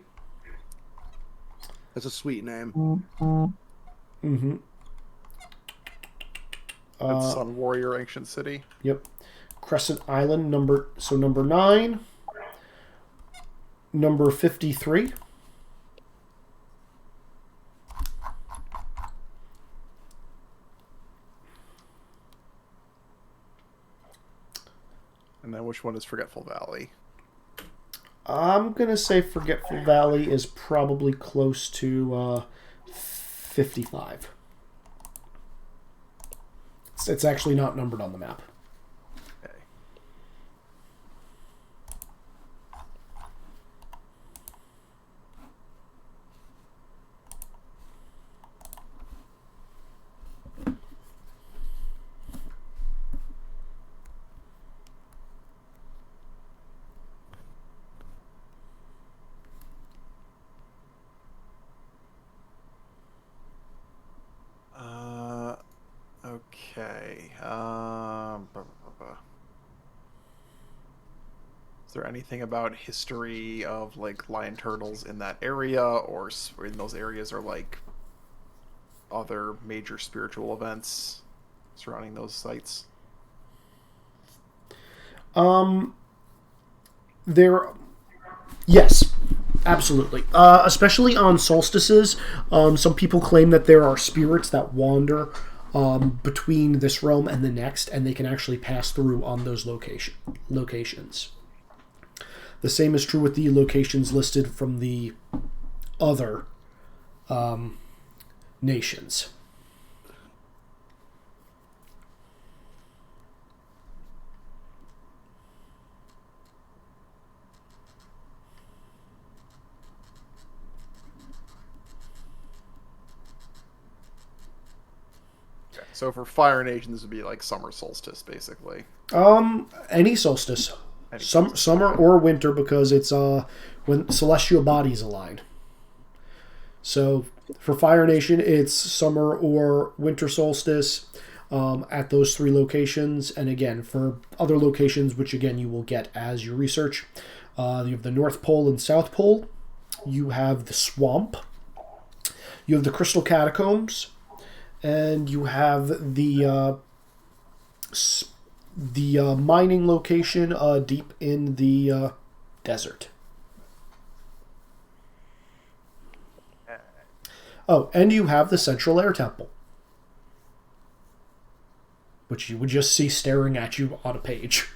That's a sweet name. Mm-hmm. That's Sun Warrior Ancient City. Yep. Crescent Island, number 9. Number 53. And then which one is Forgetful Valley? I'm going to say Forgetful Valley is probably close to 55. It's actually not numbered on the map. Okay. Okay. Is there anything about history of like lion turtles in that area, or in those areas, or like other major spiritual events surrounding those sites? There, yes, absolutely. Especially on solstices, some people claim that there are spirits that wander between this realm and the next, and they can actually pass through on those locations. The same is true with the locations listed from the other nations. So for Fire Nation, this would be like summer solstice, basically. Any solstice. Any solstice. Summer or winter, because it's when celestial bodies align. So for Fire Nation, it's summer or winter solstice at those 3 locations. And again, for other locations, which again you will get as you research, you have the North Pole and South Pole. You have the swamp. You have the Crystal Catacombs. And you have the mining location deep in the desert. Oh, and you have the Central Air Temple, which you would just see staring at you on a page.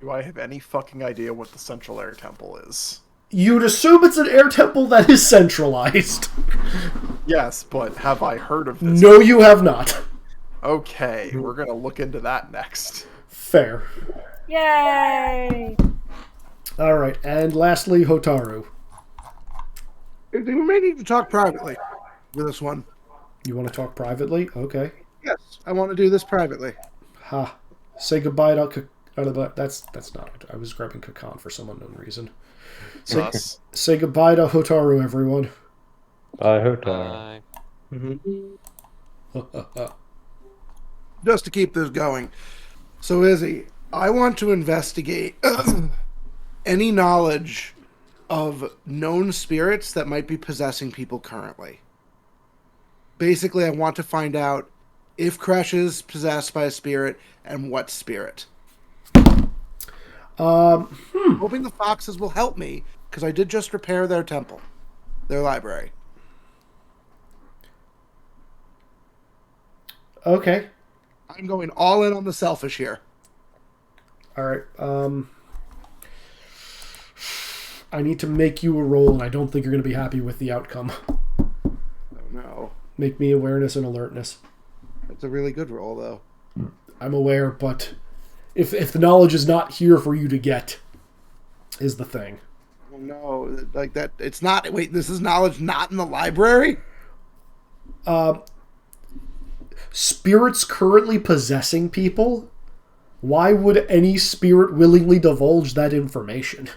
Do I have any fucking idea what the Central Air Temple is? You'd assume it's an air temple that is centralized. Yes, but have I heard of this? No, you have not. Okay, we're gonna look into that next. Fair. Yay! All right, and lastly, Hotaru. We may need to talk privately with this one. You want to talk privately? Okay. Yes, I want to do this privately. Ha. Say goodbye to... That's not... I was grabbing Kakan for some unknown reason. Say goodbye to Hotaru, everyone. Bye, Hotaru. Just to keep this going. So, Izzy, I want to investigate any knowledge of known spirits that might be possessing people currently. Basically, I want to find out if Crash is possessed by a spirit and what spirit. Hoping the foxes will help me, because I did just repair their temple, their library. Okay. I'm going all in on the selfish here. All right. I need to make you a roll, and I don't think you're going to be happy with the outcome. Oh no. Make me awareness and alertness. That's a really good roll, though. I'm aware, but if the knowledge is not here for you to get, is the thing. Oh no, like that. It's not. Wait, this is knowledge not in the library? Spirits currently possessing people? Why would any spirit willingly divulge that information?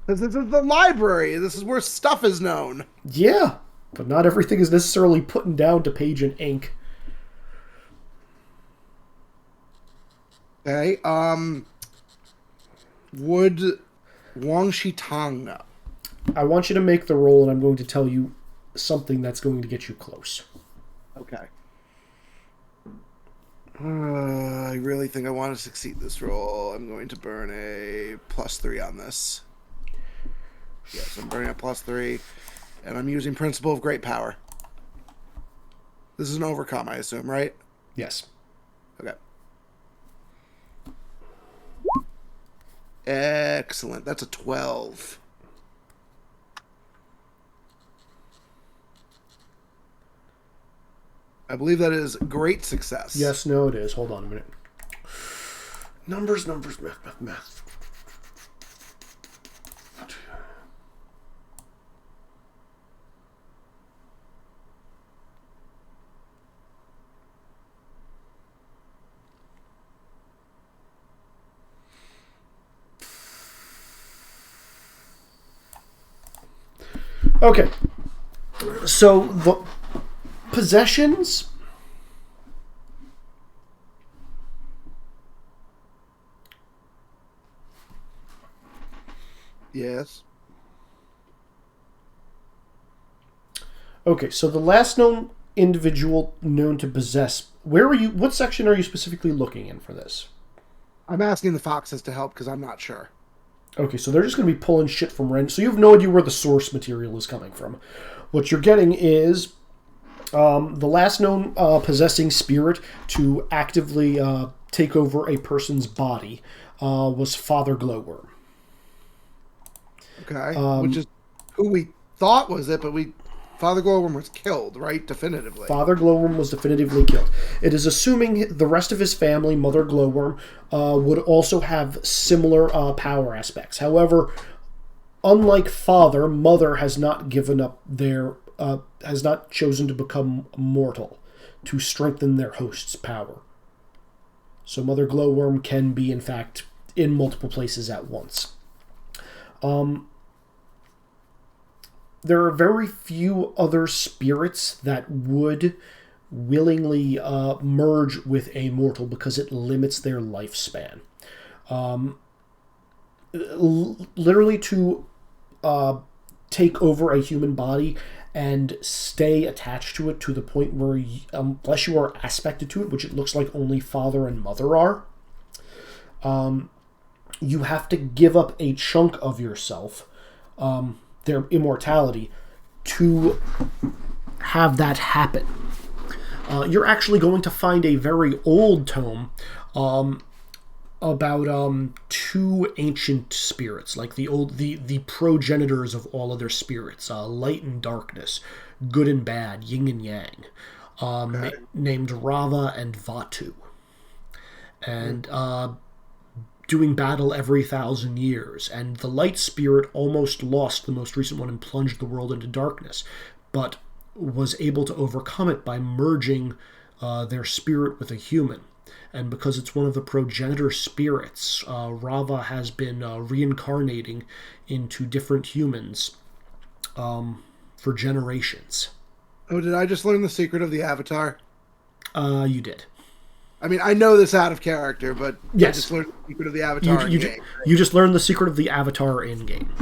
This is the library. This is where stuff is known. Yeah, but not everything is necessarily put down to page and ink. Okay, would Wang Shitang know? I want you to make the roll, and I'm going to tell you something that's going to get you close. Okay. I really think I want to succeed this roll. I'm going to burn a +3 on this. Yes, I'm burning a +3, and I'm using Principle of Great Power. This is an overcome, I assume, right? Yes. Okay. Excellent. That's a 12. I believe that is great success. Yes, no, it is. Hold on a minute. Numbers, math. Okay. So the possessions. Yes. Okay, so the last known individual known to possess. Where are you? What section are you specifically looking in for this? I'm asking the foxes to help because I'm not sure. Okay, so they're just going to be pulling shit from random. So you have no idea where the source material is coming from. What you're getting is the last known possessing spirit to actively take over a person's body was Father Glowworm. Okay. Which is who we thought was it, but Father Glowworm was killed, right? Definitively. Father Glowworm was definitively killed. It is assuming the rest of his family, Mother Glowworm, would also have similar power aspects. However, unlike Father, Mother has not given up has not chosen to become mortal to strengthen their host's power. So Mother Glowworm can be, in fact, in multiple places at once. There are very few other spirits that would willingly merge with a mortal because it limits their lifespan. Literally to take over a human body and stay attached to it to the point where, unless you are aspected to it, which it looks like only Father and Mother are, you have to give up a chunk of yourself, their immortality, to have that happen. You're actually going to find a very old tome about two ancient spirits, like the progenitors of all other spirits, light and darkness, good and bad, yin and yang, named Rava and Vatu. And doing battle every 1,000 years, and the light spirit almost lost the most recent one and plunged the world into darkness, but was able to overcome it by merging their spirit with a human. And because it's one of the progenitor spirits, Rava has been reincarnating into different humans for generations. Oh, did I just learn the secret of the Avatar? You did. I mean, I know this out of character, but yes. I just learned the secret of the Avatar in-game. You just learned the secret of the Avatar in-game.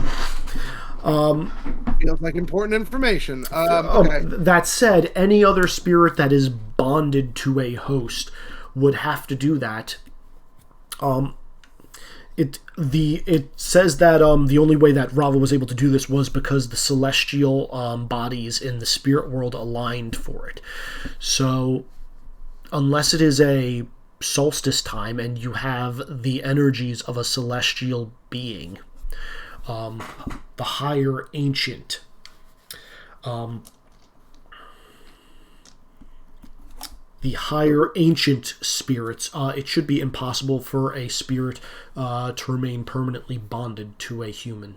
Feels like important information. Okay. That said, any other spirit that is bonded to a host would have to do that. It says that the only way that Rava was able to do this was because the celestial bodies in the spirit world aligned for it. So, unless it is a solstice time and you have the energies of a celestial being, the higher ancient, spirits, it should be impossible for a spirit to remain permanently bonded to a human.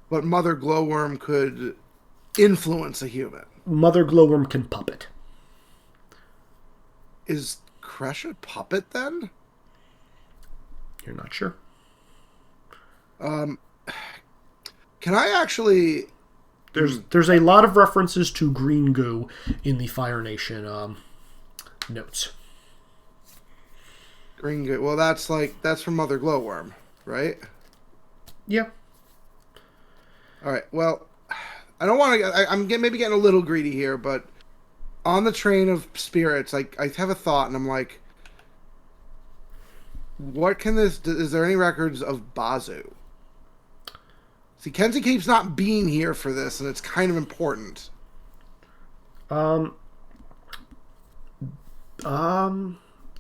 But Mother Glowworm could influence a human. Mother Glowworm can puppet. Is Kresh a puppet then? You're not sure? Can I actually... There's a lot of references to green goo in the Fire Nation notes. Green goo. Well, that's from Mother Glowworm, right? Yeah. All right. Well, I don't want to... I'm maybe getting a little greedy here, but on the train of spirits, I have a thought, and I'm like, what can this... Is there any records of Bazu? See, Kenzie keeps not being here for this, and it's kind of important.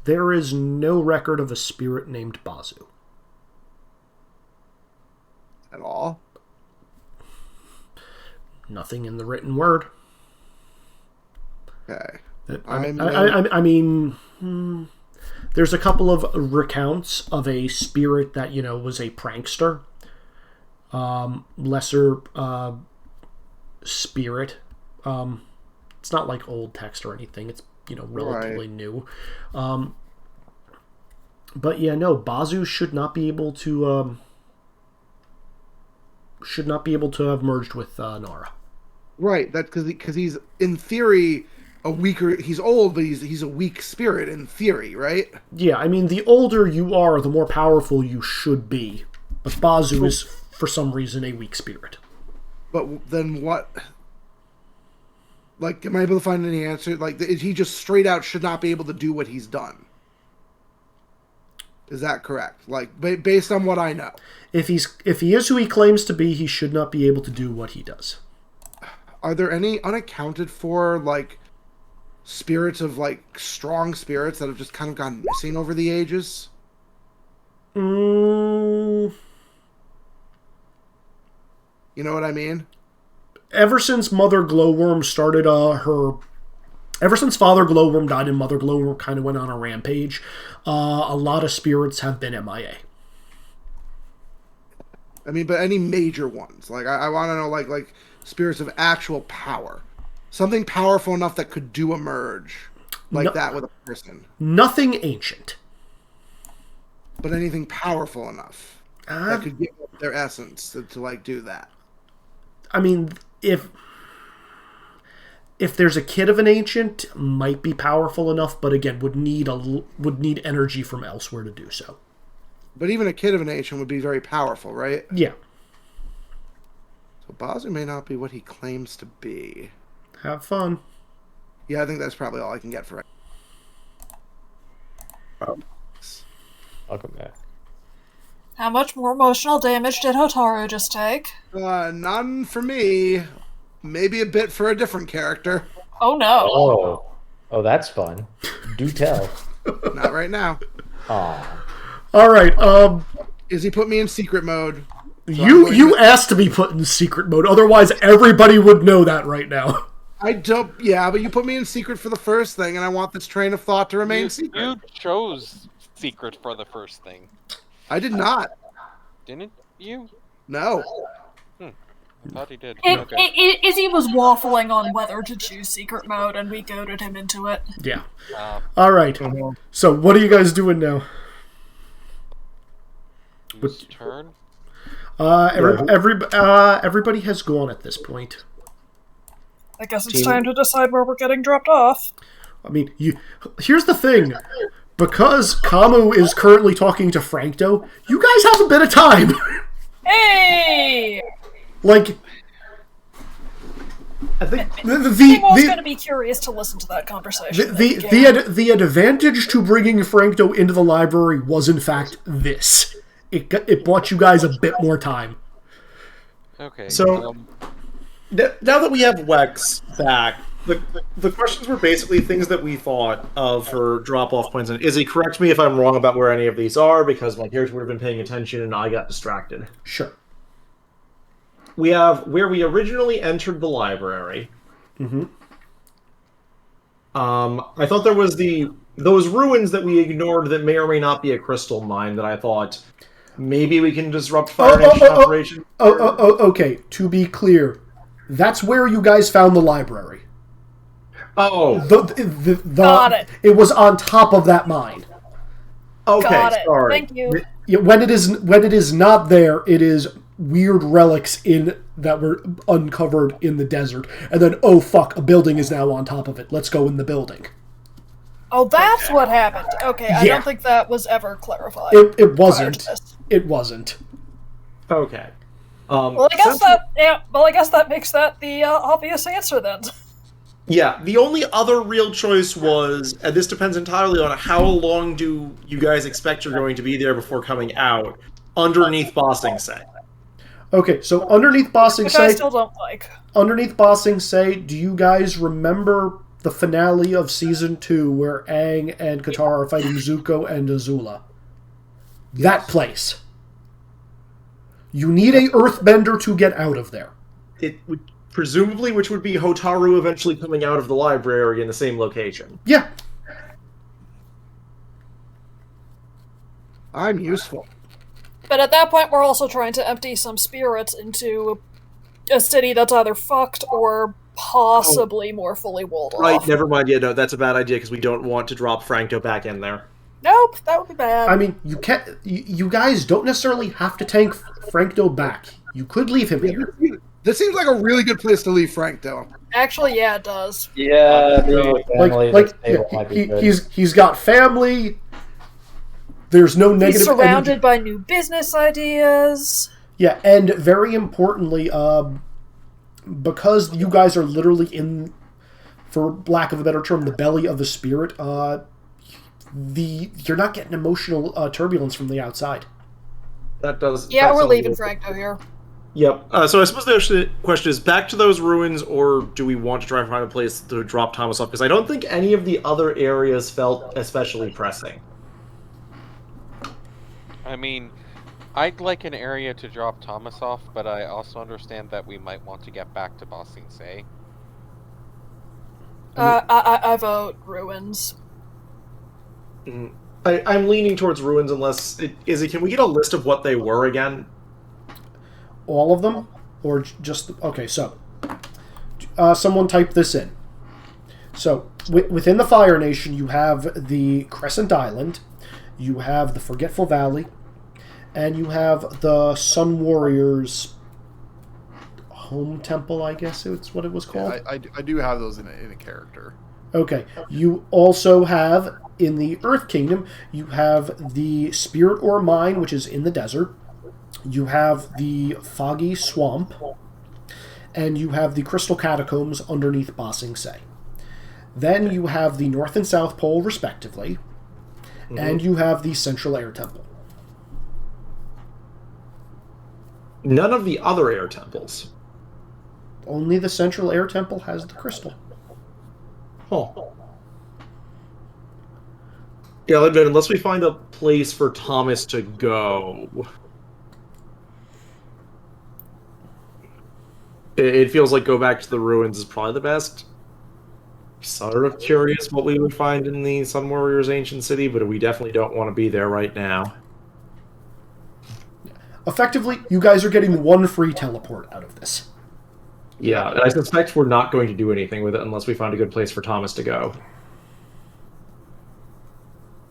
There is no record of a spirit named Bazu. At all? Nothing in the written word. Okay. I mean, there's a couple of recounts of a spirit that, was a prankster. Lesser spirit. It's not like old text or anything. It's, relatively new. But yeah, no, Bazu should not be able to have merged with Nara. Right, that's because he's in theory a weaker. He's old, but he's a weak spirit in theory, right? Yeah, I mean, the older you are, the more powerful you should be. But Bazu is, for some reason, a weak spirit. But then what? Like, am I able to find any answer? Like, he just straight out should not be able to do what he's done. Is that correct? Like, based on what I know. If he is who he claims to be, he should not be able to do what he does. Are there any unaccounted for, like, spirits of, like, strong spirits that have just kind of gone missing over the ages? You know what I mean? Ever since Mother Glowworm started ever since Father Glowworm died and Mother Glowworm kind of went on a rampage, a lot of spirits have been MIA. I mean, but any major ones? Like, I want to know, like spirits of actual power. Something powerful enough that could do a merge like that with a person. Nothing ancient. But anything powerful enough that could give up their essence to like, do that. I mean, if there's a kid of an ancient, might be powerful enough, but again, would need energy from elsewhere to do so. But even a kid of an ancient would be very powerful, right? Yeah. So Bazu may not be what he claims to be. Have fun. Yeah, I think that's probably all I can get for right now. Welcome back. How much more emotional damage did Hotaru just take? None for me. Maybe a bit for a different character. Oh no. Oh, that's fun. Do tell. Not right now. Aw. All right. Izzy put me in secret mode. So you asked to be put in secret mode. Otherwise, everybody would know that right now. I don't. Yeah, but you put me in secret for the first thing, and I want this train of thought to remain secret. You chose secret for the first thing. I did not. Didn't you? No. I thought he did. Izzy was waffling on whether to choose secret mode, and we goaded him into it. Yeah. All right. So, what are you guys doing now? Whose turn? Everybody has gone at this point. I guess it's time to decide where we're getting dropped off. I mean, here's the thing. Because Kamu is currently talking to Frankto, you guys have a bit of time. Hey! Like, I think Timo's going to be curious to listen to that conversation. The advantage to bringing Frankto into the library was, in fact, this. It bought you guys a bit more time. Okay. So, now that we have Wex back, the questions were basically things that we thought of for drop-off points. And Izzy, correct me if I'm wrong about where any of these are, because my character would have been paying attention and I got distracted. Sure. We have where we originally entered the library. Mm-hmm. I thought there was those ruins that we ignored that may or may not be a crystal mine that I thought maybe we can disrupt fire operation. Okay. To be clear, that's where you guys found the library. Oh. Got it. It was on top of that mine. Okay, Got it. sorry. Thank you. When it is not there, it is weird relics that were uncovered in the desert. And then, oh fuck, a building is now on top of it. Let's go in the building. Oh, that's what happened. Okay, I Yeah. don't think that was ever clarified. It wasn't. It wasn't. Okay. Well, I guess that makes that the obvious answer then. Yeah, the only other real choice was, and this depends entirely on how long do you guys expect you're going to be there before coming out, underneath Bossing Say. Okay, so underneath Bossing Which I Say... still don't like. Underneath Bossing Say, do you guys remember the finale of Season 2 where Aang and Katara are fighting Zuko and Azula? That place. You need a earthbender to get out of there. Presumably, which would be Hotaru eventually coming out of the library in the same location. Yeah. I'm useful. But at that point, we're also trying to empty some spirits into a city that's either fucked or possibly more fully walled Right, off. never mind. Yeah, no, that's a bad idea because we don't want to drop Franco back in there. Nope, that would be bad. I mean, you can't. You guys don't necessarily have to tank Frankdo back. You could leave him here. This seems like a really good place to leave Frank, though. Actually, yeah, it does. Yeah, the family Like that's stable might be good. he's got family. There's no negative. He's surrounded energy. by new business ideas. Yeah, and very importantly, because you guys are literally in, for lack of a better term, the belly of the spirit. You're not getting emotional turbulence from the outside. That does. Yeah, that's we're something leaving to- Franco here. Yep. So I suppose the question is back to those ruins, or do we want to try and find a place to drop Thomas off? Because I don't think any of the other areas felt especially pressing. I mean, I'd like an area to drop Thomas off, but I also understand that we might want to get back to Ba Sing Se. I vote ruins. I'm leaning towards ruins unless can we get a list of what they were again? All of them, or just okay? So, someone type this in. So within the Fire Nation, you have the Crescent Island, you have the Forgetful Valley, and you have the Sun Warriors home temple. I guess it's what it was called. Yeah, I do have those in a character. Okay. You also have, in the Earth Kingdom, you have the Spirit Ore Mine, which is in the desert. You have the Foggy Swamp. And you have the Crystal Catacombs underneath Ba Sing Se. Then you have the North and South Pole, respectively. Mm-hmm. And you have the Central Air Temple. None of the other air temples. Only the Central Air Temple has the crystal. Oh. Yeah, I'll admit, unless we find a place for Thomas to go, it feels like go back to the ruins is probably the best. Sort of curious what we would find in the Sun Warriors ancient city, but we definitely don't want to be there right now. Effectively, you guys are getting one free teleport out of this. Yeah, and I suspect we're not going to do anything with it unless we find a good place for Thomas to go.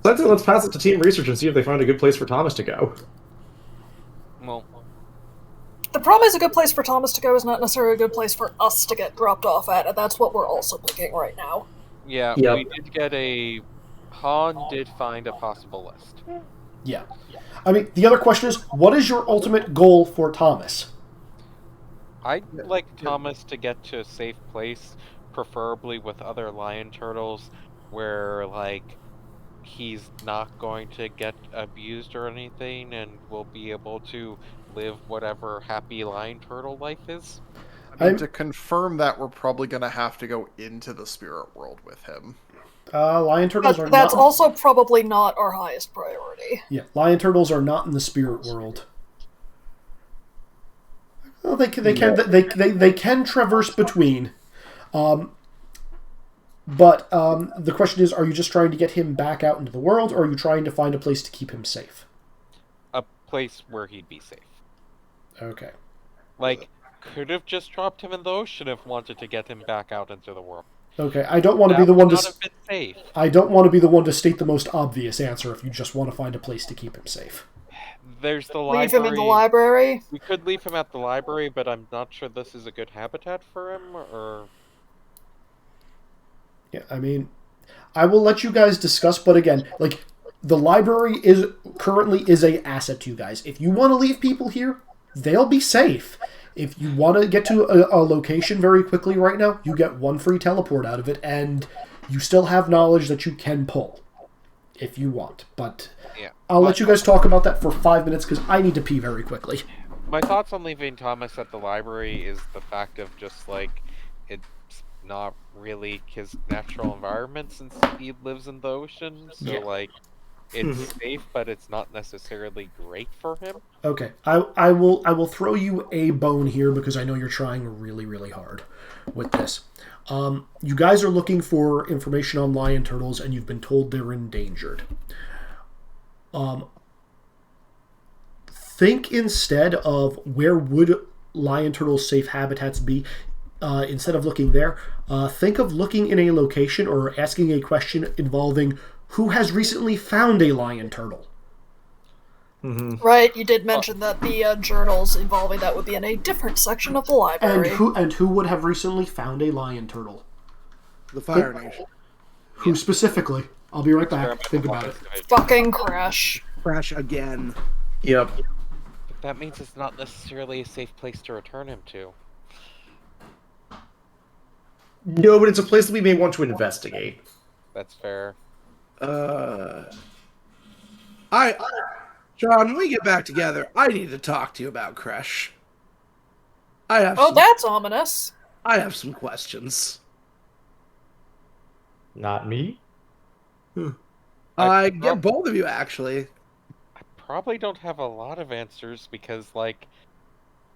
Let's pass it to team research and see if they find a good place for Thomas to go. Well, The problem is a good place for Thomas to go is not necessarily a good place for us to get dropped off at, and that's what we're also thinking right now. yeah, Yep. we did get a... Han did find a possible list. Yeah. I mean, the other question is, what is your ultimate goal for Thomas? I'd like Thomas to get to a safe place, preferably with other lion turtles, where, like, he's not going to get abused or anything, and will be able to live whatever happy lion turtle life is. I mean, to confirm that, we're probably going to have to go into the spirit world with him. Lion turtles are That's not... also probably not our highest priority. Yeah, lion turtles are not in the spirit world. Well, they can traverse between. But the question is, are you just trying to get him back out into the world, or are you trying to find a place to keep him safe? A place where he'd be safe. Okay. Like, could have just dropped him in the ocean if wanted to get him back out into the world. Okay, I don't want to That be the would one not to... have been safe. I don't want to be the one to state the most obvious answer if you just want to find a place to keep him safe. There's the Leave library. him in the library. We could leave him at the library, but I'm not sure this is a good habitat for him, or... Yeah, I mean, I will let you guys discuss, but again, like, the library is currently a asset to you guys. If you want to leave people here, they'll be safe. If you want to get to a location very quickly right now, you get one free teleport out of it, and you still have knowledge that you can pull, if you want. But Yeah. I'll let you guys talk about that for 5 minutes, because I need to pee very quickly. My thoughts on leaving Thomas at the library is the fact of just, like, it's not really his natural environment since he lives in the ocean, so, Yeah. like, It's safe, but it's not necessarily great for him. Okay, I will throw you a bone here because I know you're trying really, really hard with this. You guys are looking for information on lion turtles, and you've been told they're endangered. Think instead of where would lion turtles' safe habitats be. Instead of looking there, think of looking in a location or asking a question involving who has recently found a lion turtle. Mm-hmm. Right, you did mention that the journals involving that would be in a different section of the library. And who would have recently found a lion turtle? The Fire Nation. Who specifically? I'll be right back. Think about it. Fucking Crash. Crash again. Yep. That means it's not necessarily a safe place to return him to. No, but it's a place that we may want to investigate. That's fair. John, when we get back together, I need to talk to you about Crash. That's ominous. I have some questions. Not me? I get both of you, actually. I probably don't have a lot of answers because, like,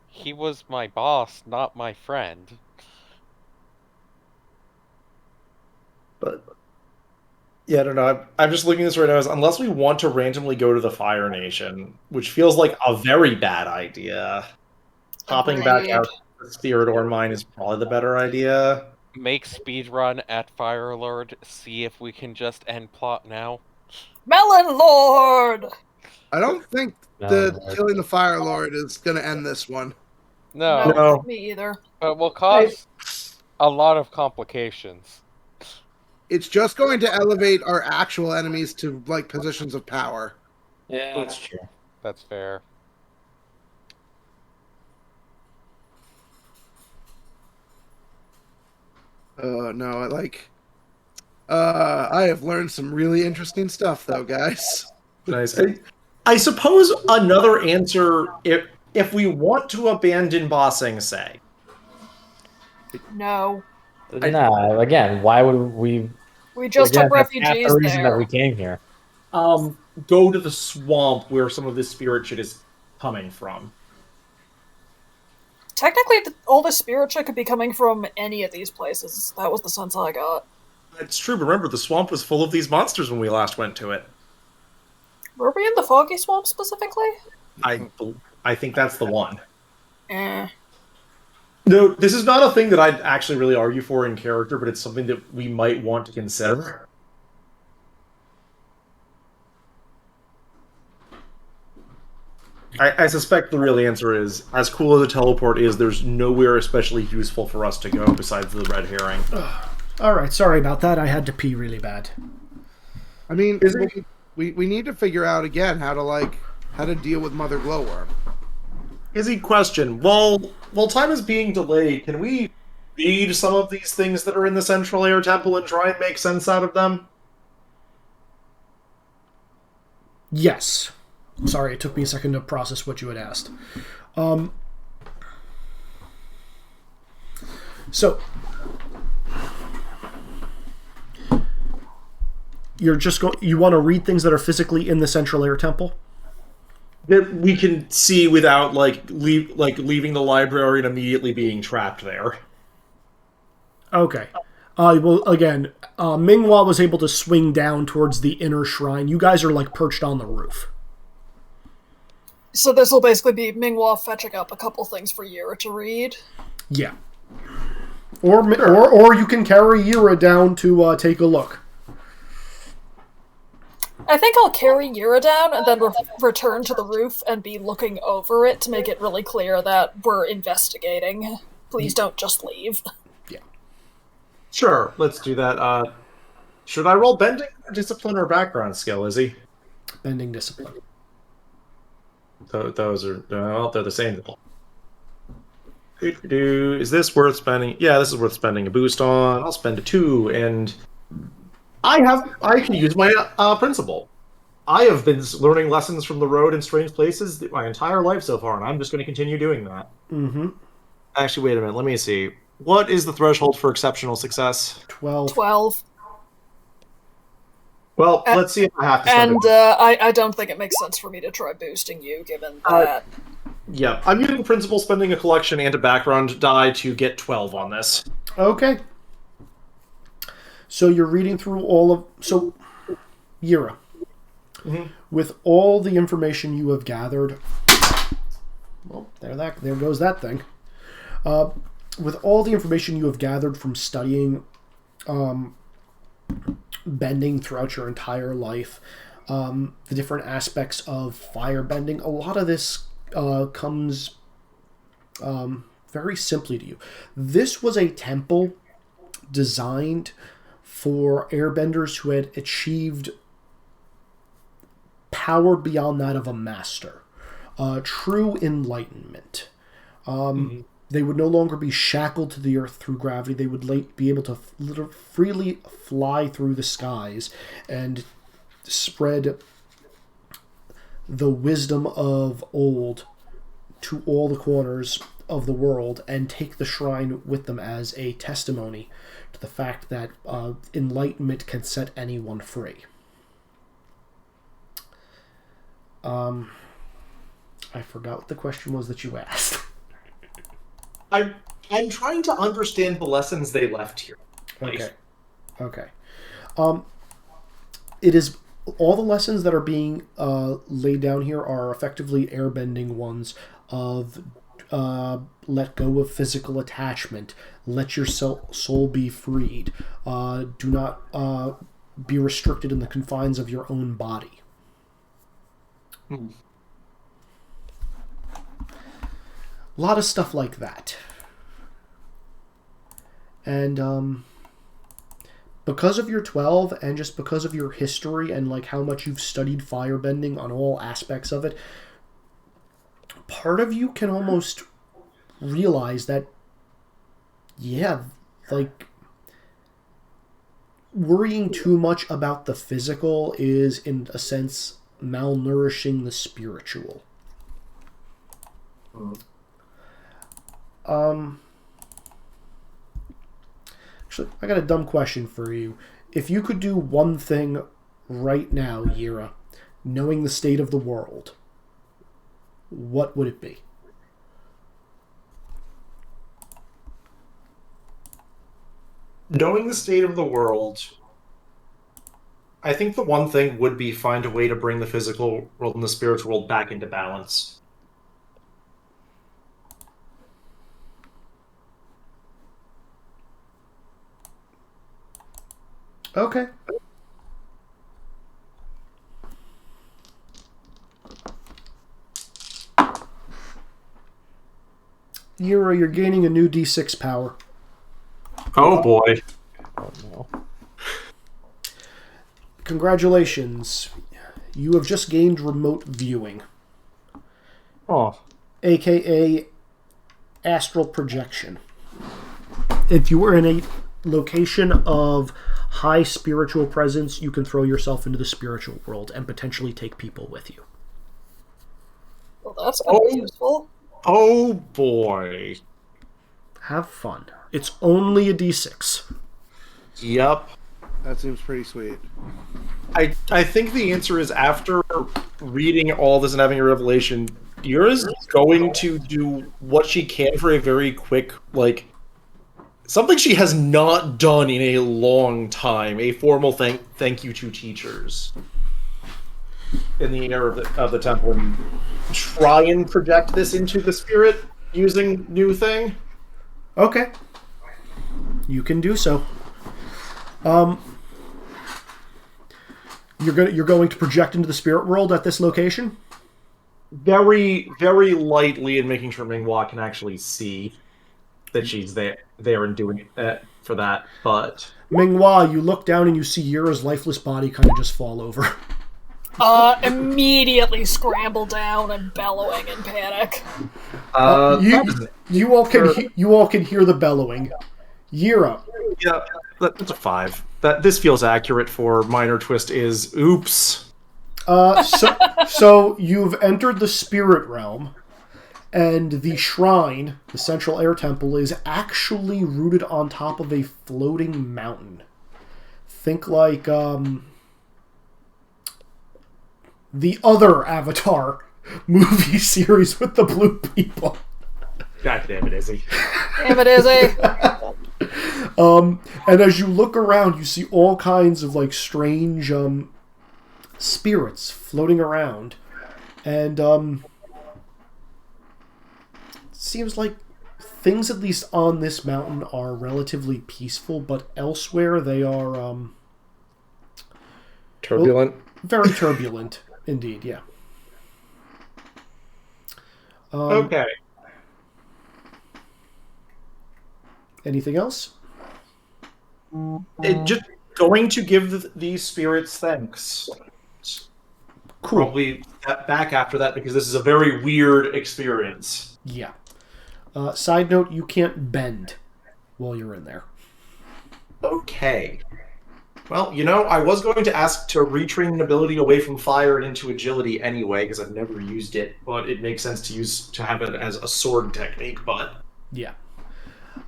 he was my boss, not my friend. But yeah, I don't know. I'm just looking at this right now. Unless we want to randomly go to the Fire Nation, which feels like a very bad idea, hopping back out to the Spiridor mine is probably the better idea. Make speedrun at Fire Lord. See if we can just end plot now. Melon Lord! I don't think killing the Fire Lord is going to end this one. No, me either. but will cause a lot of complications. It's just going to elevate our actual enemies to, like, positions of power. Yeah, that's true. That's fair. No, I have learned some really interesting stuff, though, guys. Nice. I suppose another answer, if we want to abandon bossing, say. No. Nah, again, why would we... We just took refugees the reason there. that we came here. Go to the swamp where some of this spirit shit is coming from. Technically, all the spirit shit could be coming from any of these places. That was the sense I got. It's true, but remember, the swamp was full of these monsters when we last went to it. Were we in the Foggy Swamp specifically? I think that's the one. Eh. No, this is not a thing that I'd actually really argue for in character, but it's something that we might want to consider. I suspect the real answer is, as cool as a teleport is, there's nowhere especially useful for us to go besides the red herring. Alright, sorry about that. I had to pee really bad. I mean, we need to figure out again how to deal with Mother Glowworm. Izzy, question. While time is being delayed, can we read some of these things that are in the Central Air Temple and try and make sense out of them? Yes. Sorry, it took me a second to process what you had asked. So, you want to read things that are physically in the Central Air Temple? That we can see without leaving the library and immediately being trapped there. Okay. Well, again, Minghua was able to swing down towards the inner shrine. You guys are perched on the roof. So this will basically be Minghua fetching up a couple things for Yira to read. Yeah. Or you can carry Yira down to take a look. I think I'll carry Yira down and then return to the roof and be looking over it to make it really clear that we're investigating. Please don't just leave. Yeah. Sure, let's do that. Should I roll bending, discipline, or background skill, Izzy? Bending discipline. Those are they're the same. Is this worth spending? Yeah, this is worth spending a boost on. I'll spend a 2, and I can use my principle. I have been learning lessons from the road in strange places my entire life so far, and I'm just going to continue doing that. Mm-hmm. Actually, wait a minute. Let me see. What is the threshold for exceptional success? 12. 12. Well, let's see if I have to spend And I don't think it makes sense for me to try boosting you, given that. Yeah, I'm using principal spending a collection and a background die to get 12 on this. Okay. So you're reading through all of... So, Yira, with all the information you have gathered... Well, there goes that thing. With all the information you have gathered from studying bending throughout your entire life, the different aspects of fire bending, a lot of this comes very simply to you. This was a temple designed for airbenders who had achieved power beyond that of a master. True enlightenment. They would no longer be shackled to the earth through gravity. They would be able to freely fly through the skies and spread the wisdom of old to all the corners of the world and take the shrine with them as a testimony to the fact that enlightenment can set anyone free. I forgot what the question was that you asked. I'm trying to understand the lessons they left here. Okay. It is all the lessons that are being laid down here are effectively airbending ones of let go of physical attachment, let your soul be freed, do not be restricted in the confines of your own body. A lot of stuff like that. And because of your 12 and just because of your history and like how much you've studied firebending on all aspects of it, part of you can almost realize that, yeah, like worrying too much about the physical is, in a sense, malnourishing the spiritual. Actually, I got a dumb question for you. If you could do one thing right now, Yira, knowing the state of the world, what would it be? Knowing the state of the world, I think the one thing would be find a way to bring the physical world and the spiritual world back into balance. Okay. You're gaining a new D6 power. Oh boy. Oh no. Congratulations. You have just gained remote viewing. Oh. AKA astral projection. If you were in a location of high spiritual presence, you can throw yourself into the spiritual world and potentially take people with you. Well, that's gonna be useful. Oh boy. Have fun. It's only a D6. Yep. That seems pretty sweet. I think the answer is, after reading all this and having a revelation, Yura's going to do what she can for a very quick, like, something she has not done in a long time, a formal thank you to teachers in the air of the temple, and try and project this into the spirit using new thing. Okay. You can do so. You're going to project into the spirit world at this location? Very, very lightly, and making sure Minghua can actually see that she's there and doing it for that, but... Minghua, you look down and you see Yura's lifeless body kind of just fall over. Immediately scramble down and bellowing in panic. You all can hear the bellowing. Yura. Yeah, that's a 5. This feels accurate for minor twist is oops. So you've entered the spirit realm, and the shrine, the central air temple, is actually rooted on top of a floating mountain. Think like the other Avatar movie series with the blue people. God damn it, Izzy. Damn it, Izzy. And as you look around, you see all kinds of like strange spirits floating around, and seems like things, at least on this mountain, are relatively peaceful, but elsewhere they are Turbulent. very turbulent indeed. Yeah. Okay. Anything else? Just going to give these spirits thanks. Cool. Probably step back after that because this is a very weird experience. Yeah. Side note, you can't bend while you're in there. Okay. Well, I was going to ask to retrain an ability away from fire and into agility anyway, because I've never used it, but it makes sense to have it as a sword technique, but... Yeah.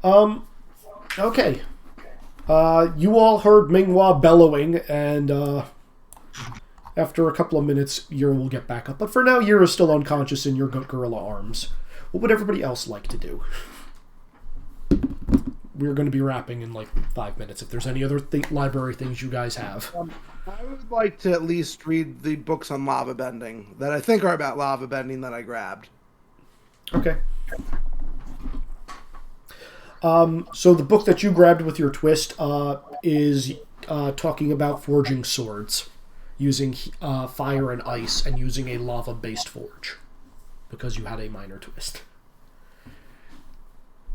Okay. You all heard Minghua bellowing, and after a couple of minutes, Yura will get back up. But for now, Yura's still unconscious in your gorilla arms. What would everybody else like to do? We're going to be wrapping in like 5 minutes. If there's any other library things you guys have. I would like to at least read the books on lava bending that I think are about lava bending that I grabbed. Okay. So the book that you grabbed with your twist is talking about forging swords using fire and ice and using a lava-based forge because you had a minor twist.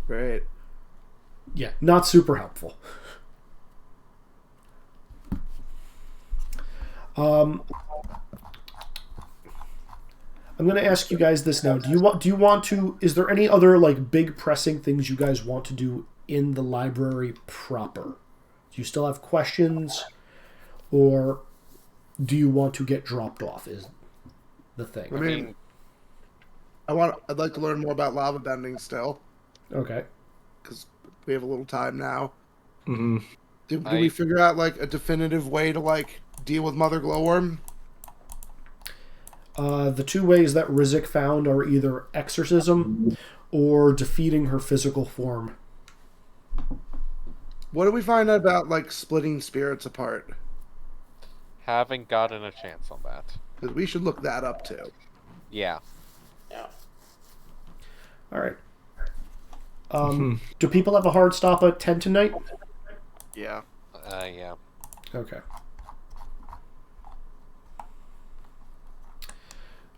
Great. Yeah, not super helpful. I'm going to ask you guys this now. Do you want to? Is there any other like big pressing things you guys want to do in the library proper? Do you still have questions, or do you want to get dropped off? Is the thing. I mean, I'd like to learn more about lava bending still. Okay. Because we have a little time now. Mm-hmm. Do we figure out like a definitive way to like deal with Mother Glowworm? The two ways that Rizik found are either exorcism or defeating her physical form. What do we find out about like splitting spirits apart? Haven't gotten a chance on that. Because we should look that up too. Yeah. All right. Do people have a hard stop at 10 tonight? Yeah. Yeah. Okay.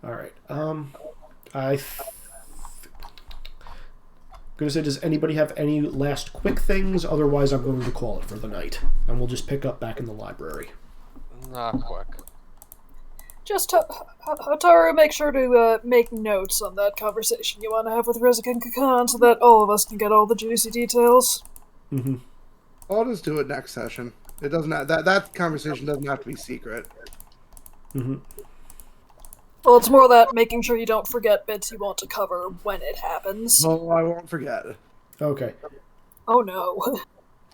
All right. I'm going to say, does anybody have any last quick things? Otherwise, I'm going to call it for the night. And we'll just pick up back in the library. Not quick. Just, Hotaru, make sure to make notes on that conversation you want to have with Rizik and Kakan so that all of us can get all the juicy details. Mm-hmm. I'll just do it next session. It doesn't have, that conversation doesn't have to be secret. Mm-hmm. Well, it's more that making sure you don't forget bits you want to cover when it happens. No, I won't forget. Okay. Oh no.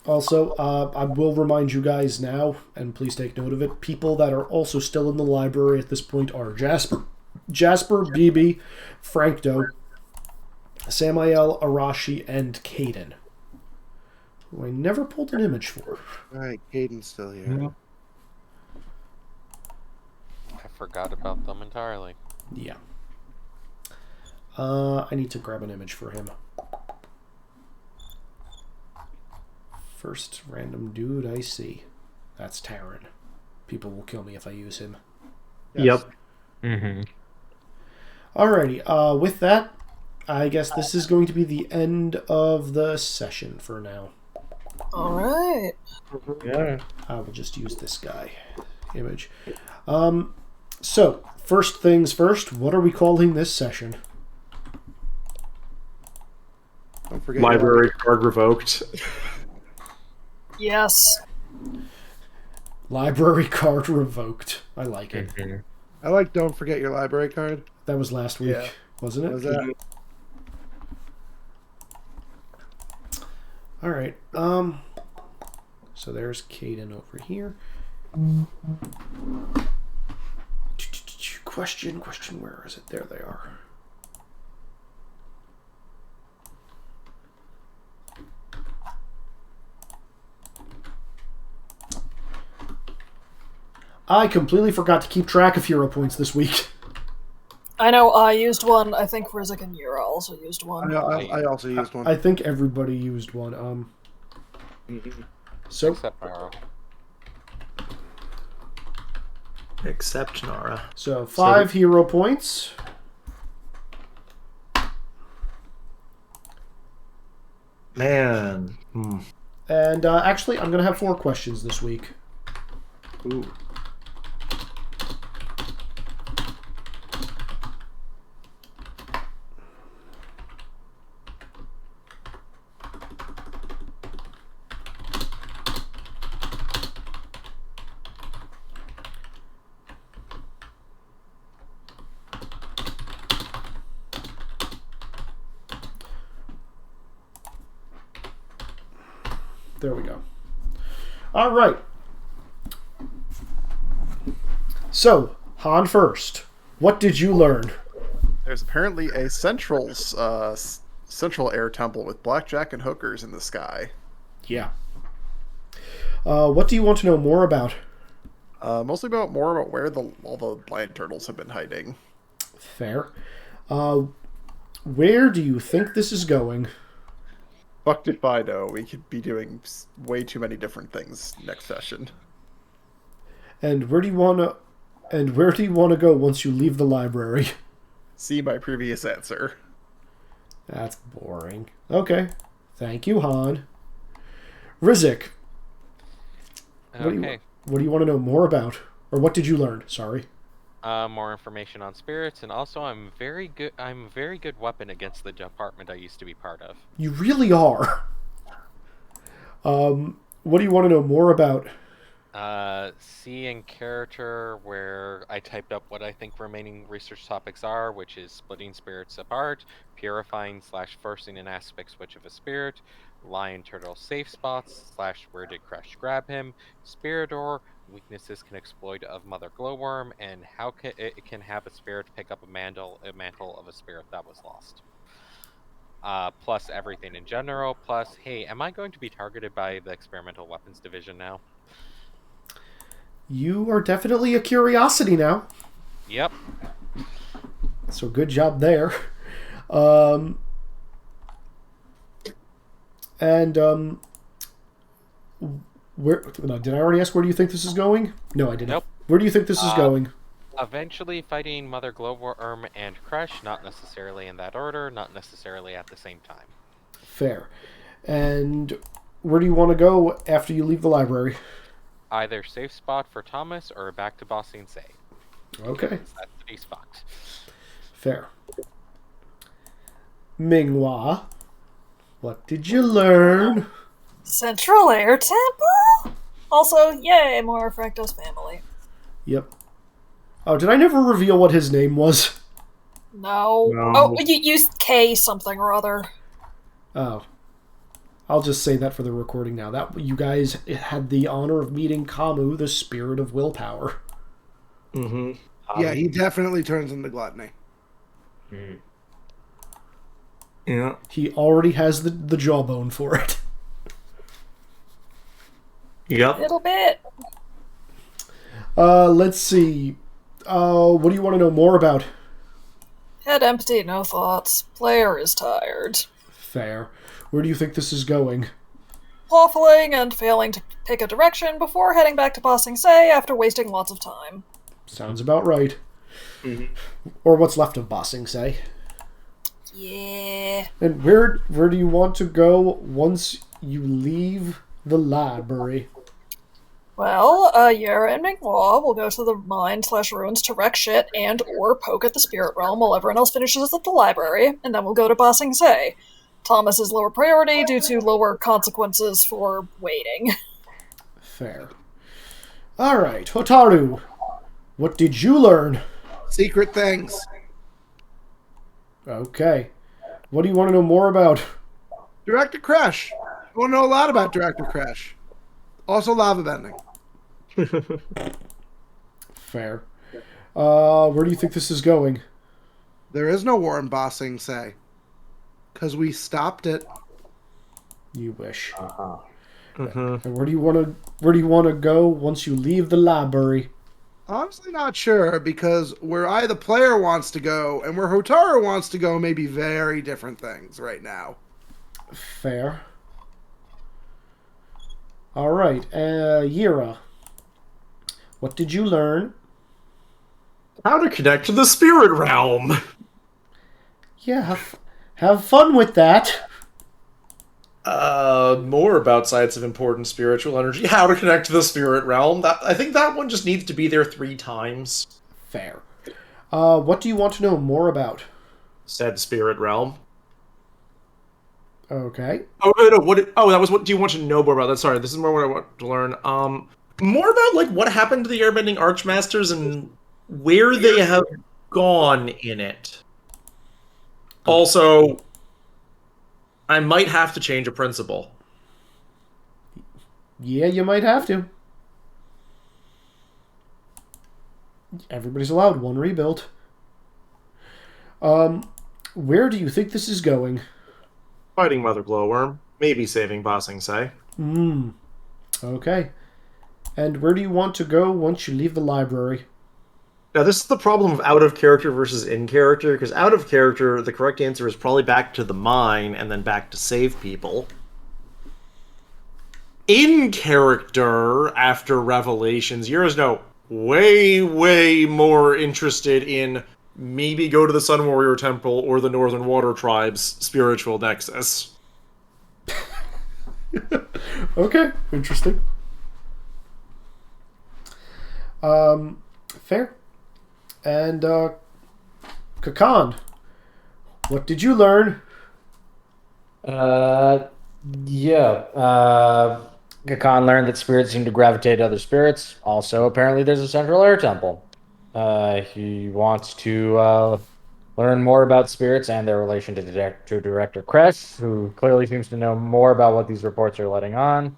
Also, I will remind you guys now, and please take note of it, people that are also still in the library at this point are Jasper, BB, Frankdo, Samael, Arashi, and Caden, who I never pulled an image for. Alright, Caden's still here. I forgot about them entirely. Yeah. I need to grab an image for him. First random dude I see. That's Taryn. People will kill me if I use him. Yes. Yep. Mm-hmm. Alrighty, with that, I guess this is going to be the end of the session for now. Alright. Yeah. I will just use this guy image. So, first things first, what are we calling this session? Don't forget Library card revoked. Yes. Library card revoked. I like it. Mm-hmm. I like don't forget your library card. That was last week, Yeah. wasn't it? Was that? Alright, so there's Caden over here. Question, where is it? There they are. I completely forgot to keep track of hero points this week. I know I used one. I think Rizik and Yura also used one. I also used one. I think everybody used one. So Except Nara. Except Nara. So 5 hero points. Man. And actually, I'm going to have 4 questions this week. Ooh. There we go. All right. So, Han first. What did you learn? There's apparently a central air temple with blackjack and hookers in the sky. Yeah. What do you want to know more about? Mostly more about where all the blind turtles have been hiding. Fair. Where do you think this is going? Fucked if I know. We could be doing way too many different things next session. And where do you want to go once you leave the library? See my previous answer. That's boring. Okay. Thank you, Han. Rizik. Okay. What do you want to know more about? Or what did you learn? Sorry. More information on spirits, and also I'm a very good weapon against the department I used to be part of. You really are. What do you want to know more about? C in character, where I typed up what I think remaining research topics are, which is splitting spirits apart, purifying / forcing an aspect switch of a spirit, lion turtle safe spots / where did Crush grab him, Spiridor, weaknesses can exploit of Mother Glowworm, and how it can have a spirit pick up a mantle of a spirit that was lost. Plus everything in general, plus, hey, am I going to be targeted by the Experimental Weapons Division now? You are definitely a curiosity now. Yep. So good job there. Where did I already ask where do you think this is going? No, I didn't. Nope. Where do you think this is going? Eventually fighting Mother Glowworm and Crush, not necessarily in that order, not necessarily at the same time. Fair. And where do you want to go after you leave the library? Either safe spot for Thomas or back to Bossing Say. Okay. That's the spot. Fair. Minghua, what did you learn? Central Air Temple? Also, yay, more of Franco's family. Yep. Oh, did I never reveal what his name was? No. No. Oh, you used K something or other. Oh. I'll just say that for the recording now. That you guys had the honor of meeting Kamu, the spirit of willpower. Mm-hmm. Yeah, he definitely turns into gluttony. Yeah. He already has the jawbone for it. Yep. Little bit. Let's see. What do you want to know more about? Head empty, no thoughts. Player is tired. Fair. Where do you think this is going? Waffling and failing to pick a direction before heading back to Bossing Say after wasting lots of time. Sounds about right. Mm-hmm. Or what's left of Bossing Say. Yeah. And where do you want to go once you leave the library? Well, Yara and Minghua will go to the mine / ruins to wreck shit and or poke at the spirit realm while everyone else finishes at the library, and then we'll go to Bossing Say. Thomas is lower priority due to lower consequences for waiting. Fair. Alright, Hotaru, what did you learn? Secret things. Okay. What do you want to know more about? Director Crash. I want to know a lot about Director Crash. Also lava bending. Fair. Where do you think this is going? There is no war in Ba Sing Se. Because we stopped it. You wish. Uh-huh. And where do you want to go once you leave the library? Honestly, not sure, because where I, the player, wants to go and where Hotaru wants to go may be very different things right now. Fair. All right, Yira. What did you learn? How to connect to the spirit realm. Yeah, have fun with that. More about sites of important spiritual energy. How to connect to the spirit realm. I think that one just needs to be there 3 times. Fair. What do you want to know more about? Said spirit realm. Okay. Oh no! That was what do you want to know more about? That sorry, this is more what I want to learn. More about like what happened to the Airbending Archmasters and where they have gone in it. Also, I might have to change a principle. Yeah, you might have to. Everybody's allowed one rebuild. Where do you think this is going? Fighting Mother Glowworm, maybe saving Ba Sing Se. Okay. And where do you want to go once you leave the library? Now, this is the problem of out of character versus in character, because out of character, the correct answer is probably back to the mine and then back to save people. In character, after Revelations, Yura's no way, way more interested in maybe go to the Sun Warrior Temple or the Northern Water Tribe's spiritual nexus. Okay, interesting. Fair. And, Kakan, what did you learn? Gakan learned that spirits seem to gravitate to other spirits. Also, apparently there's a central air temple. He wants to learn more about spirits and their relation to Director Kresh, who clearly seems to know more about what these reports are letting on.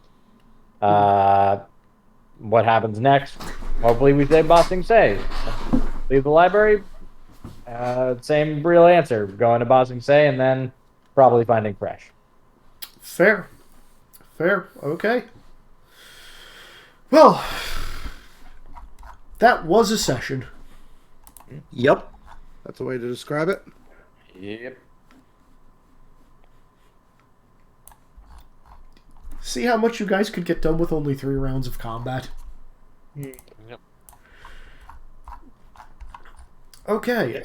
What happens next? Hopefully we save Ba Sing Se. Leave the library. Same real answer. Going to Ba Sing Se and then probably finding Kresh. Fair. Fair. Okay. Well, that was a session. Yep. That's a way to describe it. Yep. See how much you guys could get done with only 3 rounds of combat. Yep. Okay.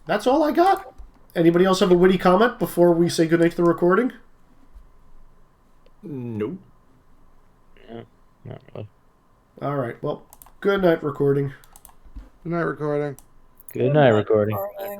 That's all I got. Anybody else have a witty comment before we say goodnight to the recording? Nope. Yeah, not really. All right. Well, good night, recording. Good night, recording. Good night, recording. Recording.